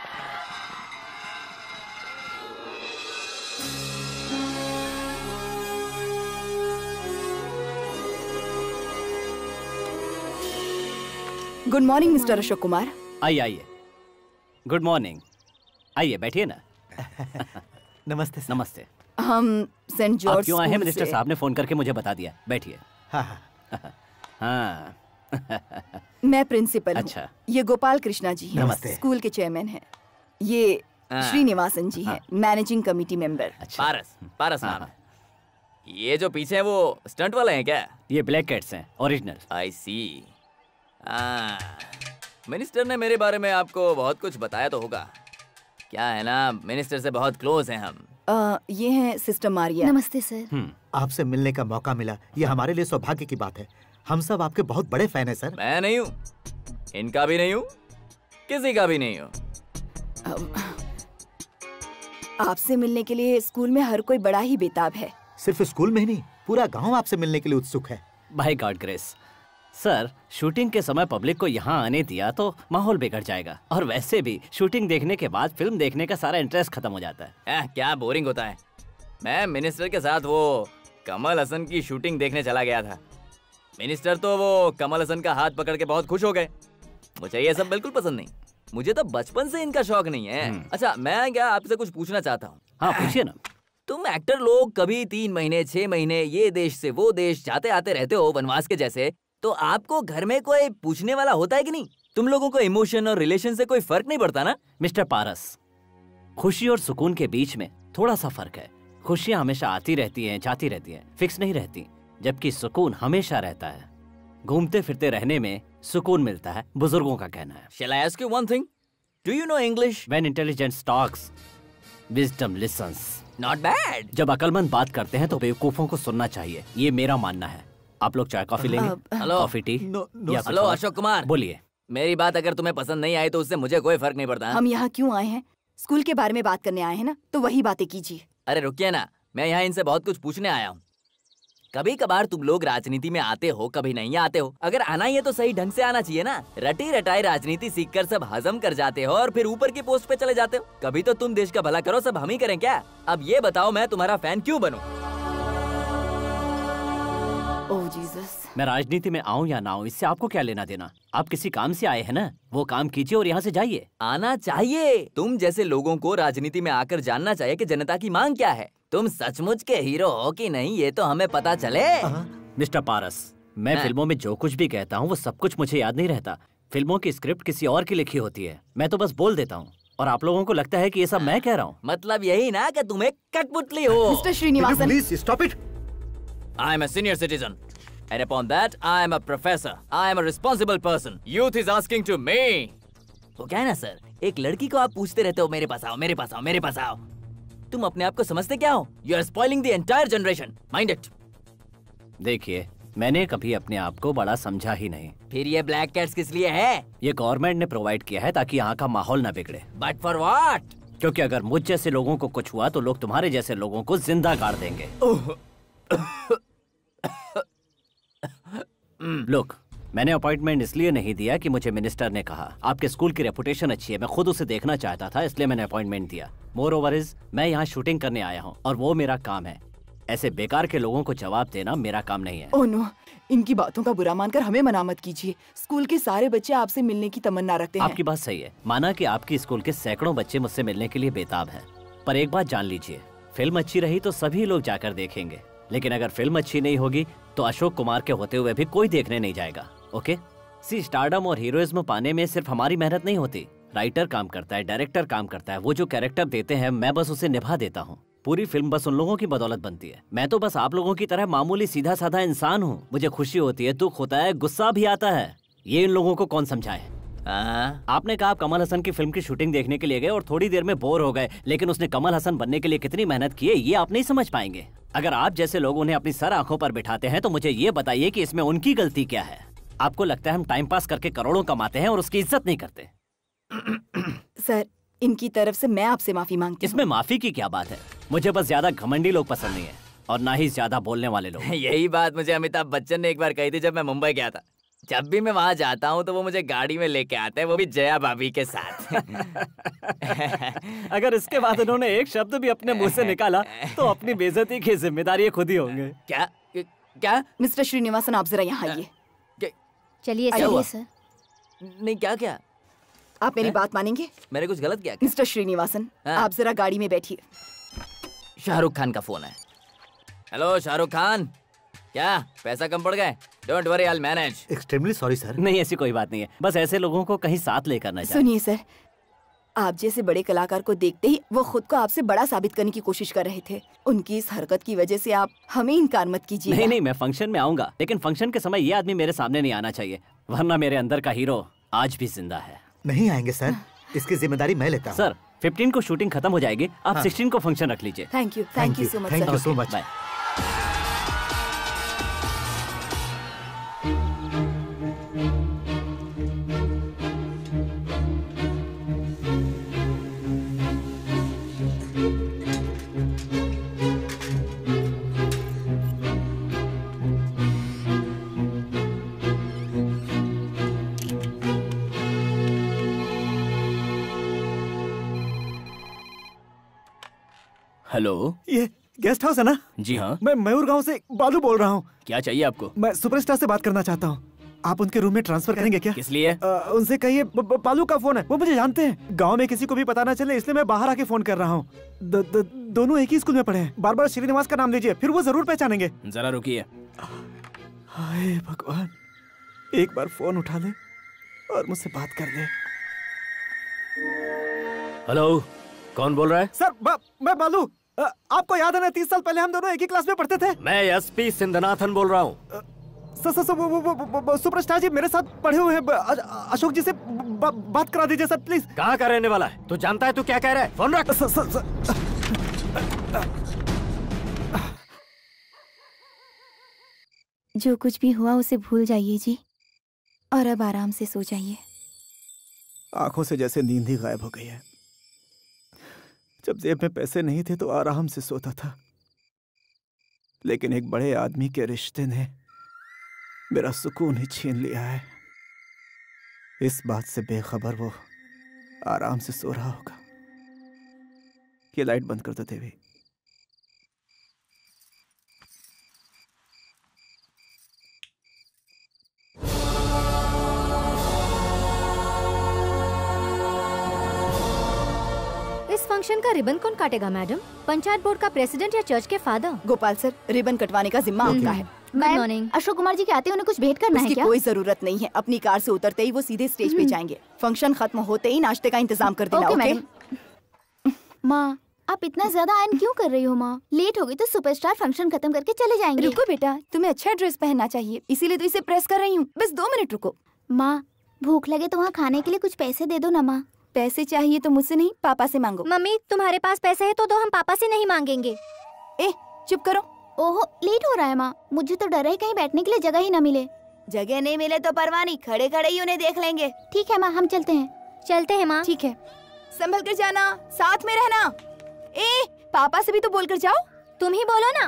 Good morning mister Ashok Kumar. आइए आइए। गुड मॉर्निंग, आइए बैठिए ना। नमस्ते सर। नमस्ते। हम सेंट आप जॉर्ज क्यों आए हैं? स्कूल मिनिस्टर से- साहब ने फोन करके मुझे बता दिया। बैठिए। हाँ। मैं प्रिंसिपल हूँ। अच्छा। ये गोपाल कृष्णा जी हैं, नमस्ते। स्कूल के चेयरमैन हैं। ये श्रीनिवासन जी हैं, मैनेजिंग कमेटी मेंबर। पारस, पारस नाम है। ये जो पीछे है वो स्टंट वाले हैं क्या? ये ब्लैक कैट्स हैं, ओरिजिनल। आई सी। मिनिस्टर ने मेरे बारे में आपको बहुत कुछ बताया तो होगा। क्या है ना, मिनिस्टर से बहुत क्लोज हैं हम। ये हैं सिस्टर मारिया। नमस्ते सर। आपसे मिलने का मौका मिला, ये हमारे लिए सौभाग्य की बात है। हम सब आपके बहुत बड़े फैन हैं सर। मैं नहीं हूँ, इनका भी नहीं हूँ, किसी का भी नहीं हूँ। आपसे मिलने के लिए स्कूल में हर कोई बड़ा ही बेताब है। सिर्फ स्कूल में ही नहीं, पूरा गांव आपसे मिलने के लिए उत्सुक है। By God grace. Sir, shooting के समय पब्लिक को यहाँ आने दिया तो माहौल बिगड़ जाएगा, और वैसे भी शूटिंग देखने के बाद फिल्म देखने का सारा इंटरेस्ट खत्म हो जाता है। क्या बोरिंग होता है। मैं मिनिस्टर के साथ वो कमल हसन की शूटिंग देखने चला गया था। मिनिस्टर तो वो कमल हसन का हाथ पकड़ के बहुत खुश हो गए। मुझे ये सब बिल्कुल पसंद नहीं। मुझे तो बचपन से इनका शौक नहीं है। अच्छा, मैं क्या आपसे कुछ पूछना चाहता हूँ। हाँ, पूछिए ना। तुम एक्टर लोग कभी 3 महीने 6 महीने ये देश से वो देश जाते आते रहते हो वनवास के जैसे, तो आपको घर में कोई पूछने वाला होता है कि नहीं? तुम लोगों को इमोशन और रिलेशन से कोई फर्क नहीं पड़ता ना? मिस्टर पारस, खुशी और सुकून के बीच में थोड़ा सा फर्क है। खुशियाँ हमेशा आती रहती हैं, जाती रहती हैं, फिक्स नहीं रहती, जबकि सुकून हमेशा रहता है। घूमते फिरते रहने में सुकून मिलता है, बुजुर्गों का कहना है। Shall I ask you one thing? Do you know English? When intelligence talks, wisdom listens. Not bad. जब अकलमंद बात करते हैं तो बेवकूफों को सुनना चाहिए, ये मेरा मानना है। आप लोग चाय कॉफी लेंगे? हेलो। Coffee tea? या कुछ हेलो और? अशोक कुमार, बोलिए। मेरी बात अगर तुम्हें पसंद नहीं आई तो उससे मुझे कोई फर्क नहीं पड़ता। हम यहाँ क्यों आए हैं? स्कूल के बारे में बात करने आए हैं ना, तो वही बातें कीजिए। अरे रुकिए ना, मैं यहाँ इनसे बहुत कुछ पूछने आया हूँ। कभी कभार तुम लोग राजनीति में आते हो, कभी नहीं आते हो। अगर आना ही है तो सही ढंग से आना चाहिए ना। रटी रटाई राजनीति सीखकर सब हजम कर जाते हो और फिर ऊपर की पोस्ट पे चले जाते हो। कभी तो तुम देश का भला करो, सब हम ही करें क्या? अब ये बताओ, मैं तुम्हारा फैन क्यों बनूं? ओह जीसस। मैं राजनीति में आऊं या ना आऊं, इससे आपको क्या लेना देना? आप किसी काम से आए हैं ना, वो काम कीजिए और यहाँ से जाइए। आना चाहिए। तुम जैसे लोगों को राजनीति में आकर जानना चाहिए कि जनता की मांग क्या है। तुम सचमुच के हीरो हो कि नहीं, ये तो हमें पता चले। मिस्टर पारस, मैं फिल्मों में जो कुछ भी कहता हूँ वो सब कुछ मुझे याद नहीं रहता। फिल्मों की स्क्रिप्ट किसी और की लिखी होती है, मैं तो बस बोल देता हूँ, और आप लोगों को लगता है कि ये सब मैं कह रहा हूँ। मतलब यही ना कि तुम एक कठपुतली हो। Mister Srinivasan, please stop it. I am a senior citizen, and upon that, I am a professor. I am a responsible person. Youth is asking to me. तो क्या है ना सर, एक लड़की को आप पूछते रहते हो मेरे पास आओ, मेरे पास आओ, मेरे पास आओ। तुम अपने आप को समझते क्या हो? You are spoiling the entire generation, mind it. देखिए, मैंने कभी अपने आप को बड़ा समझा ही नहीं। फिर ये ब्लैक कैट्स किस लिए है? ये गवर्नमेंट ने प्रोवाइड किया है ताकि यहाँ का माहौल न बिगड़े। But for what? क्योंकि अगर मुझ जैसे लोगों को कुछ हुआ तो लोग तुम्हारे जैसे लोगों को जिंदा गाड़ देंगे। लोग, मैंने अपॉइंटमेंट इसलिए नहीं दिया कि मुझे मिनिस्टर ने कहा। आपके स्कूल की रेपुटेशन अच्छी है, मैं खुद उसे देखना चाहता था, इसलिए मैंने अपॉइंटमेंट दिया। मोर ओवर इज, मैं यहाँ शूटिंग करने आया हूँ और वो मेरा काम है। ऐसे बेकार के लोगों को जवाब देना मेरा काम नहीं है। ओह नो, इनकी बातों का बुरा मानकर हमें मना मत कीजिए। स्कूल के सारे बच्चे आपसे मिलने की तमन्ना रखते हैं। आपकी बात सही है, माना कि आपकी स्कूल के सैकड़ों बच्चे मुझसे मिलने के लिए बेताब हैं। पर एक बात जान लीजिए, फिल्म अच्छी रही तो सभी लोग जाकर देखेंगे, लेकिन अगर फिल्म अच्छी नहीं होगी तो अशोक कुमार के होते हुए भी कोई देखने नहीं जाएगा। ओके? सी, स्टारडम और हीरोइज्म पाने में सिर्फ हमारी मेहनत नहीं होती। राइटर काम करता है, डायरेक्टर काम करता है, वो जो कैरेक्टर देते हैं मैं बस उसे निभा देता हूँ। पूरी फिल्म बस उन लोगों की बदौलत बनती है। मैं तो बस आप लोगों की तरह मामूली सीधा साधा इंसान हूँ। मुझे खुशी होती है, दुख होता है, गुस्सा भी आता है। ये इन लोगों को कौन समझाए? आपने कहा आप कमल हसन की फिल्म की शूटिंग देखने के लिए गए और थोड़ी देर में बोर हो गए, लेकिन उसने कमल हसन बनने के लिए कितनी मेहनत की है ये आप नहीं समझ पाएंगे। अगर आप जैसे लोग उन्हें अपनी सर आंखों पर बिठाते हैं तो मुझे ये बताइए कि इसमें उनकी गलती क्या है? आपको लगता है हम टाइम पास करके करोड़ों कमाते हैं और उसकी इज्जत नहीं करते? सर, इनकी तरफ से मैं आपसे माफी मांगती हूँ। इसमें माफी की क्या बात है? मुझे बस ज्यादा घमंडी लोग पसंद नहीं है और ना ही ज्यादा बोलने वाले लोग। यही बात मुझे अमिताभ बच्चन ने एक बार कही थी जब मैं मुंबई गया था। जब भी मैं वहाँ जाता हूँ तो वो मुझे गाड़ी में लेके आते हैं, वो भी जया भाभी के साथ। अगर इसके बाद उन्होंने एक शब्द भी अपने मुंह से निकाला तो अपनी बेइज्जती की जिम्मेदारी खुद ही होंगे। क्या क्या? मिस्टर श्रीनिवासन, आप जरा यहाँ आइए। चलिए सर। नहीं, क्या क्या? आप मेरी बात मानेंगे? मैंने कुछ गलत किया? मिस्टर श्रीनिवासन, आप जरा गाड़ी में बैठिए। शाहरुख खान का फोन है। हेलो शाहरुख खान, क्या पैसा कम पड़ गए? Don't worry, I will manage. Extremely sorry sir. नहीं, ऐसी कोई बात नहीं है, बस ऐसे लोगों को कहीं साथ लेकर न जाए। सुनिए सर, आप जैसे बड़े कलाकार को देखते ही वो खुद को आपसे बड़ा साबित करने की कोशिश कर रहे थे। उनकी इस हरकत की वजह से आप हमें इनकार मत कीजिए। नहीं नहीं, मैं फंक्शन में आऊंगा, लेकिन फंक्शन के समय ये आदमी मेरे सामने नहीं आना चाहिए, वरना मेरे अंदर का हीरो आज भी जिंदा है। नहीं आएंगे सर, इसकी जिम्मेदारी मैं लेता हूँ। सर, 15 को शूटिंग खत्म हो जाएगी, आप 16 को फंक्शन रख लीजिए। Thank you so much. Thank you so much. Hello, ये गेस्ट हाउस है ना? जी हाँ। मैं मयूर गांव से बालू बोल रहा हूँ। क्या चाहिए आपको? मैं सुपरस्टार से बात करना चाहता हूँ। आप उनके रूम में ट्रांसफर करेंगे क्या? किस लिए? उनसे कहिए बालू का फोन है, वो मुझे जानते हैं। गांव में किसी को भी पता ना चले इसलिए मैं बाहर आके फोन कर रहा हूँ। दोनों एक ही स्कूल में पढ़े हैं। बार बार श्रीनिवास का नाम लीजिए, फिर वो जरूर पहचानेंगे। जरा रुकिए। हाय भगवान, एक बार फोन उठा ले और मुझसे बात कर ले। हेलो, कौन बोल रहा है? सर, मैं बालू। आपको याद है ना, 30 साल पहले हम दोनों एक ही क्लास में पढ़ते थे। मैं एसपी सिंधनाथन बोल रहा हूँ। वो सुपरस्टार जी मेरे साथ पढ़े हुए हैं। अशोक जी से बात करा दीजिए सर, प्लीज। कहाँ का रहने वाला है? तू जानता है तू क्या कह रहा है? फोन रख। जो कुछ भी हुआ उसे भूल जाइए जी, और अब आराम से सो जाइए। आंखों से जैसे नींद ही गायब हो गई है। जब जेब में पैसे नहीं थे तो आराम से सोता था, लेकिन एक बड़े आदमी के रिश्ते ने मेरा सुकून ही छीन लिया है। इस बात से बेखबर वो आराम से सो रहा होगा। ये लाइट बंद कर दो देवी। इस फंक्शन का रिबन कौन काटेगा मैडम? पंचायत बोर्ड का प्रेसिडेंट या चर्च के फादर? गोपाल सर, रिबन कटवाने का जिम्मा आपका है। Good morning. अशोक कुमार जी के आते उन्हें कुछ भेंट करना है क्या? कोई जरूरत नहीं है, अपनी कार से उतरते ही वो सीधे स्टेज पे जाएंगे। फंक्शन खत्म होते ही नाश्ते का इंतजाम कर देना। ओके? माँ, आप इतना ज्यादा आयन क्यों कर रही हो माँ? लेट हो गई तो सुपरस्टार फंक्शन खत्म करके चले जाएंगे। रुको बेटा, तुम्हें अच्छा ड्रेस पहनना चाहिए, इसीलिए तो इसे प्रेस कर रही हूँ। बस 2 मिनट रुको। माँ, भूख लगे तो वहाँ खाने के लिए कुछ पैसे दे दो ना माँ। पैसे चाहिए तो मुझसे नहीं, पापा से मांगो। मम्मी तुम्हारे पास पैसे है तो दो, हम पापा से नहीं मांगेंगे। ए चुप करो। ओहो लेट हो रहा है माँ, मुझे तो डर है कहीं बैठने के लिए जगह ही न मिले। जगह नहीं मिले तो परवाह नहीं, खड़े खड़े ही उन्हें देख लेंगे। ठीक है माँ, हम चलते हैं। चलते हैं माँ। ठीक है, संभल कर जाना, साथ में रहना। ए पापा से भी तो बोलकर जाओ। तुम ही बोलो ना।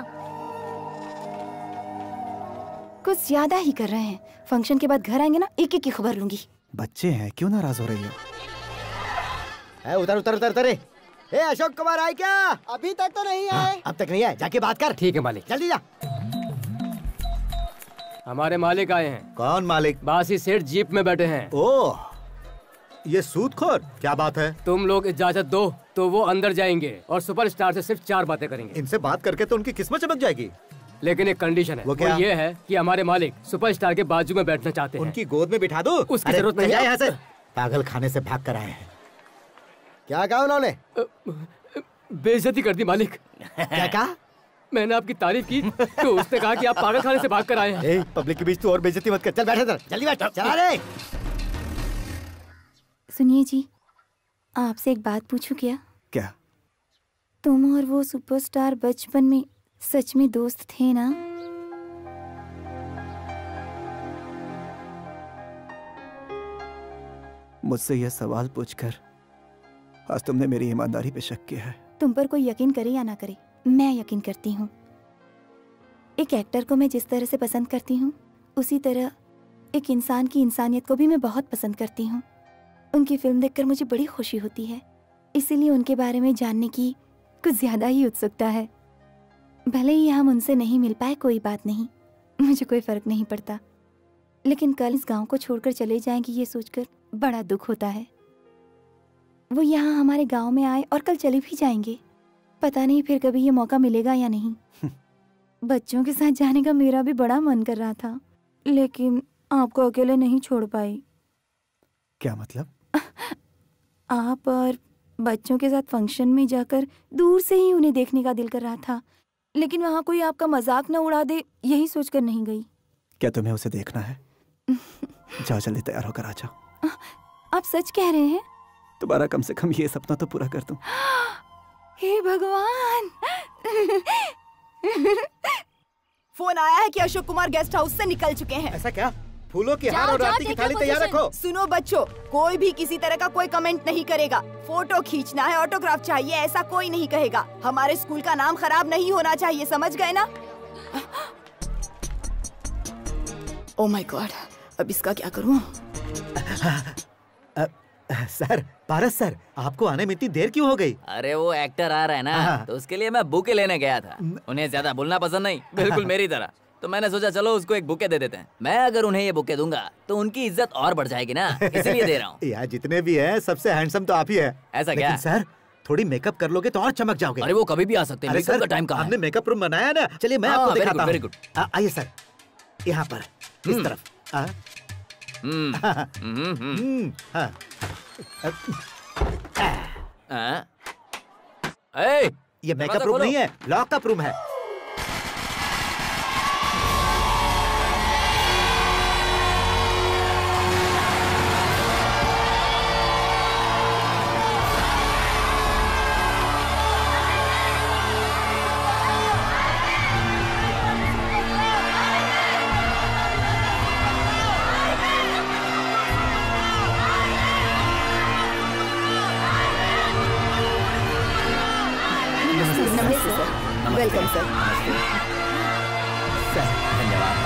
कुछ ज्यादा ही कर रहे हैं। फंक्शन के बाद घर आएंगे ना, एक एक की खबर लूंगी। बच्चे हैं, क्यों नाराज हो रही हो? उतर उतर उतर उतर। ए अशोक कुमार आए क्या? अभी तक तो नहीं आए। अब तक नहीं आए, जाके बात कर। ठीक है मालिक। जल्दी जा। हमारे मालिक आए हैं। कौन मालिक? बासी सेठ जीप में बैठे हैं। ओह, ये सूदखोर, क्या बात है? तुम लोग इजाजत दो तो वो अंदर जाएंगे और सुपरस्टार से सिर्फ 4 बातें करेंगे। इनसे बात करके तो उनकी किस्मत चमक जाएगी। लेकिन एक कंडीशन है। वो क्या? ये है कि हमारे मालिक सुपरस्टार के बाजू में बैठना चाहते हैं। उनकी गोद में बिठा दो। उसकी जरूरत नहीं है। यहाँ से पागल खाने से भाग कर आए हैं। क्या कहा उन्होंने? बेइज्जती कर दी मालिक। क्या कहा? मैंने आपकी तारीफ की तो उसने कहा कि आप पागल खाने से भाग कर आए हैं। पब्लिक के बीच तू और बेइज्जती मत कर। चल बैठ इधर, जल्दी बैठ। चला रे। सुनिए जी, आपसे एक बात पूछूं क्या? क्या? तुम और वो सुपरस्टार बचपन में सच में दोस्त थे ना? मुझसे यह सवाल पूछकर आज तुमने मेरी ईमानदारी पे शक किया है। तुम पर कोई यकीन करे या ना करे, मैं यकीन करती हूँ। एक एक्टर को मैं जिस तरह से पसंद करती हूँ, उसी तरह एक इंसान की इंसानियत को भी मैं बहुत पसंद करती हूँ। उनकी फिल्म देखकर मुझे बड़ी खुशी होती है, इसीलिए उनके बारे में जानने की कुछ ज्यादा ही उत्सुकता है। भले ही हम उनसे नहीं मिल पाए, कोई बात नहीं, मुझे कोई फर्क नहीं पड़ता। लेकिन कल इस गांव को छोड़कर चले जाएंगे ये सोचकर बड़ा दुख होता है। वो यहाँ हमारे गांव में आए और कल चले भी जाएंगे। पता नहीं फिर कभी ये मौका मिलेगा या नहीं। बच्चों के साथ जाने का मेरा भी बड़ा मन कर रहा था, लेकिन आपको अकेले नहीं छोड़ पाई। क्या मतलब? आप और बच्चों के साथ फंक्शन में जाकर दूर से ही उन्हें देखने का दिल कर रहा था, लेकिन वहाँ कोई आपका मजाक न उड़ा दे यही सोचकर नहीं गई। क्या तुम्हें उसे देखना है? जाओ जल्दी तैयार होकर आ जाओ। आप सच कह रहे हैं? तुम्हारा कम से कम ये सपना तो पूरा कर दूं। हे भगवान। फोन आया है कि अशोक कुमार गेस्ट हाउस से निकल चुके हैं। ऐसा क्या? फूलों के हार और आरती की थाली तैयार रखो। सुनो बच्चों, कोई भी किसी तरह का कोई कमेंट नहीं करेगा। फोटो खींचना है, ऑटोग्राफ चाहिए, ऐसा कोई नहीं कहेगा। हमारे स्कूल का नाम खराब नहीं होना चाहिए, समझ गए ना? ओह माय गॉड, अब इसका क्या करूं? सर, पारस सर, आपको आने में इतनी देर क्यों हो गई? अरे वो एक्टर आ रहा है ना, तो उसके लिए मैं बुके लेने गया था। उन्हें ज्यादा बोलना पसंद नहीं, बिल्कुल मेरी तरह। तो मैंने सोचा चलो उसको एक बुके दे देते हैं। मैं अगर उन्हें ये बुके दूंगा तो उनकी इज्जत और बढ़ जाएगी ना, इसलिए दे रहा हूँ। यार जितने भी हैं सबसे हैंडसम तो आप ही है। ऐसा क्या? सर थोड़ी मेकअप कर लोगे तो और चमक जाओगे। अरे वो कभी भी आ सकते हैं, मेकअप का टाइम कहाँ है? हमने मेकअप रूम बनाया ना, चलिए मैं आपको दिखाता हूँ। Very good. आइए सर, यहाँ पर इस तरफ। ये मेकअप रूम नहीं है, लॉकअप रूम है। Welcome sir. धन्यवाद।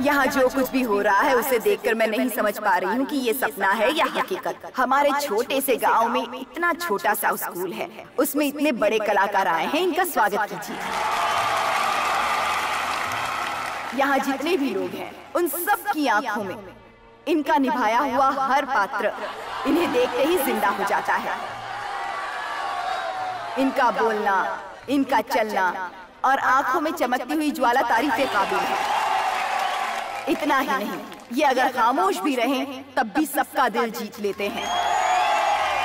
यहाँ जो कुछ भी हो रहा है उसे देखकर मैं नहीं समझ पा रही हूँ कि ये सपना है या हकीकत। हमारे छोटे से गांव में इतना छोटा सा स्कूल है, उसमें इतने बड़े कलाकार आए हैं, इनका स्वागत कीजिए। यहाँ जितने भी लोग हैं उन सब की आंखों में इनका निभाया हुआ हर पात्र इन्हें देखते ही जिंदा हो जाता है। इनका बोलना, इनका चलना और आंखों में चमकती हुई ज्वाला तारीफे काबिल है। इतना ही नहीं, ये अगर खामोश भी रहें तब भी सबका दिल जीत लेते हैं।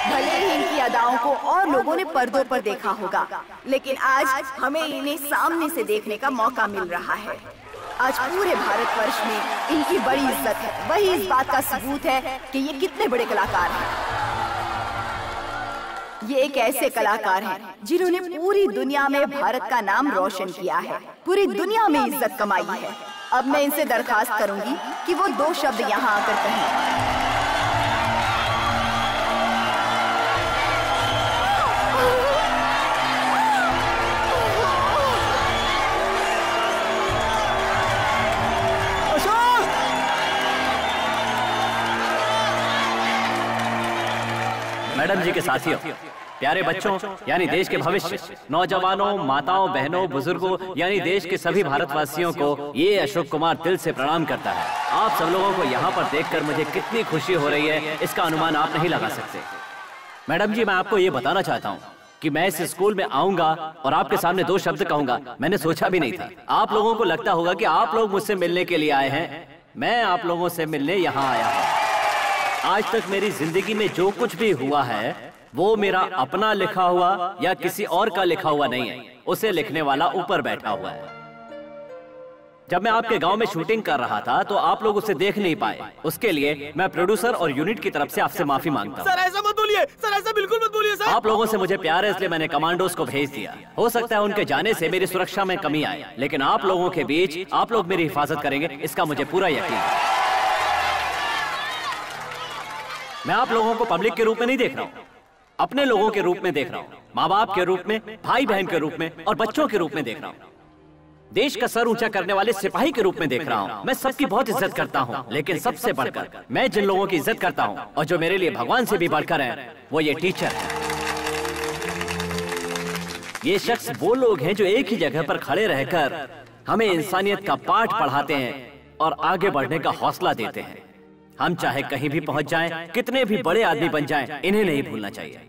भले ही इनकी अदाओं को और लोगों ने पर्दों पर देखा होगा, लेकिन आज हमें इन्हें सामने से देखने का मौका मिल रहा है। आज पूरे भारतवर्ष में इनकी बड़ी इज्जत है। वही इस बात का सबूत है कि ये कितने बड़े कलाकार हैं। ये एक ऐसे कलाकार हैं जिन्होंने पूरी दुनिया में भारत का नाम रोशन किया है, पूरी दुनिया में इज्जत कमाई है। अब मैं इनसे दरखास्त करूंगी कि वो 2 शब्द यहाँ आकर कहें। मैडम जी के साथियों, प्यारे बच्चों यानी देश के भविष्य, नौजवानों, माताओं, बहनों, बुजुर्गों यानी देश के सभी भारतवासियों को ये अशोक कुमार दिल से प्रणाम करता है। आप सब लोगों को यहाँ पर देखकर मुझे कितनी खुशी हो रही है, इसका अनुमान आप नहीं लगा सकते। मैडम जी, मैं आपको ये बताना चाहता हूँ कि मैं इस स्कूल में आऊंगा और आपके सामने 2 शब्द कहूंगा, मैंने सोचा भी नहीं था। आप लोगों को लगता होगा कि आप लोग मुझसे मिलने के लिए आए हैं, मैं आप लोगों से मिलने यहाँ आया हूँ। आज तक मेरी जिंदगी में जो कुछ भी हुआ है वो मेरा अपना लिखा हुआ या किसी और का लिखा हुआ नहीं है, उसे लिखने वाला ऊपर बैठा हुआ है। जब मैं आपके गांव में शूटिंग कर रहा था तो आप लोग उसे देख नहीं पाए, उसके लिए मैं प्रोड्यूसर और यूनिट की तरफ से आपसे माफी मांगता हूँ। सर ऐसा मत बोलिए, सर ऐसा बिल्कुल मत बोलिए सर। आप लोगों से मुझे प्यार है इसलिए मैंने कमांडोज को भेज दिया। हो सकता है उनके जाने से मेरी सुरक्षा में कमी आए, लेकिन आप लोगों के बीच आप लोग मेरी हिफाजत करेंगे, इसका मुझे पूरा यकीन है। मैं आप लोगों को पब्लिक के रूप में नहीं देख रहा हूँ, अपने लोगों के रूप में देख रहा हूँ, माँ बाप के रूप में, भाई बहन के रूप में और बच्चों के रूप में देख रहा हूँ, देश का सर ऊंचा करने वाले सिपाही के रूप में देख रहा हूँ। मैं सबकी बहुत इज्जत करता हूँ, लेकिन सबसे बढ़कर मैं जिन लोगों की इज्जत करता हूँ और जो मेरे लिए भगवान से भी बढ़कर हैं, वो ये टीचर है। ये शख्स वो लोग हैं जो एक ही जगह पर खड़े रहकर हमें इंसानियत का पाठ पढ़ाते हैं और आगे बढ़ने का हौसला देते हैं। हम चाहे कहीं भी पहुंच जाएं, कितने भी बड़े आदमी बन जाएं, इन्हें नहीं भूलना चाहिए।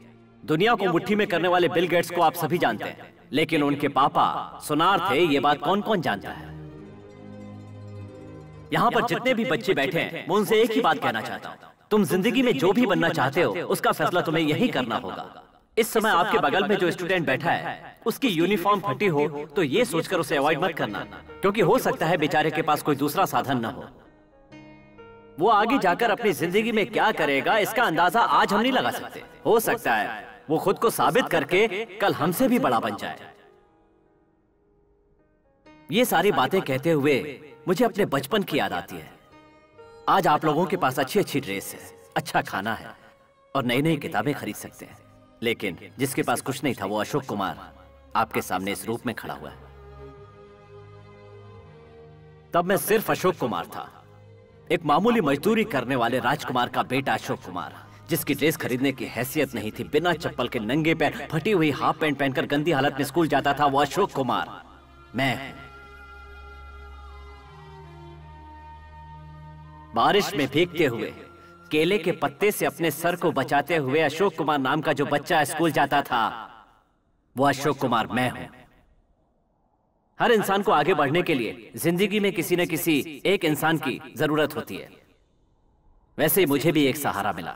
दुनिया को मुट्ठी में करने वाले बिल गेट्स को आप सभी जानते हैं, लेकिन उनके पापा सुनार थे, ये बात कौन कौन जानता है। यहाँ पर जितने भी बच्चे बैठे हैं, मैं उनसे एक ही बात कहना चाहता हूँ, तुम जिंदगी में जो भी बनना चाहते हो उसका फैसला तुम्हें यही करना होगा। इस समय आपके बगल में जो स्टूडेंट बैठा है उसकी यूनिफॉर्म फटी हो तो ये सोचकर उसे अवॉइड मत करना, क्योंकि हो सकता है बेचारे के पास कोई दूसरा साधन न हो। वो आगे जाकर अपनी जिंदगी में क्या करेगा इसका अंदाजा आज हम नहीं लगा सकते। हो सकता है वो खुद को साबित करके कल हमसे भी बड़ा बन जाए। ये सारी बातें कहते हुए मुझे अपने बचपन की याद आती है। आज आप लोगों के पास अच्छी अच्छी ड्रेस है, अच्छा खाना है और नई नई किताबें खरीद सकते हैं, लेकिन जिसके पास कुछ नहीं था वो अशोक कुमार आपके सामने इस रूप में खड़ा हुआ है। तब मैं सिर्फ अशोक कुमार था, एक मामूली मजदूरी करने वाले राजकुमार का बेटा अशोक कुमार, जिसकी ड्रेस खरीदने की हैसियत नहीं थी, बिना चप्पल के नंगे पैर फटी हुई हाफ पैंट पहनकर गंदी हालत में स्कूल जाता था वो अशोक कुमार मैं। बारिश में भीगते हुए केले के पत्ते से अपने सर को बचाते हुए अशोक कुमार नाम का जो बच्चा स्कूल जाता था वो अशोक कुमार मैं हूं। हर इंसान को आगे बढ़ने के लिए जिंदगी में किसी न किसी एक इंसान की जरूरत होती है। वैसे ही मुझे भी एक सहारा मिला,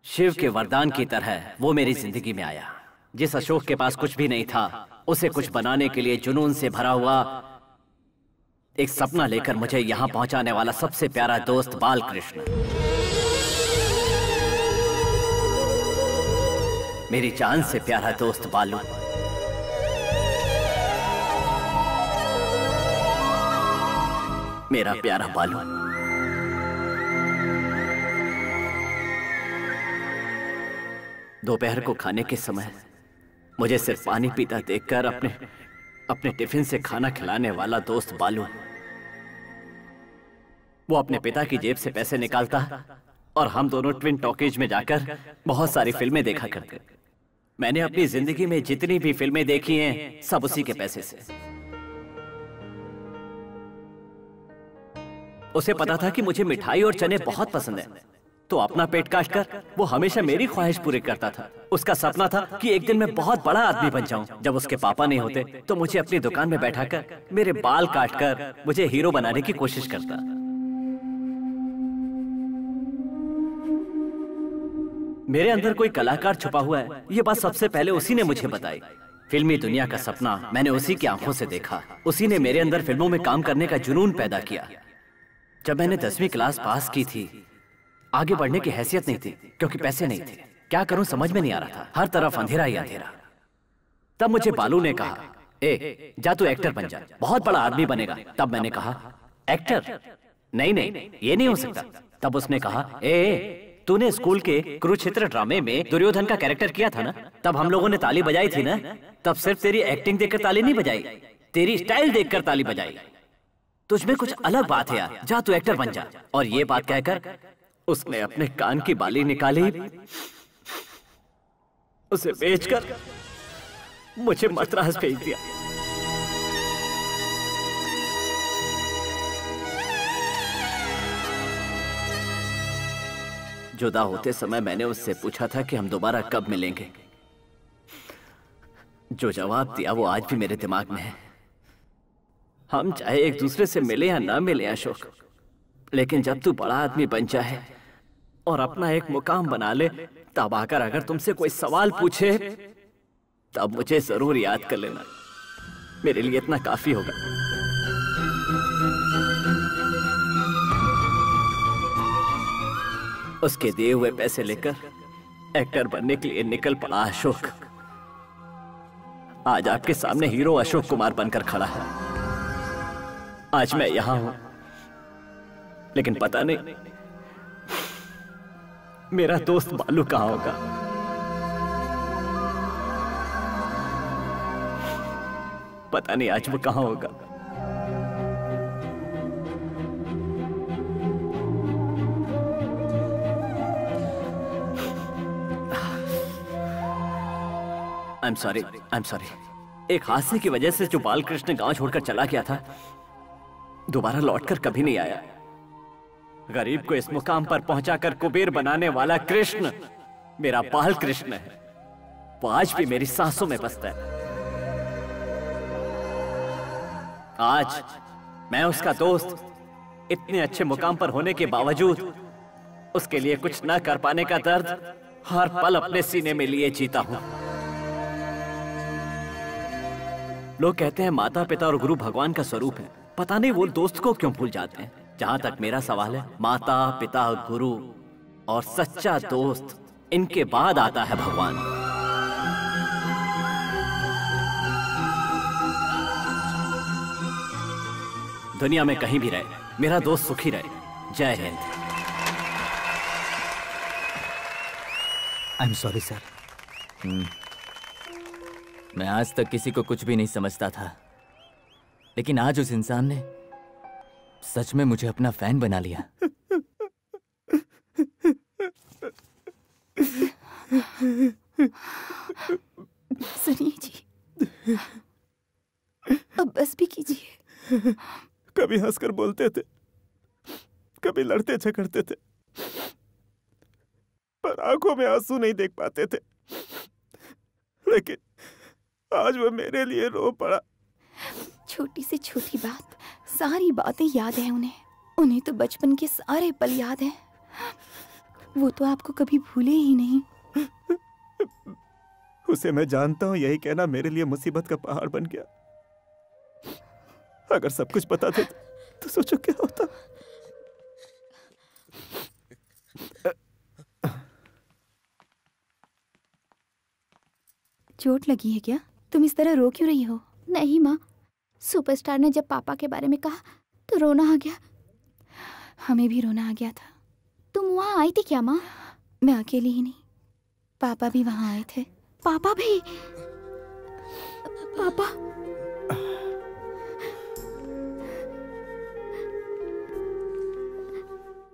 शिव के वरदान की तरह वो मेरी जिंदगी में आया। जिस अशोक के पास कुछ भी नहीं था उसे कुछ बनाने के लिए जुनून से भरा हुआ एक सपना लेकर मुझे यहां पहुंचाने वाला सबसे प्यारा दोस्त बालकृष्ण, मेरी जान से प्यारा दोस्त बालू, मेरा प्यारा बालू। दोपहर को खाने के समय मुझे सिर्फ पानी पीता देखकर अपने टिफिन से खाना खिलाने वाला दोस्त बालू, वो अपने पिता की जेब से पैसे निकालता और हम दोनों ट्विन टॉकीज में जाकर बहुत सारी फिल्में देखा करते। मैंने अपनी जिंदगी में जितनी भी फिल्में देखी हैं सब उसी के पैसे से। उसे पता था कि मुझे मिठाई और चने बहुत पसंद है, तो अपना पेट काट कर वो हमेशा मेरी ख्वाहिश पूरी करता था। उसका सपना था कि एक दिन मैं बहुत बड़ा आदमी बन जाऊं। जब उसके पापा नहीं होते तो मुझे अपनी दुकान में बैठाकर मेरे बाल काटकर मुझे हीरो बनाने की कोशिश करता। मेरे अंदर कोई कलाकार छुपा हुआ है, ये बात सबसे पहले उसी ने मुझे बताई। फिल्मी दुनिया का सपना मैंने उसी की आंखों से देखा। उसी ने मेरे अंदर फिल्मों में काम करने का जुनून पैदा किया। जब मैंने 10वीं क्लास पास की थी, आगे बढ़ने की हैसियत नहीं थी क्योंकि पैसे नहीं थे। क्या करूं समझ में नहीं आ रहा था, हर तरफ अंधेरा ही अंधेरा। तब मुझे बालू ने कहा, ए जा तू एक्टर बन जा, बहुत बड़ा आदमी बनेगा। तब मैंने कहा, एक्टर? नहीं नहीं, ये नहीं हो सकता। तब उसने कहा, ए तूने स्कूल के कुरुक्षेत्र ड्रामे में दुर्योधन का कैरेक्टर किया था ना, तब हम लोगों ने ताली बजाई थी ना। तब सिर्फ तेरी एक्टिंग देखकर ताली नहीं बजाई, तेरी स्टाइल देखकर ताली बजाई। तुझमें कुछ अलग बात है यार, जा तू एक्टर बन जा। और ये बात कहकर उसने अपने कान की बाली निकाली, उसे बेचकर मुझे मद्रास भेज दिया। जुदा होते समय मैंने उससे पूछा था कि हम दोबारा कब मिलेंगे। जो जवाब दिया वो आज भी मेरे दिमाग में है। हम चाहे एक दूसरे से मिले या ना मिले अशोक, लेकिन जब तू बड़ा आदमी बन जाए और अपना एक मुकाम बना ले, तब आकर अगर तुमसे कोई सवाल पूछे तब मुझे जरूर याद कर लेना। मेरे लिए इतना काफी होगा। उसके दिए हुए पैसे लेकर एक्टर बनने के लिए निकल पड़ा अशोक। आज आपके सामने हीरो अशोक कुमार बनकर खड़ा है। आज मैं यहां हूं, लेकिन पता नहीं मेरा दोस्त बालू कहां होगा। पता नहीं आज वो कहां होगा। I'm sorry। एक हादसे की वजह से जो बालकृष्ण गांव छोड़कर चला गया था, दोबारा लौटकर कभी नहीं आया। गरीब को इस मुकाम पर पहुंचाकर कुबेर बनाने वाला कृष्ण मेरा बाल कृष्ण है। वो आज भी मेरी सांसों में बसता है। आज मैं उसका दोस्त इतने अच्छे मुकाम पर होने के बावजूद उसके लिए कुछ न कर पाने का दर्द हर पल अपने सीने में लिए जीता हूं। लोग कहते हैं माता पिता और गुरु भगवान का स्वरूप है। पता नहीं वो दोस्त को क्यों भूल जाते हैं। जहां तक मेरा सवाल है, माता पिता गुरु और सच्चा दोस्त, इनके बाद आता है भगवान। दुनिया में कहीं भी रहे, मेरा दोस्त सुखी रहे। जय Hind. I am sorry sir. मैं आज तक किसी को कुछ भी नहीं समझता था, लेकिन आज उस इंसान ने सच में मुझे अपना फैन बना लिया। सुनिए जी, अब बस भी कीजिए। कभी हंसकर बोलते थे, कभी लड़ते झगड़ते थे, पर आंखों में आंसू नहीं देख पाते थे। लेकिन आज वो मेरे लिए रो पड़ा। छोटी से छोटी बात, सारी बातें याद है उन्हें तो बचपन के सारे पल याद हैं। वो तो आपको कभी भूले ही नहीं। उसे मैं जानता हूँ, यही कहना मेरे लिए मुसीबत का पहाड़ बन गया। अगर सब कुछ पता था तो सोचो क्या होता। चोट लगी है क्या? तुम इस तरह रो क्यों रही हो? नहीं माँ, सुपरस्टार ने जब पापा के बारे में कहा तो रोना आ गया। हमें भी रोना आ गया था। तुम वहाँ आई थी क्या माँ? मैं अकेली ही नहीं, पापा भी वहाँ आए थे। पापा भी? पापा?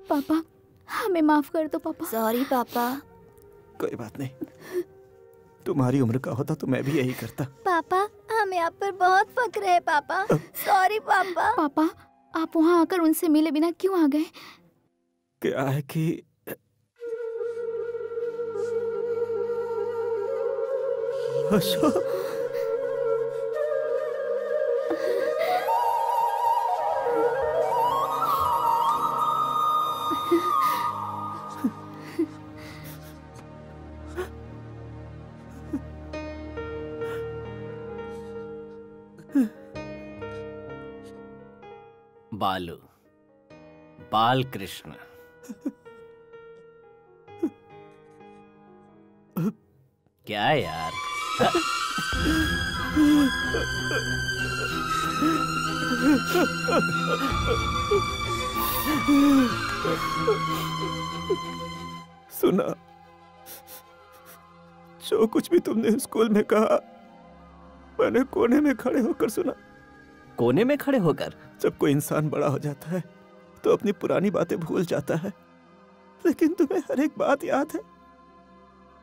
पापा, हमें माफ कर दो पापा। सॉरी पापा। कोई बात नहीं, तुम्हारी उम्र का होता तो मैं भी यही करता। पापा, हमें आप पर बहुत फक्र है पापा। सॉरी पापा। पापा, आप वहाँ आकर उनसे मिले बिना क्यों आ गए? क्या है कि अशोक, बालू, बाल कृष्ण। क्या यार? सुना, जो कुछ भी तुमने स्कूल में कहा मैंने कोने में खड़े होकर सुना। कोने में खड़े होकर? जब कोई इंसान बड़ा हो जाता है तो अपनी पुरानी बातें भूल जाता है, लेकिन तुम्हें हर एक बात याद है।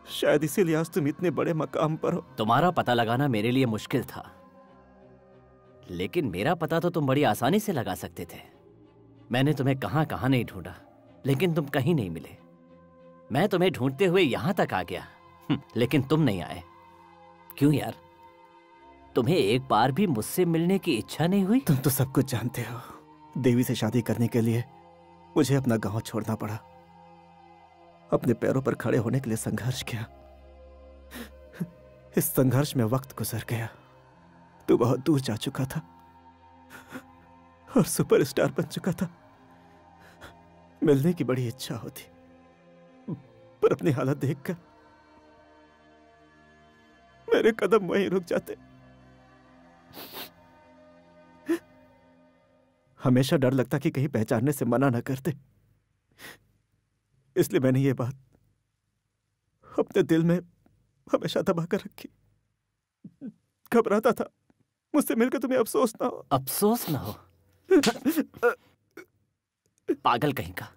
शायद इसीलिए आज तुम इतने बड़े मकाम पर हो। तुम्हारा पता लगाना मेरे लिए मुश्किल था, लेकिन मेरा पता तो तुम बड़ी आसानी से लगा सकते थे। मैंने तुम्हें कहां कहां नहीं ढूंढा, लेकिन तुम कहीं नहीं मिले। मैं तुम्हें ढूंढते हुए यहां तक आ गया, लेकिन तुम नहीं आए। क्यों यार? तुम्हें एक बार भी मुझसे मिलने की इच्छा नहीं हुई? तुम तो सब कुछ जानते हो। देवी से शादी करने के लिए मुझे अपना गांव छोड़ना पड़ा। अपने पैरों पर खड़े होने के लिए संघर्ष किया। इस संघर्ष में वक्त गुजर गया। तू बहुत दूर जा चुका था और सुपरस्टार बन चुका था। मिलने की बड़ी इच्छा होती, पर अपनी हालत देखकर मेरे कदम वहीं रुक जाते। हमेशा डर लगता कि कहीं पहचानने से मना न करते, इसलिए मैंने ये बात अपने दिल में हमेशा दबा कर रखी। घबराता था मुझसे मिलकर तुम्हें अफसोस ना हो। अफसोस ना हो? पागल कहीं का।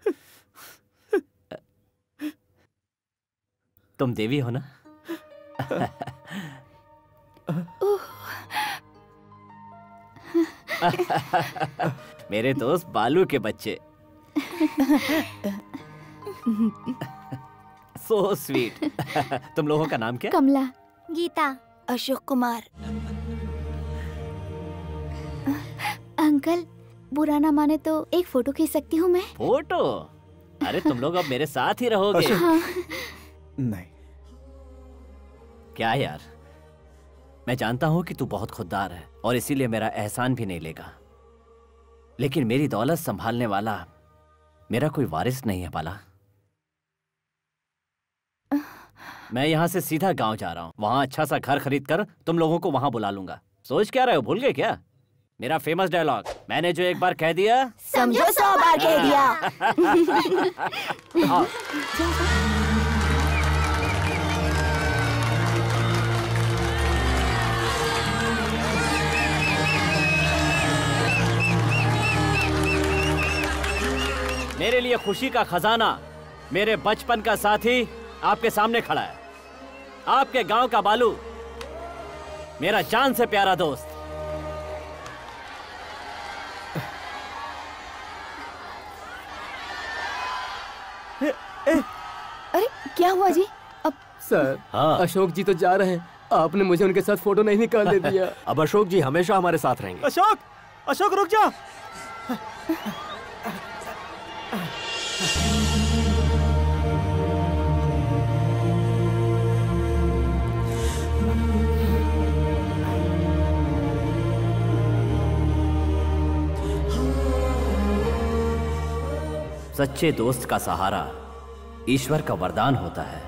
तुम देवी हो ना? मेरे दोस्त बालू के बच्चे। So sweet. तुम लोगों का नाम क्या? कमला, गीता, अशोक कुमार। अंकल, बुरा ना माने तो एक फोटो खींच सकती हूँ मैं? फोटो? अरे तुम लोग अब मेरे साथ ही रहोगे। हाँ। नहीं। क्या यार, मैं जानता हूं कि तू बहुत खुददार है और इसीलिए मेरा एहसान भी नहीं लेगा, लेकिन मेरी दौलत संभालने वाला मेरा कोई वारिस नहीं है बाला। मैं यहाँ से सीधा गांव जा रहा हूँ। वहां अच्छा सा घर खरीद कर तुम लोगों को वहां बुला लूंगा। सोच क्या रहे हो, भूल गए क्या मेरा फेमस डायलॉग? मैंने जो एक बार कह दिया समझो 100 बार कह दिया। मेरे लिए खुशी का खजाना मेरे बचपन का साथी आपके सामने खड़ा है। आपके गांव का बालू, मेरा जान से प्यारा दोस्त। अरे क्या हुआ जी? अब सर, हाँ। अशोक जी तो जा रहे हैं, आपने मुझे उनके साथ फोटो नहीं निकालने दिया। अब अशोक जी हमेशा हमारे साथ रहेंगे। अशोक, अशोक रुक जा। सच्चे दोस्त का सहारा ईश्वर का वरदान होता है।